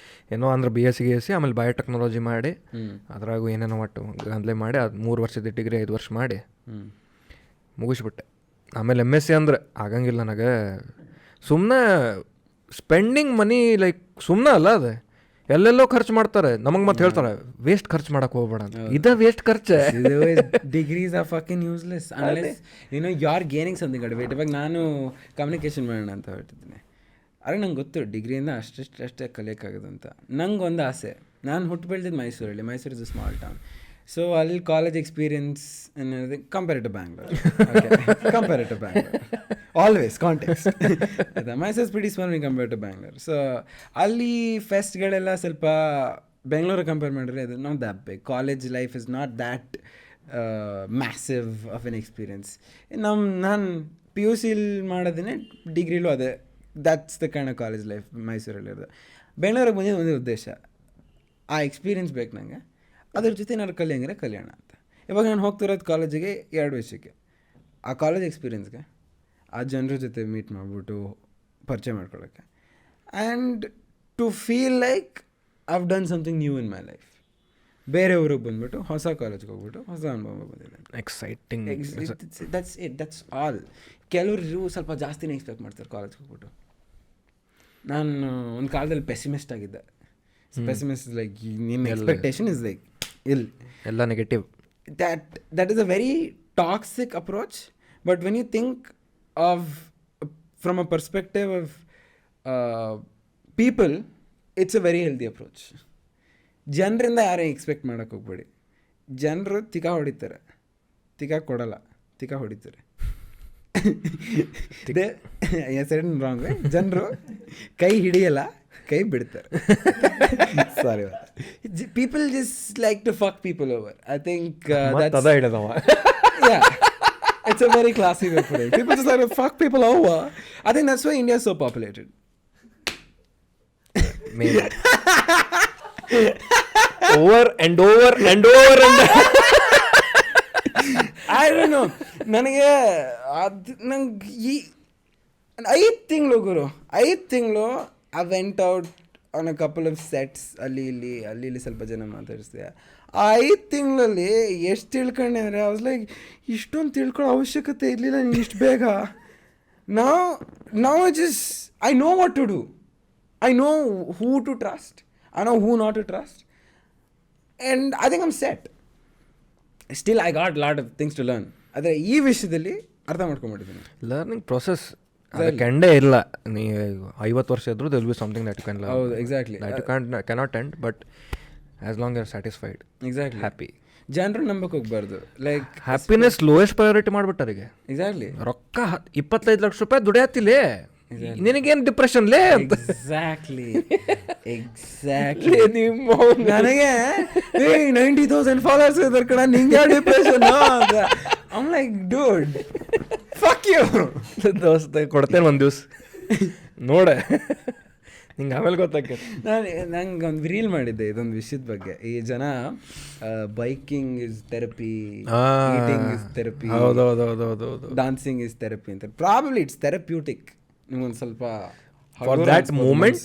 ಏನೋ ಅಂದ್ರೆ BSc ಆಮೇಲೆ ಬಯೋಟೆಕ್ನಾಲಜಿ ಮಾಡಿ ಅದ್ರಾಗೂ ಏನೇನೋ ಒಟ್ಟು ಗಂದ್ಲೆ ಮಾಡಿ ಅದು 3 ವರ್ಷದ ಡಿಗ್ರಿ 5 ವರ್ಷ ಮಾಡಿ ಮುಗಿಸ್ಬಿಟ್ಟೆ. ಆಮೇಲೆ MSc ಅಂದ್ರೆ ಆಗಂಗಿಲ್ಲ ನನಗೆ. ಸುಮ್ಮನೆ ಸ್ಪೆಂಡಿಂಗ್ ಮನಿ ಲೈಕ್ ಸುಮ್ಮನೆ ಅಲ್ಲ, ಅದು ಎಲ್ಲೆಲ್ಲೋ ಖರ್ಚು ಮಾಡ್ತಾರೆ. ನಮಗೆ ಮತ್ತೆ ಹೇಳ್ತಾರೆ ವೇಸ್ಟ್ ಖರ್ಚು ಮಾಡಕ್ಕೆ ಹೋಗ್ಬೇಡ ಅಂತ. ಇದು ವೇಸ್ಟ್ ಖರ್ಚು. Degrees are fucking useless unless you are gaining something at weight. ಇವಾಗ ನಾನು ಕಮ್ಯುನಿಕೇಷನ್ ಮಾಡೋಣ ಅಂತ ಹೊರಟಿದ್ದೀನಿ. ಆದರೆ ನಂಗೆ ಗೊತ್ತು ಡಿಗ್ರಿಯಿಂದ ಅಷ್ಟೇ ಕಲಿಯೋಕ್ಕಾಗೋದು ಅಂತ. ನಂಗೆ ಒಂದು ಆಸೆ. ನಾನು ಹುಟ್ಟು ಬೆಳೆದಿದ್ದು ಮೈಸೂರಲ್ಲಿ. Mysuru is a small town. So ಅಲ್ಲಿ ಕಾಲೇಜ್ ಎಕ್ಸ್ಪೀರಿಯನ್ಸ್ ಅನ್ನೋದು compare to Bangalore. Always context ಆಯಿತಾ. Mysuru pretty small compare to Bangalore. So ಅಲ್ಲಿ ಫೆಸ್ಟ್ಗಳೆಲ್ಲ ಸ್ವಲ್ಪ ಬೆಂಗಳೂರು ಕಂಪೇರ್ ಮಾಡಿದ್ರೆ ಅದು not that big. College life is not that massive of an experience. ನಾನು PUC ಮಾಡೋದೇ, ಡಿಗ್ರಿಲೂ ಅದೇ. That's the kind of college life ಮೈಸೂರಲ್ಲಿರೋದು. ಬೆಂಗಳೂರಿಗೆ ಬಂದಿದ್ದು ಒಂದೇ ಉದ್ದೇಶ, ಆ ಎಕ್ಸ್ಪೀರಿಯನ್ಸ್ ಬೇಕು ನನಗೆ, ಅದ್ರ ಜೊತೆ ಏನಾದ್ರು ಕಲಿಯಂಗಿದ್ರೆ ಕಲಿಯೋಣ ಅಂತ. ಇವಾಗ ನಾನು ಹೋಗ್ತಿರೋದು ಕಾಲೇಜಿಗೆ 2 ವಿಷಯಕ್ಕೆ, ಆ ಕಾಲೇಜ್ ಎಕ್ಸ್ಪೀರಿಯನ್ಸ್ಗೆ, ಆ ಜನರ ಜೊತೆ ಮೀಟ್ ಮಾಡಿಬಿಟ್ಟು ಪರಿಚಯ ಮಾಡ್ಕೊಳ್ಳೋಕ್ಕೆ, and to feel like I've done something new in my life. ಬೇರೆ ಊರಿಗೆ ಬಂದುಬಿಟ್ಟು ಹೊಸ ಕಾಲೇಜ್ಗೆ ಹೋಗ್ಬಿಟ್ಟು ಹೊಸ ಅನುಭವ ಬಂದಿದೆ. ಎಕ್ಸೈಟಿಂಗ್. That's all. ಕೆಲವರು ಸ್ವಲ್ಪ ಜಾಸ್ತಿನೇ ಎಕ್ಸ್ಪೆಕ್ಟ್ ಮಾಡ್ತಾರೆ ಕಾಲೇಜ್ಗೆ ಹೋಗ್ಬಿಟ್ಟು. ನಾನು ಒಂದು ಕಾಲದಲ್ಲಿ ಪೆಸಿಮಿಸ್ಟ್ ಆಗಿದ್ದೆ. ಪೆಸಿಮಿಸ್ಟ್ ಇಸ್ ಲೈಕ್ ನಿನ್ನ ಎಕ್ಸ್ಪೆಕ್ಟೇಷನ್ ಇಸ್ ಲೈಕ್ ಎಲ್ಲ negative. that is a very toxic approach, but when you think of from a perspective of people, it's a very healthy approach. ಜನರಿಂದ ಯಾರೇ ಎಕ್ಸ್ಪೆಕ್ಟ್ ಮಾಡೋಕ್ಕೆ ಹೋಗ್ಬೇಡಿ. ಜನರು ತಿಕ್ಕ ಹೊಡಿತಾರೆ, ತಿಕ್ಕ ಕೊಡಲ್ಲ, ತಿಕ್ಕ ಹೊಡಿತಾರೆ. ರಾಂಗ್. ಜನರು ಕೈ ಹಿಡಿಯಲ್ಲ, ಕೈ ಬಿಡ್ತಾರೆ. Sorry, people just like to fuck people over. I think it's a very classy way for it. People just like to fuck people over. I think that's why India is so populated. Maybe. over and over and over and I don't know. ನನಗೆ ನಂಗೆ ಈ 5 ತಿಂಗಳು ಗುರು, 5 ತಿಂಗಳು I went out on a couple of sets. ಅಲ್ಲಿ ಇಲ್ಲಿ ಸ್ವಲ್ಪ ಜನ ಮಾತಾಡಿಸಿದೆ. ಆ 5 ತಿಂಗಳಲ್ಲಿ ಎಷ್ಟು ತಿಳ್ಕೊಂಡೆ ಅಂದರೆ ಐ ವಾಸ್ ಲೈಕ್, ಇಷ್ಟೊಂದು ತಿಳ್ಕೊಳ್ಳೋ ಅವಶ್ಯಕತೆ ಇರಲಿಲ್ಲ ನೀನು ಇಷ್ಟು ಬೇಗ. ನಾವು just I know what to do, I know who to trust, I know who not to trust, and I think I'm set. Still I got lot of things to learn. ಆದರೆ ಈ ವಿಷಯದಲ್ಲಿ ಅರ್ಥ ಮಾಡ್ಕೊಂಡ್ಬಿಟ್ಟಿದ್ದೀನಿ. ಲರ್ನಿಂಗ್ ಪ್ರೊಸೆಸ್ ಅದಕ್ಕೆ ಎಂಡೇ ಇಲ್ಲ. ನೀವು 50 ವರ್ಷ ಇದ್ರೂ there will be something that you can learn. ಹೌದು, exactly. that you cannot end, but as long as you're satisfied, exactly, happy. ಜನರು ನಂಬಕ್ಕೆ ಹೋಗ್ಬಾರ್ದು. ಲೈಕ್ ಹ್ಯಾಪಿನೆಸ್ ಲೋಯೆಸ್ಟ್ ಪ್ರಯಾರಿಟಿ ಮಾಡ್ಬಿಟ್ಟಾರಿಗೆ. ಎಕ್ಸಾಕ್ಟ್ಲಿ. ರೊಕ್ಕ 25 ಲಕ್ಷ ರೂಪಾಯಿ ದುಡಿಯತ್ತಿಲ್ಲೇ, ನಿನಗೇನು ಡಿಪ್ರೆಷನ್ ಲೇ? Exactly exactly. ನಿಮ್ಮ ನನಗೆ 90,000 ಫಾಲೋವರ್ಸ್ ಇದ್ದಾರೆ ಕಣ, ನಿಂಗೆ depression? I'm like dude fuck you ದೋಸ್ತ, ಕೊಡ್ತೇನೆ ಒಂದು ದಿವ್ಸ ನೋಡೆ, ನಿಂಗೆ ಆಮೇಲೆ ಗೊತ್ತಾಗ್ತದೆ. ನಂಗೆ ಒಂದು ರೀಲ್ ಮಾಡಿದ್ದೆ ಇದೊಂದು ವಿಷಯದ ಬಗ್ಗೆ. ಈ ಜನ biking is therapy, eating is therapy, dancing is therapy ಅಂತ. Probably it's therapeutic. ನಿಮ್ಗೊಂದು ಸ್ವಲ್ಪ ಫಾರ್ ದ್ಯಾಟ್ ಮೂಮೆಂಟ್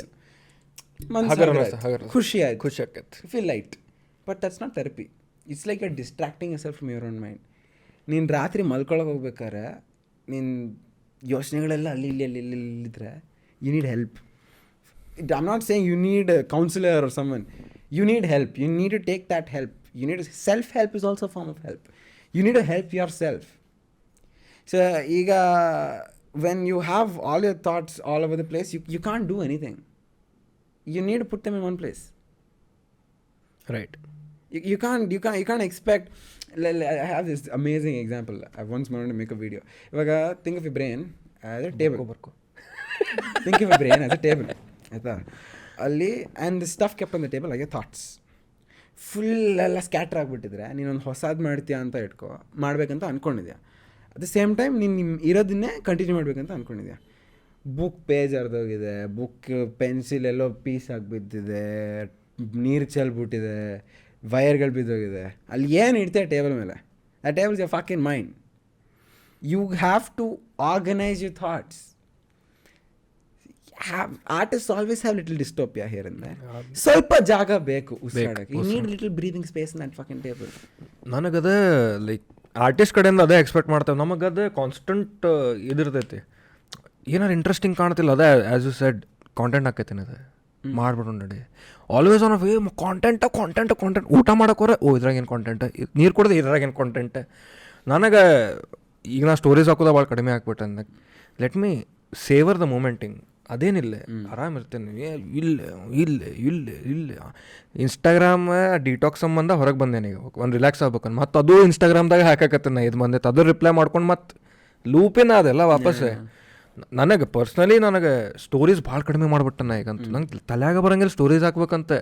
ಖುಷಿ ಆಕೈತೆ, feel light, but that's not therapy. It's like a distracting yourself from your own mind. ನೀನು ರಾತ್ರಿ ಮಲ್ಕೊಳಕ್ಕೆ ಹೋಗ್ಬೇಕಾರೆ ನಿನ್ನ ಯೋಚನೆಗಳೆಲ್ಲ ಅಲ್ಲಿ ಇಲ್ಲಿದ್ರೆ you need help. I'm not saying you need a counselor or someone. You need help. You need to take that help. You need to, self-help is also a form of help. You need to help yourself. So, when you have all your thoughts all over the place, you can't do anything. You need to put them in one place. Right. You can't expect. I have this amazing example. I once wanted to make a video. Think of your brain as a table. Think of your brain as a table. ಆಯಿತಾ? ಅಲ್ಲಿ and the stuff kept on the table ಹಾಗೆ thoughts full ಎಲ್ಲ ಸ್ಕ್ಯಾಟ್ರ್ ಆಗಿಬಿಟ್ಟಿದ್ರೆ ನೀನೊಂದು ಹೊಸದು ಮಾಡ್ತೀಯಾ ಅಂತ ಇಟ್ಕೋ, ಮಾಡಬೇಕಂತ ಅಂದ್ಕೊಂಡಿದ್ಯಾ. ಅಟ್ ದ ಸೇಮ್ ಟೈಮ್ ನೀನು ಇರೋದನ್ನೇ ಕಂಟಿನ್ಯೂ ಮಾಡಬೇಕಂತ ಅಂದ್ಕೊಂಡಿದ್ಯಾ. ಬುಕ್ ಪೇಜ್ ಹರಿದೋಗಿದೆ, ಬುಕ್ ಪೆನ್ಸಿಲ್ ಎಲ್ಲೋ ಪೀಸ್ ಆಗಿಬಿದ್ದಿದೆ, ನೀರು ಚೆಲ್ಬಿಟ್ಟಿದೆ, ವೈರ್ಗಳು ಬಿದ್ದೋಗಿದೆ. ಅಲ್ಲಿ ಏನು ಇಡ್ತೀಯ ಟೇಬಲ್ ಮೇಲೆ? ಆ table is your fucking mind. You have to organise your thoughts. Artists always have little dystopia here and there. ಸ್ವಲ್ಪ ಜಾಗ ಬೇಕು ಉಸಿರಾಡಕ್ಕೆ. You need little breathing space in that fucking table. ನನಗದೇ ಲೈಕ್ ಆರ್ಟಿಸ್ಟ್ ಕಡೆಯಿಂದ ಅದೇ expect ಮಾಡ್ತೇವೆ. ನಮಗದೇ constant ಇದಿರ್ತೈತಿ. ಏನಾರು ಇಂಟ್ರೆಸ್ಟಿಂಗ್ ಕಾಣ್ತಿಲ್ಲ, ಅದೇ ಆ್ಯಸ್ ಯು ಸೆಡ್ ಕಾಂಟೆಂಟ್ ಹಾಕೈತೀನಿ, ಅದೇ ಮಾಡ್ಬಿಟ್ಟು ನಡಿ. ಆಲ್ವೇಸ್ ಆನ್ ಕಾಂಟೆಂಟ್ ಊಟ ಮಾಡೋಕೋರೆ ಇದ್ರಾಗೇನು ಕಾಂಟೆಂಟ್, ನೀರು ಕುಡ್ದು ಇದ್ರಾಗೇನು ಕಾಂಟೆಂಟ್. ನನಗೆ ಈಗ ನಾ ಸ್ಟೋರೀಸ್ ಹಾಕೋದ ಭಾಳ ಕಡಿಮೆ ಹಾಕ್ಬಿಟ್ಟೆ. Let me savour the moment. ಅದೇನಿಲ್ಲ, ಆರಾಮಿರ್ತೇನೆ. ಇಲ್ಲ ಇನ್ಸ್ಟಾಗ್ರಾಮ್ ಡಿಟಾಕ್ಸ್ ಸಂಬಂಧ ಹೊರಗೆ ಬಂದೇನೆ. ಈಗ ಒಂದು ರಿಲ್ಯಾಕ್ಸ್ ಆಗ್ಬೇಕಂತ ಮತ್ತೆ ಅದು ಇನ್ಸ್ಟಾಗ್ರಾಮ್ದಾಗ ಹಾಕಕತ್ತೆ. ನಾ ಇದು ಬಂದೈತೆ ಅದು ರಿಪ್ಲೈ ಮಾಡ್ಕೊಂಡು ಮತ್ತೆ ಲೂಪಿನ ಅದೆಲ್ಲ ವಾಪಸ್. ನನಗೆ ಪರ್ಸ್ನಲಿ ನನಗೆ ಸ್ಟೋರೀಸ್ ಭಾಳ ಕಡಿಮೆ ಮಾಡ್ಬಿಟ್ಟೆ ಈಗಂತೂ. ನಂಗೆ ತಲೆಯಾಗ ಬರೋಂಗಿಲ್ಲ ಸ್ಟೋರೀಸ್ ಹಾಕ್ಬೇಕಂತೆ.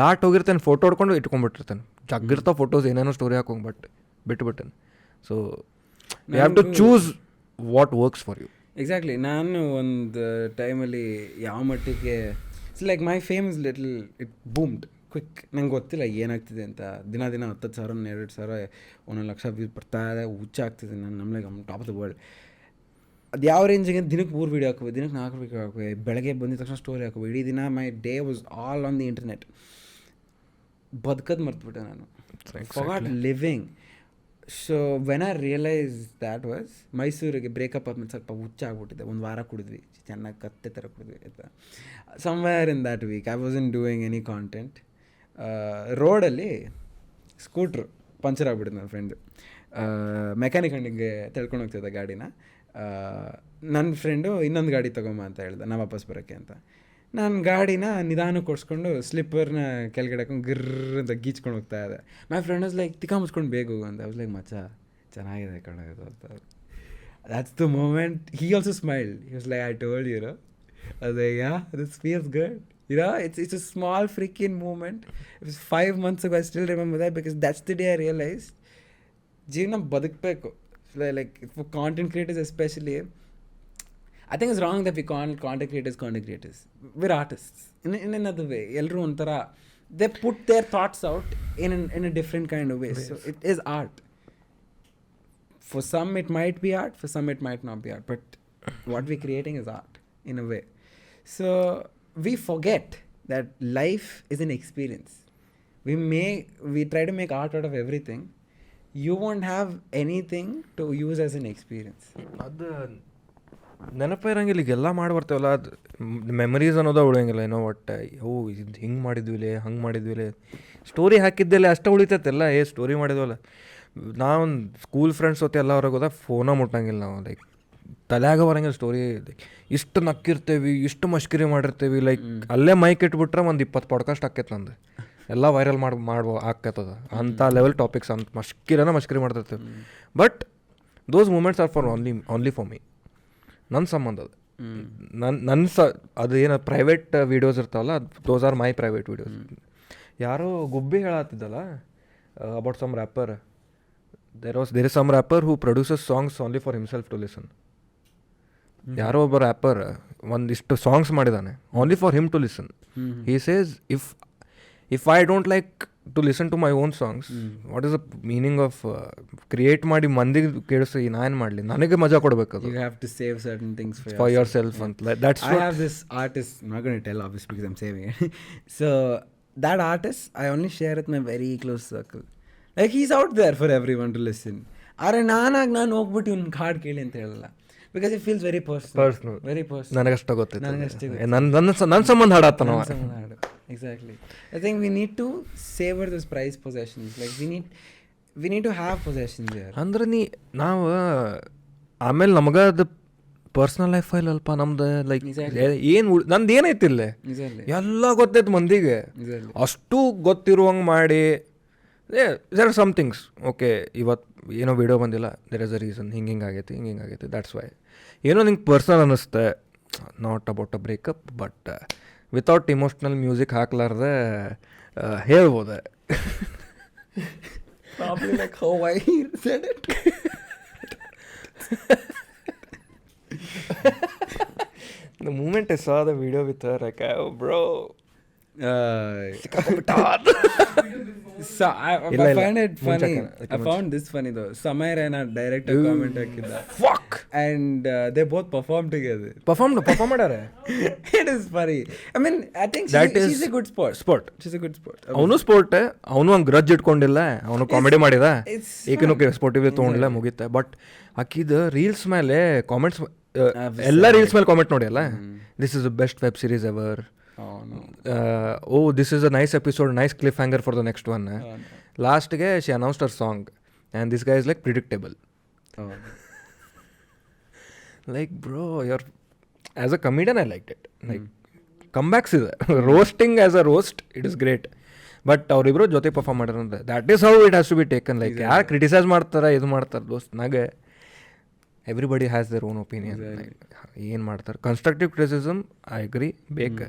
ದಾಟ್ ಹೋಗಿರ್ತೇನೆ, ಫೋಟೋ ಹೊಡ್ಕೊಂಡು ಇಟ್ಕೊಂಡ್ಬಿಟ್ಟಿರ್ತೇನೆ. ಜಗ್ಗಿರ್ತಾವೆ ಫೋಟೋಸ್, ಏನೇನೋ ಸ್ಟೋರಿ ಹಾಕೋಂಗೆ, ಬಟ್ ಬಿಟ್ಟುಬಿಟ್ಟೇನೆ. So you have to choose what works for you. Exactly. ನಾನು ಒಂದು ಟೈಮಲ್ಲಿ ಯಾವ ಮಟ್ಟಿಗೆ it's like my fame is little it boomed quick. ನಂಗೆ ಗೊತ್ತಿಲ್ಲ ಏನಾಗ್ತಿದೆ ಅಂತ. ದಿನ 10,000 2,000 1 ಲಕ್ಷ ವ್ಯೂಸ್ ಬರ್ತಾ ಇದೆ, ಹುಚ್ಚ ಆಗ್ತಿದೆ. ನಮ್ಮ ಟಾಪ್ ಆಫ್ ದ ವರ್ಲ್ಡ್. ಅದು ಯಾವ ರೇಂಜಿಗೆ ದಿನಕ್ಕೆ 3 ವೀಡಿಯೋ ಹಾಕುವೆ, ದಿನಕ್ಕೆ 4 ವೀಡಿಯೋ ಹಾಕುವೆ, ಬೆಳಗ್ಗೆ ಬಂದಿದ ತಕ್ಷಣ ಸ್ಟೋರಿ ಹಾಕುವೆ, ಇಡೀ ದಿನ my day was all on the internet. ಬದುಕದು ಮರ್ತುಬಿಟ್ಟೆ ನಾನು. Forgot living. So when I realise that was ಮೈಸೂರಿಗೆ ಬ್ರೇಕಪ್ ಆದ್ಮೇಲೆ ಸ್ವಲ್ಪ ಹುಚ್ಚ ಆಗ್ಬಿಟ್ಟಿದೆ. 1 ವಾರ ಕುಡಿದ್ವಿ, ಚೆನ್ನಾಗಿ ಕತ್ತೆ ಥರ ಕುಡಿದ್ವಿ ಆಯಿತಾ. Somewhere in that week I was in doing any content. ರೋಡಲ್ಲಿ ಸ್ಕೂಟ್ರು ಪಂಚರ್ ಆಗ್ಬಿಟ್ಟಿದೆ. ನನ್ನ ಫ್ರೆಂಡು ಮೆಕ್ಯಾನಿಕ್ ಅಂಗಡಿಗೆ ತಿಳ್ಕೊಂಡು ಹೋಗ್ತಿದ್ದೆ ಗಾಡಿನ. ನನ್ನ ಫ್ರೆಂಡು ಇನ್ನೊಂದು ಗಾಡಿ ತೊಗೊಂಬ ಅಂತ ಹೇಳ್ದೆ ನಾ ವಾಪಸ್ ಬರೋಕ್ಕೆ ಅಂತ. ನಾನು ಗಾಡಿನ ನಿಧಾನಕ್ಕೆ ಓಡಿಸ್ಕೊಂಡು ಸ್ಲಿಪ್ಪರ್ನ ಕೆಳಗಡೆ ಹಾಕೊಂಡು ಗಿರ್ರ್ ಅಂತ ಗೀಚ್ಕೊಂಡು ಹೋಗ್ತಾ ಇದೆ. ಮೈ ಫ್ರೆಂಡ್ ವಾಸ್ ಲೈಕ್ ತಿಕ್ಕ ಮುಚ್ಕೊಂಡು ಬೇಗ ಹೋಗು ಅಂತ. ಐ ವಾಸ್ ಲೈಕ್ ಮಚ್ಚ ಚೆನ್ನಾಗಿದೆ ಕಣೋದು ಅಂತ. That's the moment. He also smiled. He was like I told you know. ಅದೇ yeah this feels good. You know, it's a small freaking moment. It was 5 months ago. I still remember that because that's the day I realized ಜೀವನ ಬದುಕಬೇಕು. Like for content creators especially, I think it's wrong that we call content creators. We're artists in another way. Elru ontara they put their thoughts out in a different kind of way. So it is art. For some it might be art, for some it might not be art, but what we're creating is art in a way. So we forget that life is an experience. We try to make art out of everything. You won't have anything to use as an experience. ಅದು ನೆನಪಿರಂಗಿಲ್ಲ. ಈಗೆಲ್ಲ ಮಾಡಿ ಬರ್ತೇವಲ್ಲ, ಅದು memories ಅನ್ನೋದು ಉಳಿಯಂಗಿಲ್ಲ. ಏನೋ ಒಟ್ಟು ಇದು ಹಿಂಗೆ ಮಾಡಿದ್ವಿಲೆ ಹಂಗೆ ಮಾಡಿದ್ವಿಲೆ ಸ್ಟೋರಿ ಹಾಕಿದ್ದೆಲ್ಲ ಅಷ್ಟೇ ಉಳಿತೈತೆಲ್ಲ. ಸ್ಟೋರಿ ಮಾಡಿದ್ವಲ್ಲ. ನಾವು ಸ್ಕೂಲ್ ಫ್ರೆಂಡ್ಸ್ ಜೊತೆ ಎಲ್ಲ ಹೊರಗೆ ಹೋದಾಗ ಫೋನ ಮುಟ್ಟಂಗಿಲ್ಲ ನಾವು. ಲೈಕ್ ತಲೆಯಾಗ ಬರಂಗಿಲ್ಲ ಸ್ಟೋರಿ. ಇಷ್ಟು ನಕ್ಕಿರ್ತೇವೆ, ಇಷ್ಟು ಮಷ್ಕಿರಿ ಮಾಡಿರ್ತೇವೆ. ಲೈಕ್ ಅಲ್ಲೇ ಮೈಕ್ ಇಟ್ಬಿಟ್ರೆ ಒಂದು 20 ಪಾಡ್ಕಾಸ್ಟ್ ಆಕೈತೆ ನಂದು. ಎಲ್ಲ ವೈರಲ್ ಆಕೈತದ ಅಂಥ ಲೆವೆಲ್ ಟಾಪಿಕ್ಸ್ ಅಂತ ಮಷ್ಕಿರಿ ಮಾಡ್ತಿರ್ತೇವೆ. But those moments are for only for me. ನನ್ನ ಸಂಬಂಧ ಅದು. ಅದು ಏನು ಪ್ರೈವೇಟ್ ವೀಡಿಯೋಸ್ ಇರ್ತಾವಲ್ಲ, those are my private videos. ಯಾರೋ ಗುಬ್ಬಿ ಹೇಳತ್ತಿದ್ದಲ್ಲ about some rapper. There is some rapper who produces songs only for himself to listen. ಯಾರೋ ಒಬ್ಬ ರ್ಯಾಪರ್ ಒಂದಿಷ್ಟು ಸಾಂಗ್ಸ್ ಮಾಡಿದ್ದಾನೆ only for him to listen. He says if I don't like to listen to my own songs, what is the meaning of create ಮಾಡಿ ಮಂದಿಗೆ ಕೇಳಿಸಿ ನಾನು ಮಾಡಲಿ? ನನಗೆ ಮಜಾ ಕೊಡಬೇಕದು. You have to save certain things for yourself. And that's I have this artist, I'm not going to tell obviously because I'm saving it. So that artist I only share with my very close circle. Like he's out there for everyone to listen. ಆರೆ ನಾನು ಹೋಗ್ಬಿಟ್ಟು ಇವ್ನ ಹಾಡು ಕೇಳಿ ಅಂತ ಹೇಳಲ್ಲ. Because it feels very personal. Very personal. ನನಗಷ್ಟ ಗೊತ್ತಿತ್ತು. ನನ್ನ ಸಂಬಂಧ ಹಾಡತ್ತ ನಾವು. Exactly. I think we need to savor those prized possessions. Like we need to have possessions here. ಅಂದ್ರೆ ನಾವು ಆಮೇಲೆ ನಮಗ ಅದು ಪರ್ಸ್ನಲ್ ಲೈಫ್ ಫೈಲ್ ಅಲ್ಪ ನಮ್ದು. ಲೈಕ್ ಏನು ನಂದು ಏನೈತಿ ಇಲ್ಲೇ ಎಲ್ಲ ಗೊತ್ತೈತೆ ಮಂದಿಗೆ. ಅಷ್ಟು ಗೊತ್ತಿರುವಂಗೆ ಮಾಡಿ there are some things. Okay ಇವತ್ತು ಏನೋ ವಿಡಿಯೋ ಬಂದಿಲ್ಲ, ದೇರ್ ಇಸ್ ಅ ರೀಸನ್. ಹಿಂಗೆ ಆಗೈತಿ ದ್ಯಾಟ್ಸ್ ವೈ. ಏನೋ ನಿಂಗೆ ಪರ್ಸನಲ್ ಅನ್ನಿಸ್ತೆ, not about a breakup, but without emotional music ಹಾಕ್ಲಾರ್ದೆ ಹೇಳ್ಬೋದೆ. Probably like how I said it. The moment I saw the video with her, like, oh, bro. So I find it funny. I found this funny though. Samay Raina director comment hakida. Fuck. And they both performed together. Perform madare. It is funny. I mean, I think she's a good sport. She's a good sport. ಅವನು sport. ಅವನು ಒಂದು grudge ಇಟ್ಕೊಂಡಿಲ್ಲ. ಅವನು comedy ಮಾಡಿದ. ಏಕನೂ sportive ತೊಗೊಂಡಿಲ್ಲ, ಮುಗೀತೆ. But ಆಕಿದ reels ಮೇಲೆ comments, ಎಲ್ಲ reels ಮೇಲೆ comment ನೋಡಿ ಅಲ್ಲ. This is the best web series ever. Oh, this is a nice episode, nice cliffhanger for the next one. Last ge she announced her song and this guy is like predictable. Like bro, you're as a comedian I liked it. Like comebacks is roasting as a roast, it is great. But ಅವರಿಬ್ರು ಜೊತೆ perform ಮಾಡಿದ್ರೆ that is how it has to be taken. Like ಯಾರು criticise ಮಾಡ್ತಾರೆ, ಇದು ಮಾಡ್ತಾರೆ ದೋಸ್ತ್, ನಾಗೆ everybody has their own opinion. ಏನು ಮಾಡ್ತಾರೆ ಕನ್ಸ್ಟ್ರಕ್ಟಿವ್ ಕ್ರಿಟಿಸಿಸಮ್ ಐ ಅಗ್ರಿ ಬೇಕು.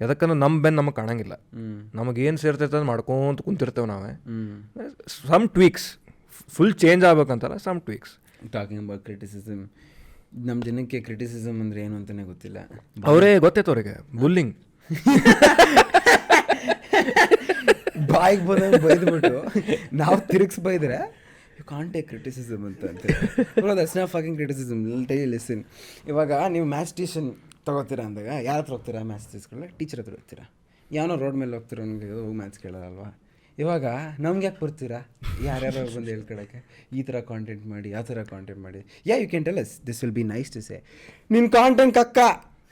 ಯಾಕಂದ್ರೆ ನಮಗೆ ಕಾಣಂಗಿಲ್ಲ. ನಮಗೇನು ಸೇರ್ತೈತೆ ಅದು ಮಾಡ್ಕೊಂತ ಕುಂತಿರ್ತೇವೆ ನಾವೇ. ಸಮ್ ಟ್ವೀಕ್ಸ್, ಫುಲ್ ಚೇಂಜ್ ಆಗ್ಬೇಕಂತಲ್ಲ, some tweaks. Talking about criticism, ನಮ್ಮ ಜನಕ್ಕೆ ಕ್ರಿಟಿಸಿಸಮ್ ಅಂದರೆ ಏನು ಅಂತಲೇ ಗೊತ್ತಿಲ್ಲ. ಅವರೇ ಗೊತ್ತೈತೆ ಅವ್ರಿಗೆ ಬುಲ್ಲಿಂಗ್. ಬಾಯಿಗೆ ಬಂದಂಗೆ ಬೈದ್ಬಿಟ್ಟು ನಾವು ತಿರುಗಿಸಿ ಬೈದ್ರೆ ಯು ಕಾಂಟ್ ಟೇಕ್ ಕ್ರಿಟಿಸಿಸಮ್ ಅಂತ that's not fucking criticism. Listen, ಇವಾಗ ನೀವು ಮ್ಯಾಥ್ಸ್ ಟ್ಯೂಷನ್ ತೊಗೋತೀರಾ ಅಂದಾಗ ಯಾರ ಹತ್ರ ಹೋಗ್ತೀರಾ? ಮ್ಯಾಥ್ಸ್ ಟೀಚರ್ಗಳ ಟೀಚರ್ ಹತ್ರ ಹೋಗ್ತೀರಾ. ಯಾವನೋ ರೋಡ್ ಮೇಲೆ ಹೋಗ್ತೀರೋ ನನಗೆ ಹೋಗಿ ಮ್ಯಾಥ್ಸ್ ಕೇಳೋಲ್ವಾ? ಇವಾಗ ನಮ್ಗೆ ಯಾಕೆ ಬರ್ತೀರಾ ಯಾರ್ಯಾರು ಬಂದು ಹೇಳ್ಕೊಳಕ್ಕೆ ಈ ಥರ ಕಾಂಟೆಂಟ್ ಮಾಡಿ ಆ ಥರ ಕಾಂಟೆಂಟ್ ಮಾಡಿ? You can tell us this will be nice to say ನಿನ್ನ ಕಾಂಟೆಂಟ್ ಕಕ್ಕ,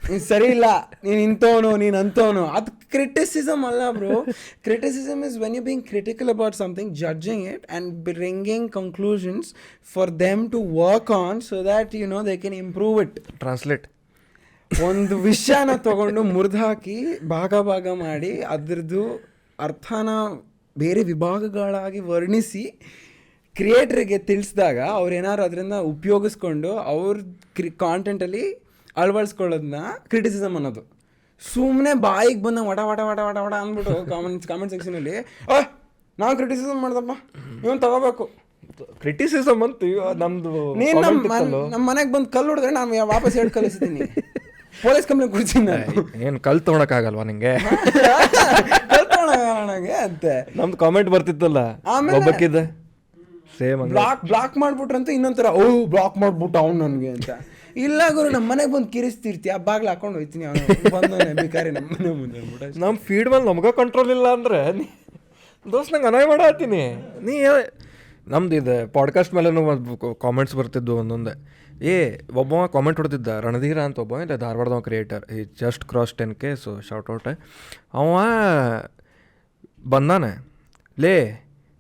ನೀನು ಸರಿ ಇಲ್ಲ, ನೀನು ಇಂಥವನು, ನೀನು ಅಂಥವನು. ಅದು ಕ್ರಿಟಿಸಿಸಮ್ ಅಲ್ಲ bro. Criticism is when you being critical about something, judging it and bringing conclusions for them to work on so that you know they can improve it. Translate. ಒಂದು ವಿಷಯನ ತೊಗೊಂಡು ಮುರಿದು ಹಾಕಿ ಭಾಗ ಮಾಡಿ ಅದರದ್ದು ಅರ್ಥನ ಬೇರೆ ವಿಭಾಗಗಳಾಗಿ ವರ್ಣಿಸಿ ಕ್ರಿಯೇಟ್ರಿಗೆ ತಿಳಿಸಿದಾಗ ಅವ್ರು ಏನಾದ್ರು ಅದರಿಂದ ಉಪಯೋಗಿಸ್ಕೊಂಡು ಅವ್ರ ಕಾಂಟೆಂಟಲ್ಲಿ ಅಳವಡಿಸ್ಕೊಳ್ಳೋದನ್ನ ಕ್ರಿಟಿಸಿಸಮ್ ಅನ್ನೋದು. ಸುಮ್ಮನೆ ಬಾಯಿಗೆ ಬಂದ ವಟ ವಟ ವಟ ವಟ ವಟ ಅಂದ್ಬಿಟ್ಟು ಕಾಮೆಂಟ್ ಸೆಕ್ಷನಲ್ಲಿ ನಾವು ಕ್ರಿಟಿಸಿಸಮ್ ಮಾಡ್ದಪ್ಪ ಇವನು ತಗೋಬೇಕು ಕ್ರಿಟಿಸಿಸಮ್ ಅಂತ ನಮ್ದು. ನೀನು ನಮ್ಮ ಮನೆಗೆ ಬಂದು ಕಲ್ಲು ಹೊಡೆದ್ರೆ ನಾನು ವಾಪಸ್ ಹೇಳಿ ಕಲಿಸ್ತೀನಿ, ಪೊಲೀಸ್ ಕಂಪ್ಲೇಂಟ್ ಕೊಡ್ತೀನಿ. ಏನು ಕಲ್ ತೊಗೊಳಕ್ಕಾಗಲ್ವಾ ನಿಂಗೆ? ನನಗೆ ಅಂತೆ ನಮ್ದು ಕಾಮೆಂಟ್ ಬರ್ತಿತ್ತಲ್ಲ ಒಬ್ಬಕ್ಕಿದ್ದ ಸೇಮ್ ಬ್ಲಾಕ್ ಮಾಡ್ಬಿಟ್ರಂತ ಇನ್ನೊಂಥರ ಬ್ಲಾಕ್ ಮಾಡ್ಬಿಟ್ಟು ಅವ್ನು ನನಗೆ ಅಂತ. ಇಲ್ಲ ಗುರು, ನಮ್ಮ ಮನೆಗೆ ಬಂದು ಕಿರಿಸ್ತಿರ್ತಿ, ಆ ಬಾಗ್ಲು ಹಾಕೊಂಡು ಹೋಯ್ತೀನಿ, ಅವನು ಬಂದ ಬೇಕಾರಿ ನಮ್ಮ ಮನೆ ಮುಂದೆ ನಮ್ಮ ಫೀಡ್ ಮೇಲೆ ನಮ್ಗೆ ಕಂಟ್ರೋಲ್ ಇಲ್ಲ ಅಂದ್ರೆ ದೋಸ್ತ್ ನಂಗೆ ಅನಾಯ ಮಾಡತ್ತೀನಿ. ನೀ ನಮ್ದು ಇದು ಪಾಡ್ಕಾಸ್ಟ್ ಮೇಲೂ ಕಾಮೆಂಟ್ಸ್ ಬರ್ತಿದ್ದು ಒಂದೊಂದೇ. ಒಬ್ಬ ಕಾಮೆಂಟ್ ಹೊಡ್ತಿದ್ದ, ರಣಧೀರ ಅಂತ ಒಬ್ಬ ಇಲ್ಲ ಧಾರವಾಡದವ ಕ್ರಿಯೇಟರ್, ಈ just cross 10K, so short out. ಅವ ಬಂದಾನೆ, ಲೇ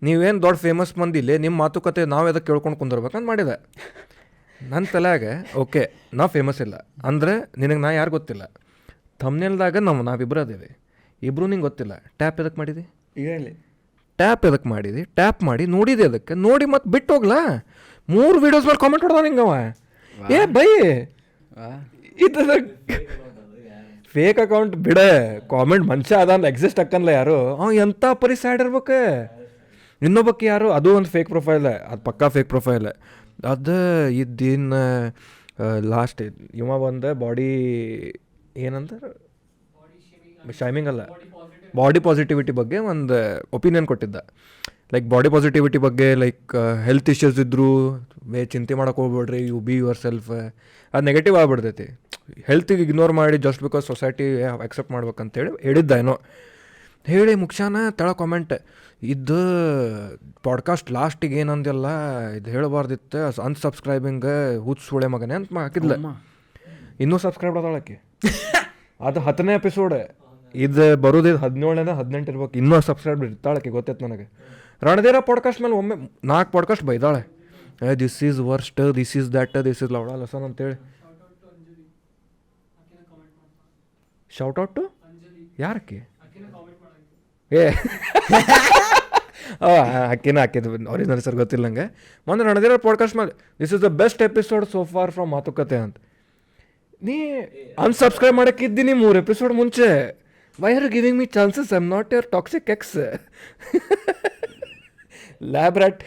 ನೀವೇನು ದೊಡ್ಡ ಫೇಮಸ್ ಮಂದಿಲೇ, ನಿಮ್ಮ ಮಾತುಕತೆ ನಾವು ಎದಕ್ಕೆ ಕೇಳ್ಕೊಂಡು ಕುಂದಿರ್ಬೇಕಂತ ಮಾಡಿದೆ. ನನ್ನ ತಲೆಯಾಗೆ ಓಕೆ ನಾವು ಫೇಮಸ್ ಇಲ್ಲ ಅಂದರೆ ನಿನಗೆ ನಾ ಯಾರು ಗೊತ್ತಿಲ್ಲ, ಥಂಬ್ನೇಲ್ದಾಗ ನಾವಿಬ್ಬರು ಅದೇವಿ, ಇಬ್ಬರು ನಿಂಗೆ ಗೊತ್ತಿಲ್ಲ, ಟ್ಯಾಪ್ ಎದಕ್ಕೆ ಮಾಡಿದಿ? ಹೇಳಿ ಟ್ಯಾಪ್ ಎದಕ್ಕೆ ಮಾಡಿದಿ? ಟ್ಯಾಪ್ ಮಾಡಿ ನೋಡಿದೆ ಅದಕ್ಕೆ, ನೋಡಿ ಮತ್ತೆ ಬಿಟ್ಟು ಹೋಗ್ಲಾ 3 ವೀಡಿಯೋಸ್ ಮೇಲೆ ಕಾಮೆಂಟ್ ಹೊಡ್ದ ನಿಂಗವ. ಬೈ ಇದು ಫೇಕ್ ಅಕೌಂಟ್ ಬಿಡ, ಕಾಮೆಂಟ್ ಮನುಷ್ಯ ಅದ ಎಕ್ಸಿಸ್ಟ್ ಅಕ್ಕನ್ಲ ಯಾರು ಎಂಥ ಪರಿ ಸ್ಯಾಡ್ ಇರ್ಬೇಕು. ಇನ್ನೊಬ್ಬಕ್ಕೆ ಯಾರು ಅದು ಒಂದು ಫೇಕ್ ಪ್ರೊಫೈಲ್, ಅದು ಪಕ್ಕಾ ಫೇಕ್ ಪ್ರೊಫೈಲ್. ಅದು ಇದಿನ್ನು ಲಾಸ್ಟ್ ಇವ ಬಂದ ಬಾಡಿ ಏನಂತಾರೆ ಶೈಮಿಂಗ್ ಅಲ್ಲ, ಬಾಡಿ ಪಾಸಿಟಿವಿಟಿ ಬಗ್ಗೆ ಒಂದು ಒಪಿನಿಯನ್ ಕೊಟ್ಟಿದ್ದ. ಲೈಕ್ ಬಾಡಿ ಪಾಸಿಟಿವಿಟಿ ಬಗ್ಗೆ, ಲೈಕ್ ಹೆಲ್ತ್ ಇಶ್ಯೂಸ್ ಇದ್ದರೂ ಚಿಂತೆ ಮಾಡೋಕೆ ಹೋಗ್ಬೇಡ್ರಿ, ಯು ಬಿ ಯುವರ್ ಸೆಲ್ಫ್. ಅದು ನೆಗೆಟಿವ್ ಆಗ್ಬಿಡ್ತೈತಿ. ಹೆಲ್ತಿಗೆ ಇಗ್ನೋರ್ ಮಾಡಿ ಜಸ್ಟ್ ಬಿಕಾಸ್ ಸೊಸೈಟಿ ಅಕ್ಸೆಪ್ಟ್ ಮಾಡ್ಬೇಕಂತೇಳಿ ಹೇಳಿದ್ದ. ಏನೋ ಹೇಳಿ ಮುಖ್ಯಾನ ತಳ ಕಾಮೆಂಟ್ ಇದು ಪಾಡ್ಕಾಸ್ಟ್ ಲಾಸ್ಟಿಗೆ ಏನಂದೆಲ್ಲ ಇದು ಹೇಳಬಾರ್ದಿತ್ತು, ಅನ್ಸಬ್ಸ್ಕ್ರೈಬಿಂಗ್ ಹುಚ್ಚು ಸುಳೆ ಮಗನೇ ಅಂತ ಹಾಕಿದ್ಲ. ಇನ್ನೂ ಸಬ್ಸ್ಕ್ರೈಬ್ ಆದಳಕ್ಕೆ. ಅದು 10ನೇ ಎಪಿಸೋಡ್, ಇದು ಬರೋದು 17 18 ಇರ್ಬೇಕು. ಇನ್ನೂ ಸಬ್ಸ್ಕ್ರೈಬ್ ಇರ್ತಾಳಕ್ಕೆ ಗೊತ್ತೈತೆ ನನಗೆ. ರಣಧೀರ ಪಾಡ್ಕಾಸ್ಟ್ ಮೇಲೆ ಒಮ್ಮೆ 4 ಪಾಡ್ಕಾಸ್ಟ್ ಬೈದಾಳೆ, this is worst, this is that, this is ಲವಡ ಲಸನ್ ಅಂತೇಳಿ. ಶೌಟ್ ಔಟ್ ಟು ಯಾರಕ್ಕೆ? ಹಾಕಿದ್ದು ಒರಿಜಿನಲ್ ಸರ್ ಗೊತ್ತಿಲ್ಲ ನಂಗೆ. ಮೊನ್ನೆ ರಣಧೀರ ಪಾಡ್ಕಾಸ್ಟ್ ಮೇಲೆ this is the best episode so far from ಮಾತುಕತೆ ಅಂತ. ನೀ ಅನ್ಸಬ್ಸ್ಕ್ರೈಬ್ ಮಾಡೋಕ್ಕಿದ್ದೀನಿ 3 ಎಪಿಸೋಡ್ ಮುಂಚೆ. Why are giving me chances? I am not your toxic ex lab rat.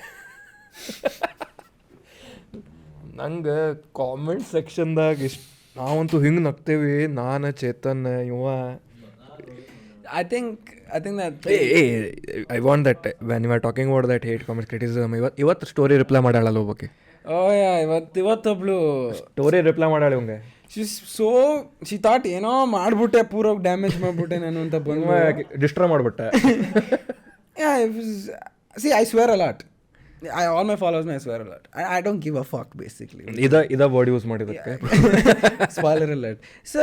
ನಂಗೆ ಕಾಮೆಂಟ್ ಸೆಕ್ಷನ್ದಾಗ ನಾವಂತೂ ಹಿಂಗೆ ನಗ್ತೇವಿ, ನಾನು ಚೇತನ್ ಇವ. I think that I want that when you are talking about that hate comments criticism, ಇವತ್ತು story reply ಮಾಡಾಳಲ್ಲ ಒಬ್ಬಕ್ಕೆ. ಇವತ್ತೊಬ್ಳು ಸ್ಟೋರಿ ರಿಪ್ಲೈ ಮಾಡಾಳೆ ಇವಂಗೆ. ಶಿ ಥಾಟ್ ಏನೋ ಮಾಡ್ಬಿಟ್ಟೆ, ಪೂರ ಡ್ಯಾಮೇಜ್ ಮಾಡ್ಬಿಟ್ಟೆ ನಾನು ಅಂತ ಬಂದು ಡಿಸ್ಟ್ರಾಯ್ ಮಾಡಿಬಿಟ್ಟೆ. I swear a lot. All my followers I swear a lot. I don't give a fuck basically. ಇದ ವರ್ಡ್ ಯೂಸ್ ಮಾಡಿದ್ದಕ್ಕೆ ಸ್ಪಾಯ್ಲರ್ ಅಲರ್ಟ್. ಸೊ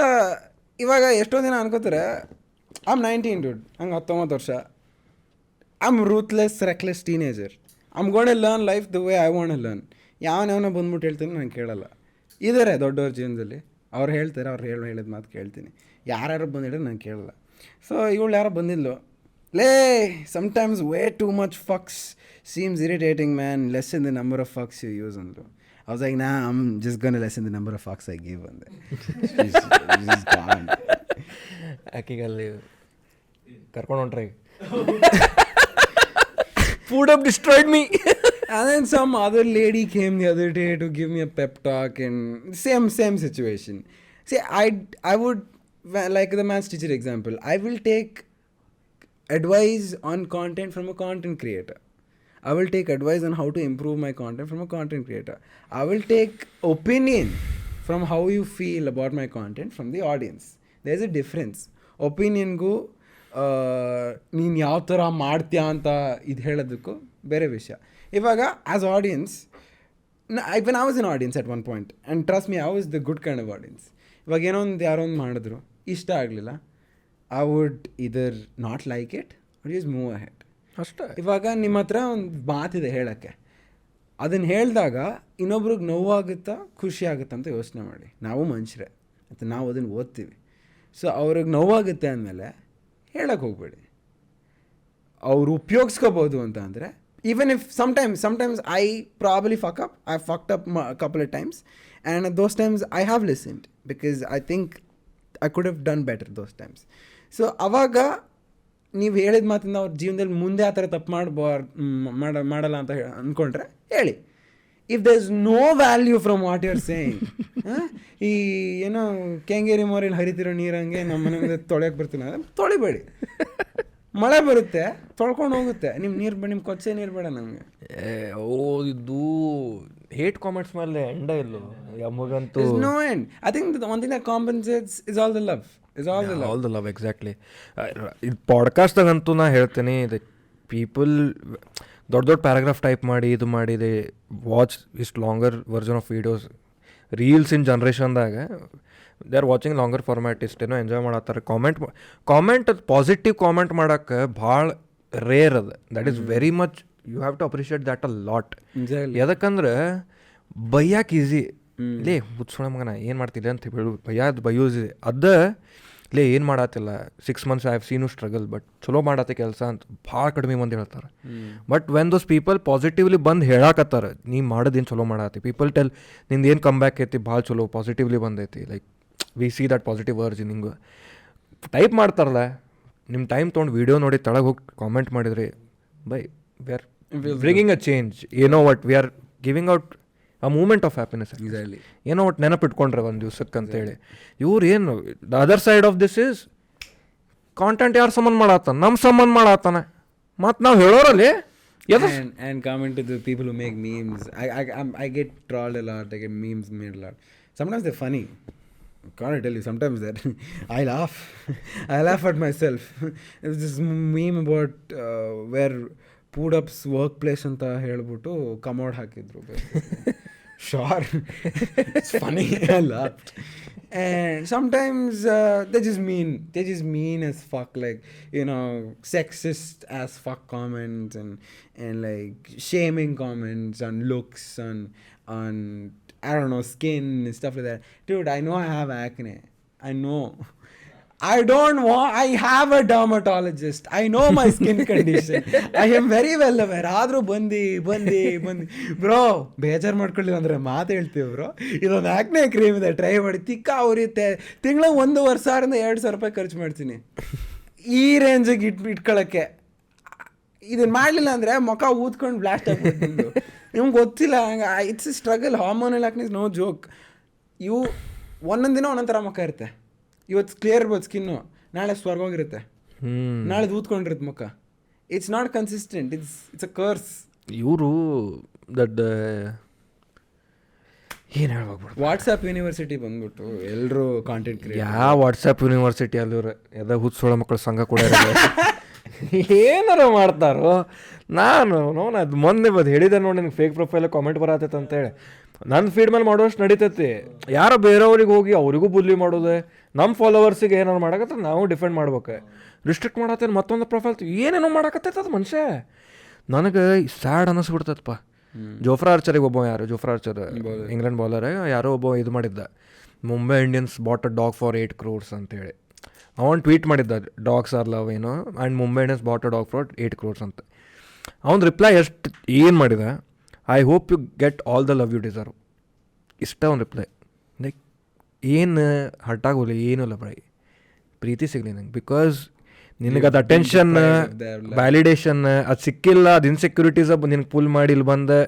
ಇವಾಗ ಎಷ್ಟೋ ದಿನ ಅನ್ಕೋತಾರೆ I'm 19 dude, ಹಂಗೆ 19 ವರ್ಷ. I'm ruthless, reckless teenager. I'm going to learn life the way I want to learn. ಯಾವನವನ ಬಂದ್ಬಿಟ್ಟು ಹೇಳ್ತೀನಿ, ನಾನು ಕೇಳಲ್ಲ. ಇದ್ದಾರೆ ದೊಡ್ಡವ್ರ ಜೀವನದಲ್ಲಿ, ಅವ್ರು ಹೇಳ್ತಾರೆ, ಅವ್ರು ಹೇಳಿದ ಮಾತು ಕೇಳ್ತೀನಿ. ಯಾರು ಬಂದಿದ್ರೆ ನಾನು ಕೇಳಲ್ಲ. ಸೊ ಇವಳು ಯಾರೋ ಬಂದಿದ್ಲು, ಲೇ sometimes way too much fucks seems irritating man, lessen the number of fucks you use ಅಂದರು. I was like, nah, I'm just going to lessen the number of fucks I give ಅಂದೆ. ಆಕಿಗಲ್ಲಿ ಕರ್ಕೊಂಡು ಹೊಂಟ್ರಿ. Poodup destroyed me. And then some other lady came the other day to give me a pep talk, and same situation. See, I would, like the maths teacher example, I will take advice on content from a content creator. I will take advice on how to improve my content from a content creator. I will take opinion from how you feel about my content from the audience. There's a difference. ಒಪಿನಿಯನ್ಗೂ ನೀನು ಯಾವ ಥರ ಮಾಡ್ತೀಯಾ ಅಂತ ಇದು ಹೇಳೋದಕ್ಕೂ ಬೇರೆ ವಿಷಯ. ಇವಾಗ as audience, when I was an audience at one point, and trust me, I was the good kind of audience. ಇವಾಗ ಏನೋ ಒಂದು ಯಾರೋ ಒಂದು ಮಾಡಿದ್ರು, ಇಷ್ಟ ಆಗಲಿಲ್ಲ, I would either not like it or just move ahead. ಅಷ್ಟೇ. ಇವಾಗ ನಿಮ್ಮ ಹತ್ರ ಒಂದು ಮಾತಿದೆ ಹೇಳೋಕ್ಕೆ, ಅದನ್ನು ಹೇಳಿದಾಗ ಇನ್ನೊಬ್ರಿಗೆ ನೋವಾಗುತ್ತಾ ಖುಷಿ ಆಗುತ್ತಾ ಅಂತ ಯೋಚನೆ ಮಾಡಿ. ನಾವು ಮನುಷ್ಯರೇ ಮತ್ತು ನಾವು ಅದನ್ನು ಓದ್ತೀವಿ. ಸೊ ಅವ್ರಿಗೆ ನೋವಾಗುತ್ತೆ ಅಂದಮೇಲೆ ಹೇಳಕ್ಕೆ ಹೋಗಬೇಡಿ. ಅವರು ಉಪಯೋಗಿಸ್ಕೋಬೋದು ಅಂತ ಅಂದರೆ, even if sometimes I probably fucked up a couple of times, and at those times I have listened because I think I could have done better those times. So ಅವಾಗ ನೀವು ಹೇಳಿದ ಮಾತಿಂದ ಅವ್ರ ಜೀವನದಲ್ಲಿ ಮುಂದೆ ಆ ಥರ ತಪ್ಪು ಮಾಡಲ್ಲ ಅಂತ ಅಂದ್ಕೊಂಡ್ರೆ ಹೇಳಿ. If there is no value from what you are saying, ಈ ಏನೋ ಕೆಂಗೇರಿ ಮೋರಿಲಿ ಹರಿತಿರೋ ನೀರಂಗೆ ನಮ್ಮ ಮನೆ ಮುಂದೆ ತೊಳೆಯೋಕೆ ಬರ್ತೀನಿ ಅಂದರೆ ತೊಳಿಬೇಡಿ. ಮಳೆ ಬರುತ್ತೆ, ತೊಳ್ಕೊಂಡು ಹೋಗುತ್ತೆ. ನಿಮ್ಮ ಕೊಚ್ಚೆ ನೀರು ಬೇಡ ನಮಗೆ. ಇದು ಹೇಟ್ ಕಾಮೆಂಟ್ಸ್ ಮೇಲೆ ಎಂಡ ಇಲ್ಲೋ ಯಮಗಂತೂ. No end. I think the one thing that compensates is all the love. All the love, exactly. ಇದು ಪಾಡ್ಕಾಸ್ಟ್ದಾಗಂತೂ ನಾ ಹೇಳ್ತೀನಿ, ಇದು ಪೀಪಲ್ ದೊಡ್ಡ ಪ್ಯಾರಾಗ್ರಾಫ್ ಟೈಪ್ ಮಾಡಿ ಇದು ಮಾಡಿದೆ, ವಾಚ್ ಇಷ್ಟು longer version of videos, reels in ಜನ್ರೇಷನ್ದಾಗ they are watching longer format. ಇಷ್ಟೇನೋ ಎಂಜಾಯ್ ಮಾಡತ್ತಾರೆ. ಕಾಮೆಂಟ್ ಪಾಸಿಟಿವ್ ಕಾಮೆಂಟ್ ಮಾಡೋಕ್ಕೆ ಭಾಳ ರೇರ್ ಅದ. That is very much, you have to appreciate that a lot. ಯಾಕಂದ್ರೆ ಬೈಯಾಕೆ ಈಸಿ. ಲೇ ಹುಚ್ಚೋಣ ಮಗನ ಏನು ಮಾಡ್ತಿಲ್ಲ ಅಂತ ಹೇಳು, ಬೈಯೋದು ಅದ. ಲೇ ಏನು ಮಾಡತ್ತಿಲ್ಲ, 6 months I have seen you struggle, but ಚಲೋ ಮಾಡತ್ತೆ ಕೆಲಸ ಅಂತ ಭಾಳ ಕಡಿಮೆ ಮಂದಿ ಹೇಳ್ತಾರೆ. But when those people positively ಬಂದು ಹೇಳಾಕತ್ತಾರ, ನೀ ಮಾಡೋದೇನು ಚಲೋ ಮಾಡತ್ತಿ, ಪೀಪಲ್ ಟೆಲ್ ನಿಂದು ಏನು ಕಮ್ ಬ್ಯಾಕ್ ಐತಿ ಭಾಳ ಚಲೋ ಪಾಸಿಟಿವ್ಲಿ ಬಂದೈತಿ, like we see that positive verge ನಿಂಗೆ ಟೈಪ್ ಮಾಡ್ತಾರಲ್ಲ. ನಿಮ್ಮ ಟೈಮ್ ತೊಗೊಂಡು ವೀಡಿಯೋ ನೋಡಿ ತಳಗೆ ಹೋಗಿ ಕಾಮೆಂಟ್ ಮಾಡಿದ್ರಿ, by we are bringing a change. ಏನೋ ವಟ್ ವಿ ಆರ್ ಗಿವಿಂಗ್ ಔಟ್ ಆ ಮೂಮೆಂಟ್ ಆಫ್ ಹ್ಯಾಪಿನೆಸ್. ಏನೋ ಒಟ್ಟು ನೆನಪಿಟ್ಕೊಂಡ್ರೆ ಒಂದು ದಿವ್ಸಕ್ಕೆ ಅಂತೇಳಿ. ಇವ್ರು ಏನು the other side of this is content ಯಾರು ಸಂಬಂಧ ಮಾಡತ್ತಾನ, ನಮ್ಮ ಸಂಬಂಧ ಮಾಡತ್ತಾನೆ, ಮತ್ತು ನಾವು ಹೇಳೋರಲ್ಲಿ. And comment to the people who make memes. I get trolled a lot. I get memes made a lot. Sometimes they're funny. I can't tell you. Sometimes that I laugh. I laugh at myself. There's this meme about where Poodup's workplace ಅಂತ ಹೇಳ್ಬಿಟ್ಟು commode ಹಾಕಿದ್ರು. Sure. It's funny. I laughed. And sometimes they just mean as fuck, like, you know, sexist as fuck comments and like shaming comments on looks, on I don't know, skin and stuff like that. Dude, I know I have acne. I know. I have a dermatologist. I know my skin condition. I am very well aware. ಆದರೂ ಬಂದು bro ಬೇಜಾರು ಮಾಡ್ಕೊಳ್ಳಿ ಅಂದರೆ ಮಾತು ಹೇಳ್ತೀವಿ bro. ಇದೊಂದು ಆಕ್ನೆ cream ಇದೆ, try ಮಾಡಿ, ತಿಕ್ಕ ಉರಿಯುತ್ತೆ. ತಿಂಗಳಿಗೆ 1,500-2,000 ರೂಪಾಯಿ ಖರ್ಚು ಮಾಡ್ತೀನಿ ಈ ರೇಂಜಿಗೆ ಇಟ್ಕೊಳ್ಳೋಕ್ಕೆ. ಇದನ್ನು ಮಾಡಲಿಲ್ಲ ಅಂದರೆ ಮುಖ ಊದ್ಕೊಂಡು ಬ್ಲಾಸ್ಟ್ ಆಗ್ಬಿಟ್ಟು ನಿಮ್ಗೆ ಗೊತ್ತಿಲ್ಲ. It's struggle. Hormonal acne is no joke. ಇವು ಒಂದೊಂದು ದಿನ ಒಂದೊಂದು ಥರ ಮುಖ ಇರುತ್ತೆ. ಇವತ್ತು ಕ್ಲಿಯರ್ ಇರ್ಬೋದು ಸ್ಕಿನ್ನು, ನಾಳೆ ಸ್ವರ್ಗೋಗಿರುತ್ತೆ, ನಾಳೆ ಊದ್ಕೊಂಡಿರುತ್ತೆ ಮುಖ. It's not consistent. It's a curse. ಇವರು ದಟ್ ಏನು ಹೇಳ್ಬೇಕು, ವಾಟ್ಸಪ್ ಯೂನಿವರ್ಸಿಟಿ ಬಂದ್ಬಿಟ್ಟು ಎಲ್ಲರೂ ಕಾಂಟೆಂಟ್ ಕ್ರಿಯೇಟ್. ಯಾವ ವಾಟ್ಸಪ್ ಯೂನಿವರ್ಸಿಟಿ ಅಲ್ಲಿವ್ರೆ ಎದ ಹುಚ್ಚೋಳ ಮಕ್ಕಳ ಸಂಘ ಕೂಡ ಏನಾರ ಮಾಡ್ತಾರೋ. ಅದು ಮೊನ್ನೆ ಹೇಳಿದೆ ನೋಡಿ, ನನಗೆ ಫೇಕ್ ಪ್ರೊಫೈಲ್ ಕಾಮೆಂಟ್ ಬರತ್ತೈತೆ ಅಂತೇಳಿ. ನನ್ನ ಫೀಡ್ ಮೇಲೆ ಮಾಡೋಷ್ಟು ನಡೀತೈತಿ. ಯಾರೋ ಬೇರೆಯವ್ರಿಗೆ ಹೋಗಿ ಅವರಿಗೂ ಬುಲ್ಲಿ ಮಾಡೋದೆ, ನಮ್ಮ ಫಾಲೋವರ್ಸಿಗೆ ಏನಾರು ಮಾಡಕತ್ತ ನಾವು ಡಿಫೆಂಡ್ ಮಾಡ್ಬೇಕು. ರಿಸ್ಟ್ರಿಕ್ಟ್ ಮಾಡತ್ತೇನೆ ಮತ್ತೊಂದು ಪ್ರೊಫೈಲ್ ಏನೇನೋ ಮಾಡಕತ್ತೈತೆ ಅದು ಮನುಷ್ಯ. ನನಗೆ ಸ್ಯಾಡ್ ಅನ್ನಿಸ್ಬಿಡ್ತೈತಪ್ಪ. ಜೋಫ್ರಾ ಆರ್ಚರಿಗೆ ಜೋಫ್ರಾ ಆರ್ಚರ್ ಇಂಗ್ಲೆಂಡ್ ಬೌಲರ್, ಯಾರೋ ಒಬ್ಬ ಇದು ಮಾಡಿದ್ದ, Mumbai Indians bought a dog for 8 crores ಅಂತೇಳಿ. ಅವನು ಟ್ವೀಟ್ ಮಾಡಿದ್ದ, ಡಾಗ್ಸ್ ಆರ್ ಲವ್ ಏನೋ and Mumbai Indians bought a dog for 8 crores ಅಂತ. ಅವ್ನು ರಿಪ್ಲೈ ಏನು ಮಾಡಿದ, I hope you get all the love you deserve. ಇಷ್ಟ ಅವ್ನು ರಿಪ್ಲೈ. ಲೈಕ್ ಏನು ಹರ್ಟಾಗೋಲ್ಲ, ಏನೂ ಇಲ್ಲ ಬೈ, ಪ್ರೀತಿ ಸಿಗಲಿ ನಂಗೆ. ಬಿಕಾಸ್ ನಿನಗೆ ಅದು ಅಟೆನ್ಷನ್, ವ್ಯಾಲಿಡೇಷನ್ ಅದು ಸಿಕ್ಕಿಲ್ಲ, ಅದು ಇನ್ಸೆಕ್ಯೂರಿಟೀಸ್ ನಿನಗೆ ಪುಲ್ ಮಾಡಿ ಇಲ್ಲಿ ಬಂದೆ,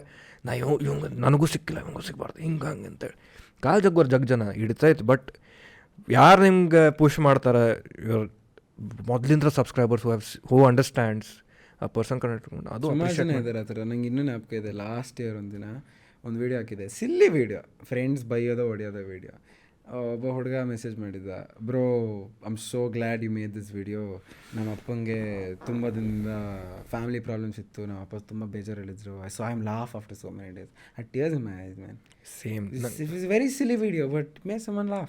ಇವಂಗೆ ನನಗೂ ಸಿಕ್ಕಿಲ್ಲ, ಇವಂಗೂ ಸಿಗಬಾರ್ದು, ಹಂಗೆ ಅಂತೇಳಿ ಕಾಲು ಜಗ್ಗೋರು ಜನ ಹಿಡಿತೈತೆ. ಬಟ್ ಯಾರು ನಿಮ್ಗೆ ಪುಷ್ ಮಾಡ್ತಾರೆ, ಯುವರ್ ಮೊದಲಿಂದ ಸಬ್ಸ್ಕ್ರೈಬರ್ಸ್ ಹೂ ಅಂಡರ್ಸ್ಟ್ಯಾಂಡ್ಸ್ ಆ ಪರ್ಸನ್ ಕನೆಕ್ಟ್ ಅದು ಸುಮಾರು ಜನ ಇದ್ದಾರೆ ಆ ಥರ. ನಂಗೆ ಇನ್ನೂ ಜ್ಞಾಪಕ ಇದೆ, ಲಾಸ್ಟ್ ಇಯರ್ ಒಂದಿನ ಒಂದು ವೀಡಿಯೋ ಹಾಕಿದೆ, ಸಿಲ್ಲಿ ವೀಡಿಯೋ, ಫ್ರೆಂಡ್ಸ್ ಬೈಯೋದೋ ಹೊಡೆಯೋದೋ ವೀಡಿಯೋ. ಒಬ್ಬ ಹುಡುಗ ಮೆಸೇಜ್ ಮಾಡಿದ್ದ, bro I'm so glad you made this video, ನಮ್ಮ ಅಪ್ಪಂಗೆ ತುಂಬ ದಿನದಿಂದ ಫ್ಯಾಮಿಲಿ ಪ್ರಾಬ್ಲಮ್ಸ್ ಇತ್ತು, ನಮ್ಮ ಅಪ್ಪ ತುಂಬ ಬೇಜಾರಲ್ಲಿದ್ದರು, so I am laugh after so many days, at tears in my eyes man. Same it is very silly video but make someone laugh.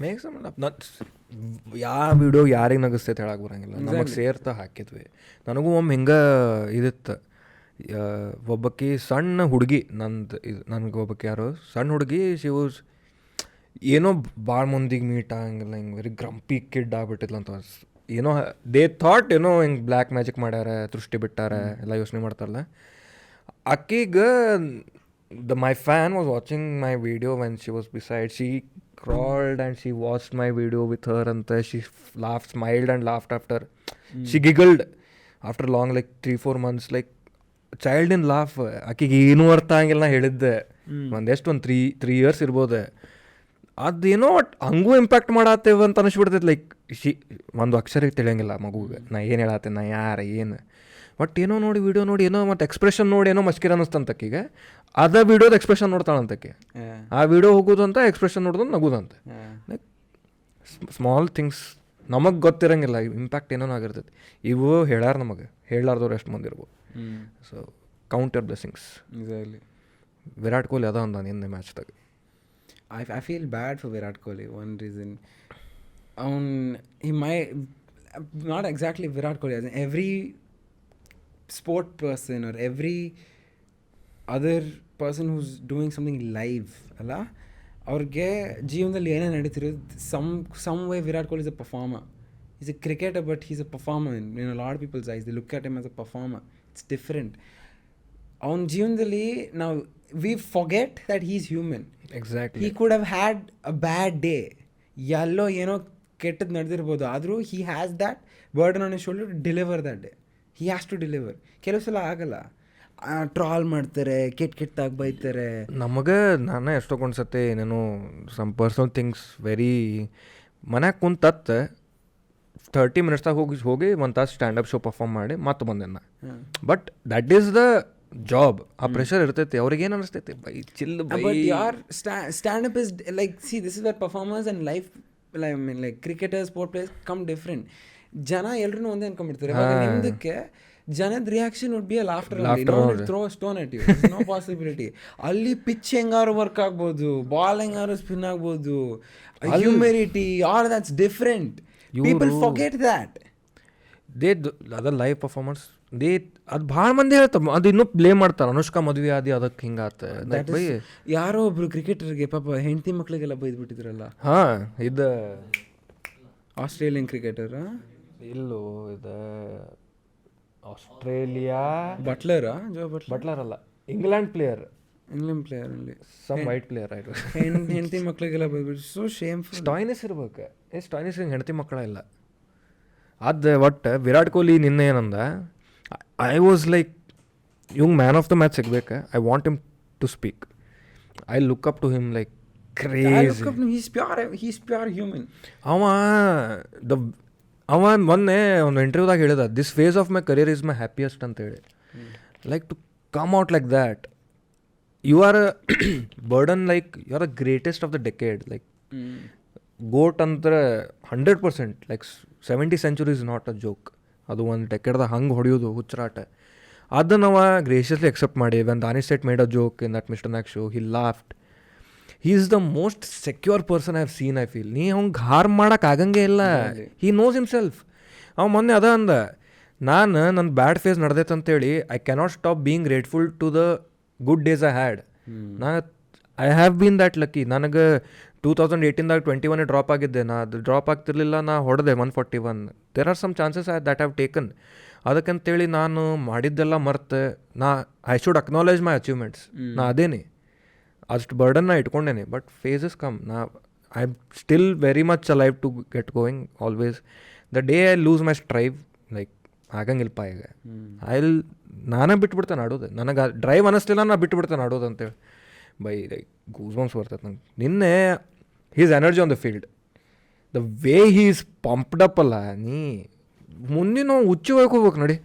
ಯಾವ ವಿಡಿಯೋ ಯಾರಿಗೆ ನಗಿಸ್ತೈತೆ ಹೇಳಕ್ಕೆ ಬರೋಂಗಿಲ್ಲ, ನಮಗೆ ಸೇರ್ತಾ ಹಾಕಿದ್ವಿ. ನನಗೂ ಒಮ್ಮೆ ಹಿಂಗೆ ಇದಿತ್ತು, ಒಬ್ಬಕ್ಕೆ ಸಣ್ಣ ಹುಡುಗಿ ನನಗೆ ಒಬ್ಬಕ್ಕೆ ಯಾರು ಸಣ್ಣ ಹುಡುಗಿ ಶಿವಸ್ ಏನೋ ಭಾಳ ಮಂದಿಗೆ ಮೀಟ್ ಆಗಂಗಿಲ್ಲ, ಹಿಂಗೆ ವೆರಿ ಗ್ರಂಪಿ ಕಿಡ್ ಆಗ್ಬಿಟ್ಟಿದ್ಲ ಅಂತ. ಏನೋ ದೇ ಥಾಟ್ ಏನೋ ಹಿಂಗೆ ಬ್ಲ್ಯಾಕ್ ಮ್ಯಾಜಿಕ್ ಮಾಡ್ಯಾರ, ದೃಷ್ಟಿ ಬಿಟ್ಟಾರ ಎಲ್ಲ ಯೋಚನೆ ಮಾಡ್ತಾರಲ್ಲ. ಆಕೆಗೆ my fan was watching my video when she was beside, she crawled and she watched my video with her and she laughed, smiled and laughed after. She giggled after long like 3-4 months, like child in laugh. ಆಕೆಗೆ ಏನೂ ಅರ್ಥ ಆಗಿಲ್ಲ ಹೇಳಿದ್ದೆ, ಒಂದೆಷ್ಟು ಒಂದು 3 years ಇರ್ಬೋದು. ಅದೇನೋ ಹಂಗೂ impact ಮಾಡತ್ತೇವೆ ಅಂತ ಅನಿಸ್ಬಿಡ್ತೈತೆ. ಲೈಕ್ ಒಂದು ಅಕ್ಷರ ತಿಳಿಯಂಗಿಲ್ಲ ಮಗುಗೆ, ನಾ ಏನು ಹೇಳತ್ತೆ, ನಾ ಯಾರು ಏನು, ಬಟ್ ಏನೋ ನೋಡಿ ವಿಡಿಯೋ ನೋಡಿ ಏನೋ ಮತ್ತು ಎಕ್ಸ್ಪ್ರೆಷನ್ ನೋಡಿ ಏನೋ ಮಸ್ಕಿರ ಅನ್ನಿಸ್ತಂತಕ್ಕೀಗ. ಅದ ವಿಡಿಯೋದ ಎಕ್ಸ್ಪ್ರೆಷನ್ ನೋಡ್ತಾಳಂತಕ್ಕೆ, ಆ ವಿಡಿಯೋ ಹೋಗೋದಂತ ಎಕ್ಸ್ಪ್ರೆಷನ್ ನೋಡೋದು ನಗೋದಂತೆ. ಲೈಕ್ ಸ್ಮಾಲ್ ಥಿಂಗ್ಸ್ ನಮಗೆ ಗೊತ್ತಿರಂಗಿಲ್ಲ, ಇಂಪ್ಯಾಕ್ಟ್ ಏನೋ ಆಗಿರ್ತೈತಿ. ಇವು ಹೇಳಾರ ನಮಗೆ, ಹೇಳಾರ್ದವ್ರು ಎಷ್ಟು ಮಂದಿ ಇರ್ಬೋದು. So count your blessings. Virat Kohli ಅದ ಅಂದ ನಿನ್ನೆ ಮ್ಯಾಚ್ದಾಗ. I feel bad for Virat Kohli. One reason, he might not exactly Virat Kohli, as in every sport person or every other person who's doing something live, ಅಲ್ಲ ಅವ್ರಿಗೆ ಜೀವನದಲ್ಲಿ ಏನೇ ನಡೀತಿರೋದು some way Virat Kohli is a performer. He's a cricketer but he's a performer in a lot of people's eyes. They look at him as a performer. It's different. ಅವನ ಜೀವನದಲ್ಲಿ ನಾವು we forget that he's human. Exactly. He could have had a bad day. ಎಲ್ಲೋ ಏನೋ ಕೆಟ್ಟದ್ದು ನಡೆದಿರ್ಬೋದು, ಆದರೂ he has that burden on his shoulder to deliver that day. He has to deliver. ಕೆಲವು ಸಲ ಆಗಲ್ಲ, trawl ಮಾಡ್ತಾರೆ, ಕೆಟ್ಟಾಗಿ ಬೈತಾರೆ. ನಮಗೆ ನಾನೇ ಎಷ್ಟೋ ಕೊಂಡ್ಸತ್ತೆ ಏನೇನೋ ಸಮ್ ಪರ್ಸನಲ್ ಥಿಂಗ್ಸ್ ವೆರಿ ಮನ್ಯಾಗ ಕುಂತತ್ತೆ 30 minutesದಾಗ ಹೋಗಿ ಒಂದು ತಾಸು ಸ್ಟ್ಯಾಂಡಪ್ ಶೋ ಪರ್ಫಾರ್ಮ್ ಮಾಡಿ ಮತ್ತೆ ಬಂದೆ. But that is the job. ಆ ಪ್ರೆಷರ್ ಇರ್ತೈತಿ, ಅವ್ರಿಗೆ ಏನು ಅನಿಸ್ತೈತಿ, by chill by. But your stand-up is like, see, this is where performers and life, I mean like cricketers, sport players come different. ಜನ ಎಲ್ರೂ ಒಂದೇ ಅನ್ಕೊಂಡ್ಬಿಡ್ತಾರೆ. ಇವಾಗ ನಿಮ್ದಕ್ಕೆ ಜನದ reaction would be a laughter, throw stone at you, no possibility. ಅಲ್ಲಿ pitch ಹೆಂಗಾರು work ಆಗ್ಬೋದು, ball ಹೆಂಗಾರು ಸ್ಪಿನ್ ಆಗ್ಬೋದು, humility, all that's different. People forget that. ಅದ ಲೈವ್ ಪರ್ಫಾರ್ಮೆನ್ಸ್ ಅದು ಭಾಳ ಮಂದಿ ಹೇಳ್ತಾರೆ, ಅದು ಇನ್ನೂ ಬ್ಲೇಮ್ ಮಾಡ್ತಾರೆ. ಅನುಷ್ಕಾ ಮದುವೆ ಆದಿ ಅದಕ್ಕೆ ಹಿಂಗಾತ. ಯಾರೋ ಒಬ್ರು ಕ್ರಿಕೆಟರ್ಗೆ ಪಾಪ ಹೆಂಡತಿ ಮಕ್ಳಿಗೆಲ್ಲ ಬೈದ್ಬಿಟ್ಟಿದ್ರಲ್ಲ. ಹಾಂ, ಇದು ಆಸ್ಟ್ರೇಲಿಯನ್ ಕ್ರಿಕೆಟರ್ ಇಲ್ಲೋ, ಇದು ಆಸ್ಟ್ರೇಲಿಯಾ ಬಟ್ಲರಾ, ಬಟ್ಲರ್ ಅಲ್ಲ, ಇಂಗ್ಲೆಂಡ್ ಪ್ಲೇಯರ್ ಅಲ್ಲಿ ಸಮ್ ವೈಟ್ ಪ್ಲೇಯರ್ ಆಯ್ತು. ಹೆಂಡತಿ ಮಕ್ಳಿಗೆಲ್ಲ ಬೈದ್ಬಿಟ್ಟು ಸೊ ಶೇಮ್ಫುಲ್. ಸ್ಟಾಯ್ನಿಸ್ ಇರ್ಬೇಕು, ಸ್ಟಾಯ್ನಿಸ್ ಹೆಂಡತಿ ಮಕ್ಕಳ ಇಲ್ಲ. ಅದು ಒಟ್ಟು ವಿರಾಟ್ ಕೊಹ್ಲಿ ನಿನ್ನೆ ಏನಂದ, ಐ ವಾಸ್ ಲೈಕ್ ಇವಂಗೆ ಮ್ಯಾನ್ ಆಫ್ ದ ಮ್ಯಾಚ್ ಸಿಗ್ಬೇಕು, I want him to speak, I look up to him like crazy. He's pure human. ಅವ ಮೊನ್ನೆ ಒಂದು ಇಂಟರ್ವ್ಯೂದಾಗ ಹೇಳಿದ, this phase of my career is my happiest ಅಂತೇಳಿ. Like to come out like that, you are a burden, like you are a greatest of the decade. Like GOAT ಅಂದ್ರೆ 100%, like 70 centuries is not a joke. ಅದು ಒಂದು ಡೆಕೆಡ್ದಾಗ ಹಂಗೆ ಹೊಡೆಯೋದು ಹುಚ್ಚರಾಟ. ಅದನ್ನು ನಾವು graciously accept ಮಾಡಿ, when ದಾನಿ set made a joke in that mister Nag show, he loft. He is the most secure person I have scene. I feel ನೀ ಅವ್ಗೆ harm ಮಾಡೋಕೆ ಆಗಂಗೆ ಇಲ್ಲ. He knows himself. ಅವ ಮೊನ್ನೆ ಅದ ಅಂದ, ನಾನು ನನ್ನ ಬ್ಯಾಡ್ ಫೇಸ್ ನಡೆದೈತೆ ಅಂತೇಳಿ I cannot stop being grateful to the good days I had. I have been that lucky. ನನಗೆ 2018ದಾಗ 21 ಡ್ರಾಪ್ ಆಗಿದ್ದೆ. ನಾ ಅದು ಡ್ರಾಪ್ ಆಗ್ತಿರ್ಲಿಲ್ಲ, ನಾ ಹೊಡೆದೆ 141. There are some chances that have taken. ಅದಕ್ಕಂತೇಳಿ ನಾನು ಮಾಡಿದ್ದೆಲ್ಲ ಮರ್ತೆ I should acknowledge my achievements. ನಾ ಅದೇನೆ ಅಷ್ಟು ಬರ್ಡನ್ನ ಇಟ್ಕೊಂಡೇನೆ. But phases come. I am still very much alive to get going always. The day I lose my strive, like ಆಗಂಗಿಲ್ಪ ಈಗ. ನಾನೇ ಬಿಟ್ಬಿಡ್ತೇನೆ ಆಡೋದು. ನನಗೆ ಡ್ರೈವ್ ಅನ್ನಿಸ್ಲಿಲ್ಲ, ನಾ ಬಿಟ್ಬಿಡ್ತೇನೆ ಆಡೋದು ಅಂತೇಳಿ. ಬೈ ಲೈಕ್ ಗೂಸ್ ಬಂಪ್ಸ್ ಬರ್ತೈತೆ ನಂಗೆ. ನಿನ್ನೆ he's energy on the field, the way he is pumped up ಅಲ್ಲ, ನೀ ಮುಂದೆ ನಾವು ಹುಚ್ಚಿ ಹೋಗ್ಬೇಕು ನೋಡಿ.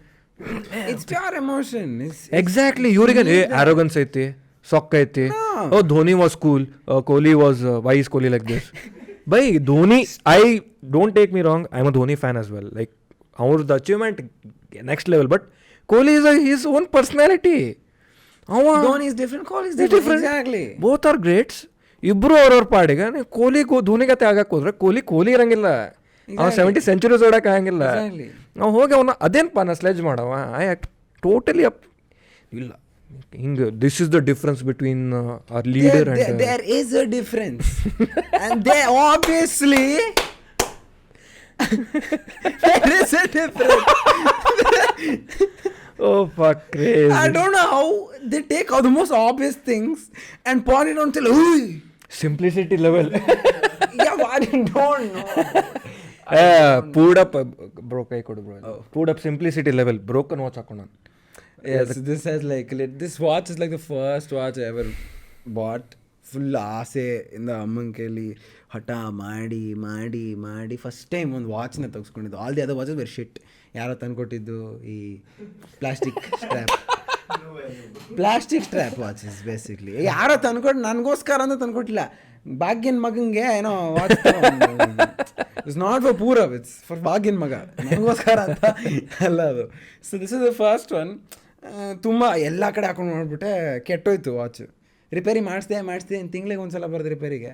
It's pure emotion. ಎಕ್ಸಾಕ್ಟ್ಲಿ. ಇವ್ರಿಗೆ ಆರೋಗನ್ಸ್ ಐತಿ, ಸೊಕ್ಕ ಐತಿ. Oh Dhoni was cool, Kohli was, why is Kohli like this? By Dhoni, I don't take me wrong, I am a Dhoni fan as well. Like ಅವ್ರದ್ದು achievement next level, but Kohli is his own personality. Dhoni is different, Kohli is different. Exactly, both are grades. ಇಬ್ರು ಅವ್ರವ್ರ ಪಾಡಿಗೆ. ಕೊಹ್ಲಿ ಧೋನಿ ಗತೆ ಆಗಕ್ಕೆ ಹೋದ್ರೆ ಕೊಹ್ಲಿ ಇರಂಗಿಲ್ಲ. ಅವ್ನು 70 centuries ಹೊಡಕ್ಕೆ ಆಗಂಗಿಲ್ಲ. ನಾವು ಹೋಗಿ ಅವನ್ನ ಅದೇನಪ್ಪ ನಾ ಸ್ಲೆಜ್ ಮಾಡವ. ಐ ಟೋಟಲಿ ಅಪ್ ಇಲ್ಲ. ಹಿಂಗೆ this is the difference between our leader and there is a difference and they obviously there is a difference. Oh fuck, crazy. I don't know how they take all the most obvious things and point it on till simplicity level. Yeah, I don't know. Poodup bro, kೈ ಕೊಡು bro. Poodup simplicity level broken watch ಹಾಕೊಂಡ. Yes, this has like this watch is like the first watch I ever bought. Full ಆಸೆ ಇಂದ ಅಮ್ಮನ ಕೈಲಿ ಹಠ ಮಾಡಿ ಮಾಡಿ ಮಾಡಿ ಫಸ್ಟ್ ಟೈಮ್ ಒಂದು ವಾಚ್ನ ತೆಗೆಸ್ಕೊಂಡಿದ್ದು. All the other watches very shit. ಯಾರೋ ತಂದ್ಕೊಟ್ಟಿದ್ದು ಈ ಪ್ಲಾಸ್ಟಿಕ್ ಸ್ಟ್ರ್ಯಾಪ್ ವಾಚಸ್ ಬೇಸಿಕ್ಲಿ. ಯಾರೋ ತಂದ್ಕೊಟ್ಟು ನನಗೋಸ್ಕರ ಅಂತ ತಂದ್ಕೊಟ್ಟಿಲ್ಲ, ಭಾಗ್ಯನ ಮಗಂಗೆ ಏನೋ watch. It's not for Poorav, it's for ಭಾಗ್ಯನ ಮಗ, ನನಗೋಸ್ಕರ ಅಂತ ಅಲ್ಲ ಅದು. So this is the first one. ತುಂಬ ಎಲ್ಲ ಕಡೆ ಹಾಕೊಂಡು ನೋಡ್ಬಿಟ್ಟೆ, ಕೆಟ್ಟೋಯ್ತು ವಾಚ್. ರಿಪೇರಿ ಮಾಡಿಸ್ದೆ ತಿಂಗಳಿಗೆ ಒಂದು ಸಲ ಬರೋದು ರಿಪೇರಿಗೆ.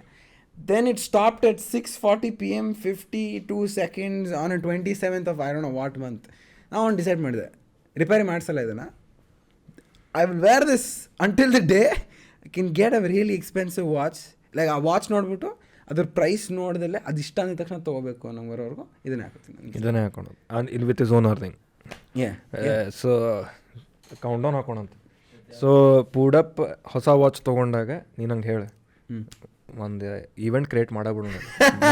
Then it stopped at 6:40 PM 52 seconds on 27th of I don't know what month. ನಾವು ಡಿಸೈಡ್ ಮಾಡಿದೆ ರಿಪೇರಿ ಮಾಡಿಸಲ್ಲ ಇದನ್ನು. I will wear this until the day I can get a really expensive watch. Like ಆ watch ನೋಡ್ಬಿಟ್ಟು ಅದ್ರ price ನೋಡ್ದಲ್ಲೇ ಅದು ಇಷ್ಟ ಅಂದ ತಕ್ಷಣ ತೊಗೋಬೇಕು ಅನ್ನೋ ಬರೋವರೆಗೂ ಇದನ್ನೇ ಹಾಕೋದು with is own earning. So count down ಹಾಕೋಣಂತ. ಸೊ ಪೂಡಪ್ ಹೊಸ ವಾಚ್ ತೊಗೊಂಡಾಗ ನೀನು ಹಂಗೆ ಹೇಳು, ಒಂದು ಈವೆಂಟ್ ಕ್ರಿಯೇಟ್ ಮಾಡಬಿಡು.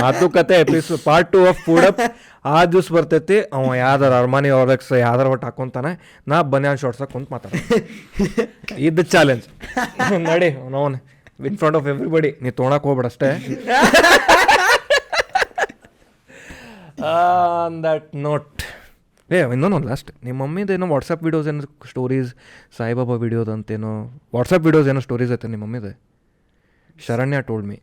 ಮಾತುಕತೆ ಎಪಿಸೋಡ್ ಪಾರ್ಟ್ 2 ಆಫ್ ಪೂಡಪ್ ಆ ದಿವ್ಸ ಬರ್ತೈತಿ. ಅವ ಯಾವ್ದಾರು ಅರ್ಮಾನಿ ಅವ್ರಕ್ಸ್ ಯಾವ್ದಾರು ಒಟ್ಟು ಹಾಕೊಂತಾನೆ, ನಾ ಬನ್ಯಾನ್ ಶಾರ್ಟ್ಸಾಗಿ ಕುಂತು ಮಾತಾಡ. ಇದು ಚಾಲೆಂಜ್ ನಡಿ known in front of everybody. ನೀ ತೊಗೊಳಕ್ಕೆ ಹೋಗ್ಬೇಡ ಅಷ್ಟೇ. ಆನ್ ದಟ್ ನೋಟ್ ಇನ್ನೊಂದು ಲಾಸ್ಟ್, ನಿಮ್ಮ ಮಮ್ಮಿದು ಏನೋ ವಾಟ್ಸಪ್ ವೀಡಿಯೋಸ್ ಏನೋ ಸ್ಟೋರೀಸ್, ಸಾಯಿಬಾಬಾ ವೀಡಿಯೋದು ಅಂತೇನೋ ವಾಟ್ಸಪ್ ವೀಡಿಯೋಸ್ ಏನೋ ಸ್ಟೋರೀಸ್ ಐತೆ ನಿಮ್ಮ ಮಮ್ಮಿದೆ. Sharanya told me.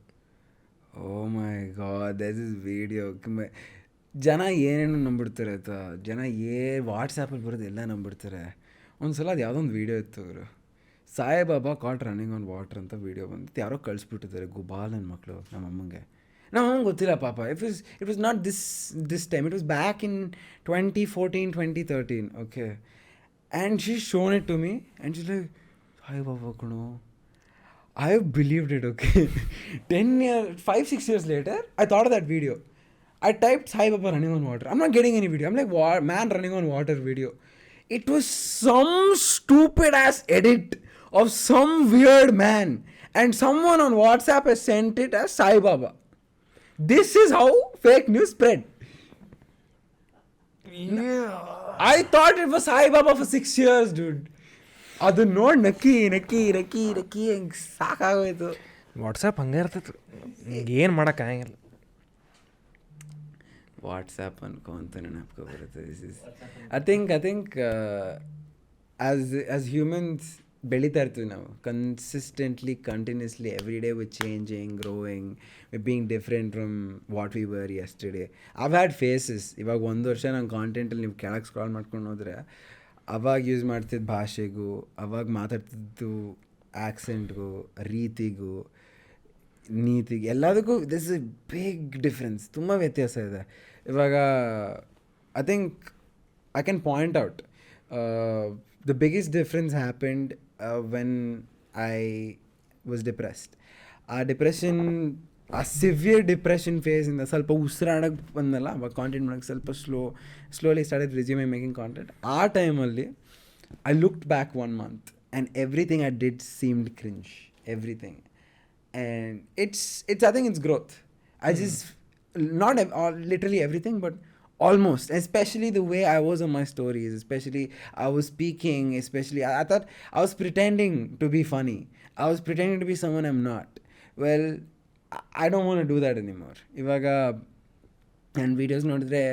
Oh my God, this is video. ಜನ ಏನೇನು ನಂಬಿಡ್ತಾರೆ ಆಯ್ತಾ, ಜನ ವಾಟ್ಸಪ್ಪಲ್ಲಿ ಬರೋದು ಎಲ್ಲ ನಂಬಿಡ್ತಾರೆ. ಒಂದು ಸಲ ಅದು ಯಾವುದೋ ಒಂದು ವೀಡಿಯೋ ಇತ್ತು, ಅವರು ಸಾಯಿಬಾಬಾ ಕಾಟ್ ರನ್ನಿಂಗ್ ಆನ್ ವಾಟರ್ ಅಂತ ವೀಡಿಯೋ ಬಂದಿತ್ತು. ಯಾರೋ ಕಳಿಸ್ಬಿಟ್ಟಿದ್ದಾರೆ, ಗುಬಾಲ್ ನನ್ನ ಮಕ್ಕಳು ನಮ್ಮಮ್ಮಂಗೆ. ನಮ್ಮಮ್ಮಗೆ ಗೊತ್ತಿಲ್ಲ ಪಾಪ. It was not this time, it was back in 2014, 2013. Okay, and she shown it to me and she like Saibaba ಕಣೋ. I have believed it, okay. 5-6 years later, I thought of that video. I typed Sai Baba running on water. I'm not getting any video. I'm like, man running on water video. It was some stupid ass edit of some weird man. And someone on WhatsApp has sent it as Sai Baba. This is how fake news spread. Yeah. I thought it was Sai Baba for 6 years, dude. ಅದನ್ನ ನೋಡಿ ನಕ್ಕಿ ಹೆಂಗೆ ಸಾಕಾಗೋಯ್ತು. WhatsApp ಹಂಗೆ ಇರ್ತೈತೆ, ಏನು ಮಾಡೋಕ್ಕಾಗಂಗಿಲ್ಲ. WhatsApp ಅನ್ಕೊಂತ ನೆನಪು ಬರುತ್ತೆ. I think as humans ಬೆಳೀತಾ ಇರ್ತೀವಿ ನಾವು consistently, continuously, every day with changing, growing, being different from what we were yesterday. I've had phases. ಇವಾಗ 1 ವರ್ಷ ನಂಗೆ ಕಾಂಟೆಂಟಲ್ಲಿ ನೀವು ಕೆಳಗೆ ಸ್ಕ್ರಾಲ್ ಮಾಡ್ಕೊಂಡು ಹೋದರೆ, ಅವಾಗ ಯೂಸ್ ಮಾಡ್ತಿದ್ದ ಭಾಷೆಗೂ, ಅವಾಗ ಮಾತಾಡ್ತಿದ್ದು ಆ್ಯಕ್ಸೆಂಟ್ಗೂ, ರೀತಿಗೂ, ನೀತಿಗೆ, ಎಲ್ಲದಕ್ಕೂ this is a big difference. ತುಂಬ ವ್ಯತ್ಯಾಸ ಇದೆ ಇವಾಗ. I think I can point out the biggest difference happened when I was depressed. ಆ ಡಿಪ್ರೆಷನ್, ಆ ಸಿವಿಯರ್ ಡಿಪ್ರೆಷನ್ ಫೇಸಿಂದ ಸ್ವಲ್ಪ ಉಸಿರಾಡಕ್ಕೆ ಬಂದಲ್ಲ, ಅವಾಗ ಕಾಂಟೆಂಟ್ ಮಾಡೋಕ್ಕೆ ಸ್ವಲ್ಪ slowly started resuming making content. ಆ ಟೈಮಲ್ಲಿ I looked back 1 month and everything I did seemed cringe, everything. And it's I think it's growth. I just, not literally everything, but almost, especially the way I was on my stories, especially I was speaking, especially I thought I was pretending to be funny. I was pretending to be someone I'm not. Well, I don't want to do that anymore. Ivaga and videos ನೋಡಿದ್ರೆ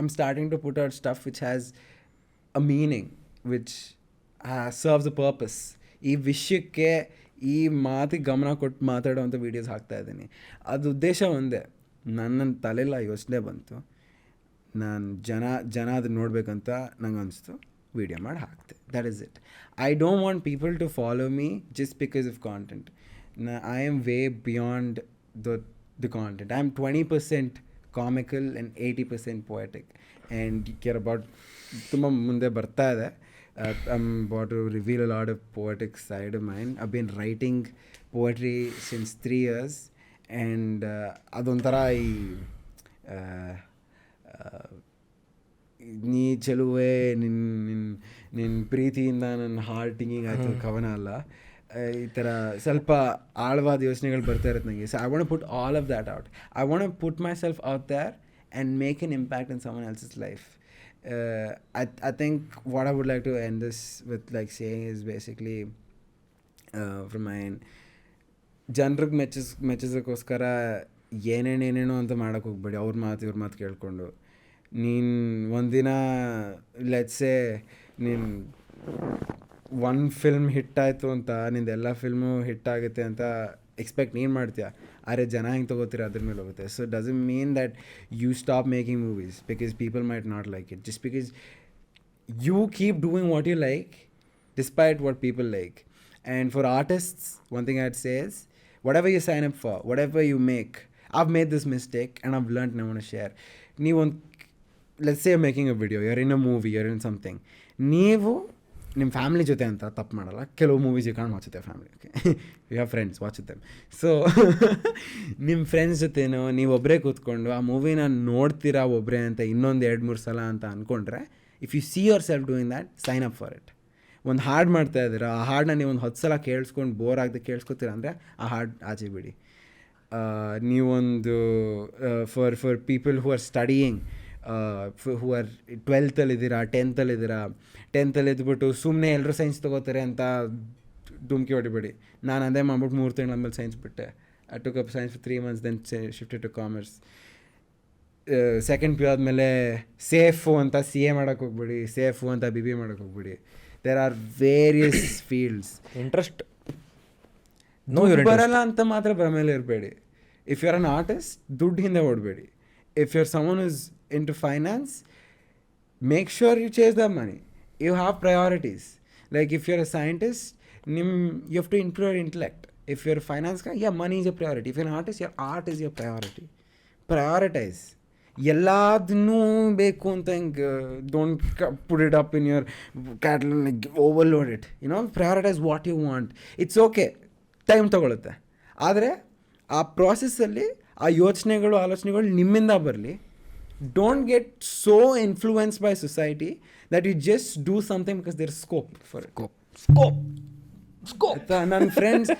I'm starting to put out stuff which has a meaning which serves a purpose. ಈ ವಿಷಯಕ್ಕೆ ಈ ಮಾತಿಗೆ ಗಮನ ಕೊಟ್ಟು ಮಾತಾಡೋವಂಥ videos ಹಾಕ್ತಾಯಿದ್ದೀನಿ. ಅದು ಉದ್ದೇಶ ಒಂದೇ, ನನ್ನ ತಲೆಲ್ಲ ಯೋಚನೆ ಬಂತು, ನಾನು ಜನ ಅದನ್ನ ನೋಡಬೇಕಂತ ನಂಗೆ ಅನಿಸ್ತು, ವೀಡಿಯೋ ಮಾಡಿ ಹಾಕ್ತೆ. That is it. I don't want people to follow me just because of content. I am way beyond the content. I am 20% comical and 80% poetic and care about. ತುಂಬ ಮುಂದೆ ಬರ್ತಾ ಇದೆ. I'm about to reveal a lot of poetic side of mine. I've been writing poetry since 3 years and ಅದೊಂಥರ ಈ ನೀ ಚೆಲುವೆ ನಿನ್ನ ಪ್ರೀತಿಯಿಂದ ನನ್ನ ಹಾರ್ಟ್ ಟಿಂಗಿಂಗ್ ಆಯಿತು ಕವನ ಅಲ್ಲ, ಈ ಥರ ಸ್ವಲ್ಪ ಆಳವಾದ ಯೋಚನೆಗಳು ಬರ್ತಾ ಇರುತ್ತೆ ನನಗೆ. So I want put all of that out. I want put myself out there and make an impact in someone else's life. I think what I would like to end this with like saying is basically from my end, ಜನರಿಗೆ ಮೆಚ್ಚಿಸೋಕ್ಕೋಸ್ಕರ ಏನೇನೇನೇನೋ ಅಂತ ಮಾಡೋಕ್ಕೆ ಹೋಗ್ಬೇಡಿ. ಅವ್ರ ಮಾತು ಇವ್ರ ಮಾತು ಕೇಳಿಕೊಂಡು ನೀನು ಒಂದಿನ ಲೆಟ್ಸೇ ನೀನು ಒಂದು ಫಿಲ್ಮ್ ಹಿಟ್ಟಾಯಿತು ಅಂತ ನಿಂದೆಲ್ಲ ಫಿಲ್ಮು ಹಿಟ್ಟಾಗುತ್ತೆ ಅಂತ ಎಕ್ಸ್ಪೆಕ್ಟ್ ನೀನು ಮಾಡ್ತೀಯ. ಆದರೆ ಜನ ಹೆಂಗೆ ತೊಗೋತೀರ ಅದ್ರ ಮೇಲೆ ಹೋಗುತ್ತೆ. So doesn't mean that you stop making movies because people might not like it. Just because you keep doing what you like despite what people like. And for artists one thing I'd say is whatever you sign up for, whatever you make, I've made this mistake and I've learned and I want to share. Let's say you're making a video, you're in a movie, you're in something. ನೀವು ನಿಮ್ಮ family ಜೊತೆ ಅಂತ ತಪ್ಪು ಮಾಡಲ್ಲ. ಕೆಲವು movies you can't watch with family, okay, you have friends, watch with them. So ನಿಮ್ಮ friends ಜೊತೆನೋ ನೀವು ಒಬ್ಬರೇ ಕೂತ್ಕೊಂಡು ಆ ಮೂವಿನ ನೋಡ್ತೀರಾ ಒಬ್ಬರೇ ಅಂತ ಇನ್ನೊಂದು 2-3 ಸಲ ಅಂತ ಅಂದ್ಕೊಂಡ್ರೆ, if you see yourself doing that, sign up for it. ಒಂದು ಹಾಡು ಮಾಡ್ತಾ ಇದ್ದೀರಾ, ಆ ಹಾಡನ್ನ ನೀವು ಒಂದು 10 ಸಲ ಕೇಳಿಸ್ಕೊಂಡು ಬೋರ್ ಆಗದೆ ಕೇಳಿಸ್ಕೊತೀರ ಅಂದರೆ ಆ ಹಾಡು ಆಚೆ ಬಿಡಿ. ನೀವೊಂದು for people who are studying, who are 12th 10th ಇದ್ಬಿಟ್ಟು ಸುಮ್ಮನೆ ಎಲ್ಲರೂ ಸೈನ್ಸ್ ತೊಗೋತಾರೆ ಅಂತ ಡುಮ್ಕಿ ಹೊಡಿಬೇಡಿ. ನಾನು ಅದೇ ಮಾಡ್ಬಿಟ್ಟು 3 ತಿಂಗಳ ಆದಮೇಲೆ ಸೈನ್ಸ್ ಬಿಟ್ಟೆ. I took up science for 3 months, then shifted to commerce. Second P ಆದಮೇಲೆ ಸೇಫು ಅಂತ CA ಮಾಡೋಕ್ಕೆ ಹೋಗ್ಬೇಡಿ, ಸೇಫು ಅಂತ BBA ಮಾಡೋಕ್ಕೆ ಹೋಗ್ಬೇಡಿ. There are various fields. Interest ಬರಲ್ಲ ಅಂತ ಮಾತ್ರ ಭ್ರಮೇಲೆ ಇರಬೇಡಿ. If you are an artist, ದುಡ್ಡು ಹಿಂದೆ ಓಡಬೇಡಿ. If you are someone is into finance, make sure you chase the money. You have priorities. Like if you are a scientist, you have to improve your intellect. If you are finance guy, money is your priority. If you are an artist, your art is your priority. Prioritise. ಎಲ್ಲದನ್ನೂ ಬೇಕು ಅಂತ ಹಿಂಗೆ don't put it up in your catalogue, like overload it. Prioritise what you want. It's okay, time ತೊಗೊಳುತ್ತೆ. ಆದರೆ ಆ ಪ್ರಾಸೆಸ್ಸಲ್ಲಿ ಆ ಯೋಚನೆಗಳು ಆಲೋಚನೆಗಳು ನಿಮ್ಮಿಂದ ಬರಲಿ. Don't get so influence by society that you just do something because there scope for scope. ನನ್ನ friends,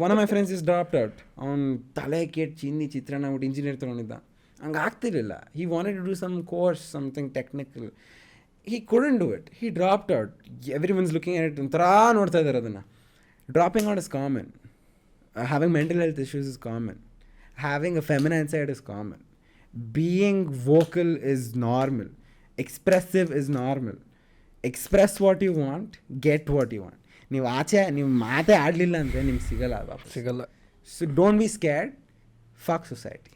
one of my friends is dropped out. ಅವ್ನು ತಲೆ ಕೆಟ್ಟು ಚಿನ್ನಿ ಚಿತ್ರಾನ್ನ ಬಿಟ್ಟು ಇಂಜಿನಿಯರ್ ತೊಗೊಂಡಿದ್ದ. ಹಂಗೆ ಆಗ್ತಿರಲಿಲ್ಲ. He wanted to do some course, something technical. He couldn't do it. He dropped out. Everyone's looking at it. ಒಂಥರ ನೋಡ್ತಾ ಇದ್ದಾರೆ ಅದನ್ನು. Dropping out is common. Having mental health issues is common. Having a feminine side is common. Being vocal is normal. Expressive is normal. Express what you want, get what you want. ನೀವು ಮಾತೇ ಆಡಲಿಲ್ಲ ಅಂದರೆ ನಿಮ್ಗೆ ಸಿಗಲ್ಲ. So don't be scared. Fuck society.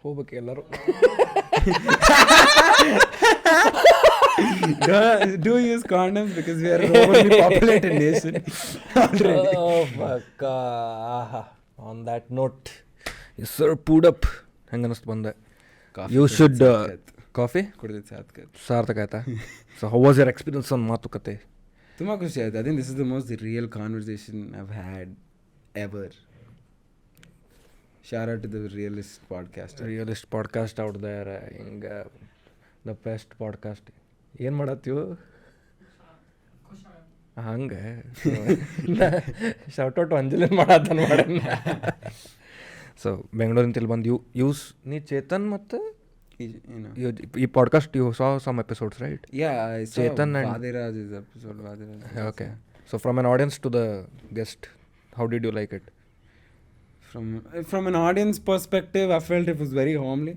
ಹೋಗ್ಬೇಕು ಎಲ್ಲರೂ. Do use condoms because we are an overly populated nation already. On that note, yes sir, Poodup ಹೆಂಗೆ ಅನ್ನಿಸ್ತು ಬಂದೆ? You should ಕಾಫಿ ಕುಡಿದಿದ್ದು ಸಾರ್ಥಕ ಆಯ್ತಾ? So how was your experience on MaatuKathe? ತುಂಬ ಖುಷಿ ಆಯ್ತು. I think this is the most real conversation I've had ever. Shout out to the realist podcast out there. ಹಿಂಗೆ the best podcast. ಏನು ಮಾಡತ್ತೀವಿ ಹಂಗೆ ಶೌಟೌಟ್ ಅಂಜಲಿ ಮಾಡತ್ತಾನ ಮಾಡೋಣ. So ಬೆಂಗಳೂರಿಂದ ಇಲ್ಲಿ ಬಂದು ನೀ ಚೇತನ್ ಮತ್ತು ಈ podcast you saw some episodes right? Chetan and Vadiraj is episode. Okay. So ಫ್ರಮ್ an audience to the guest, how did you like it? From an audience perspective, I felt it was very homely.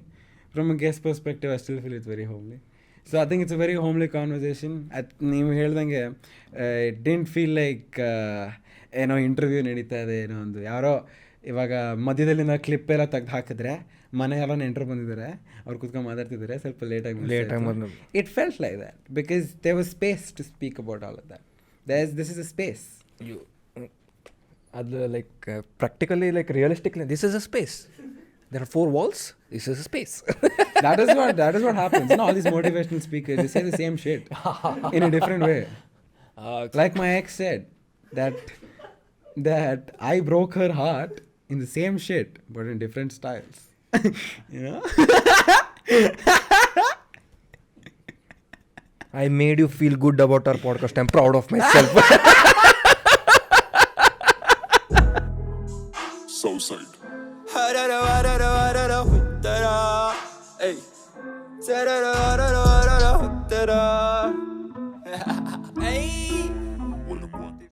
From a guest perspective, I still feel it's very homely. So I think it's a very homely conversation. ನೀವು ಹೇಳ್ದಂಗೆ it didn't feel like ಏನೋ interview ನಡೀತಾ ಇದೆ, ಏನೋ ಒಂದು ಯಾರೋ ಇವಾಗ ಮಧ್ಯದಲ್ಲಿ ನಾವು ಕ್ಲಿಪ್ ಎಲ್ಲ ತೆಗ್ದು ಹಾಕಿದ್ರೆ ಮನೆಯೆಲ್ಲ ನೆಂಟರು ಬಂದಿದ್ದಾರೆ, ಅವ್ರು ಕುತ್ಕೊಂಡು ಮಾತಾಡ್ತಿದ್ದಾರೆ, ಸ್ವಲ್ಪ ಲೇಟಾಗಿ ಬಂದು it felt like that because there was space to speak about all of that. This is a space. ಅದು like practically like realistically this is a space. There are 4 walls. This is a space. that is what happens. You know, all these motivational speakers, they say the same shit in a different way. Like my ex said, that I broke her heart in the same shit, but in different styles. You know? I made you feel good about our podcast. I'm proud of myself. Southside. Hey.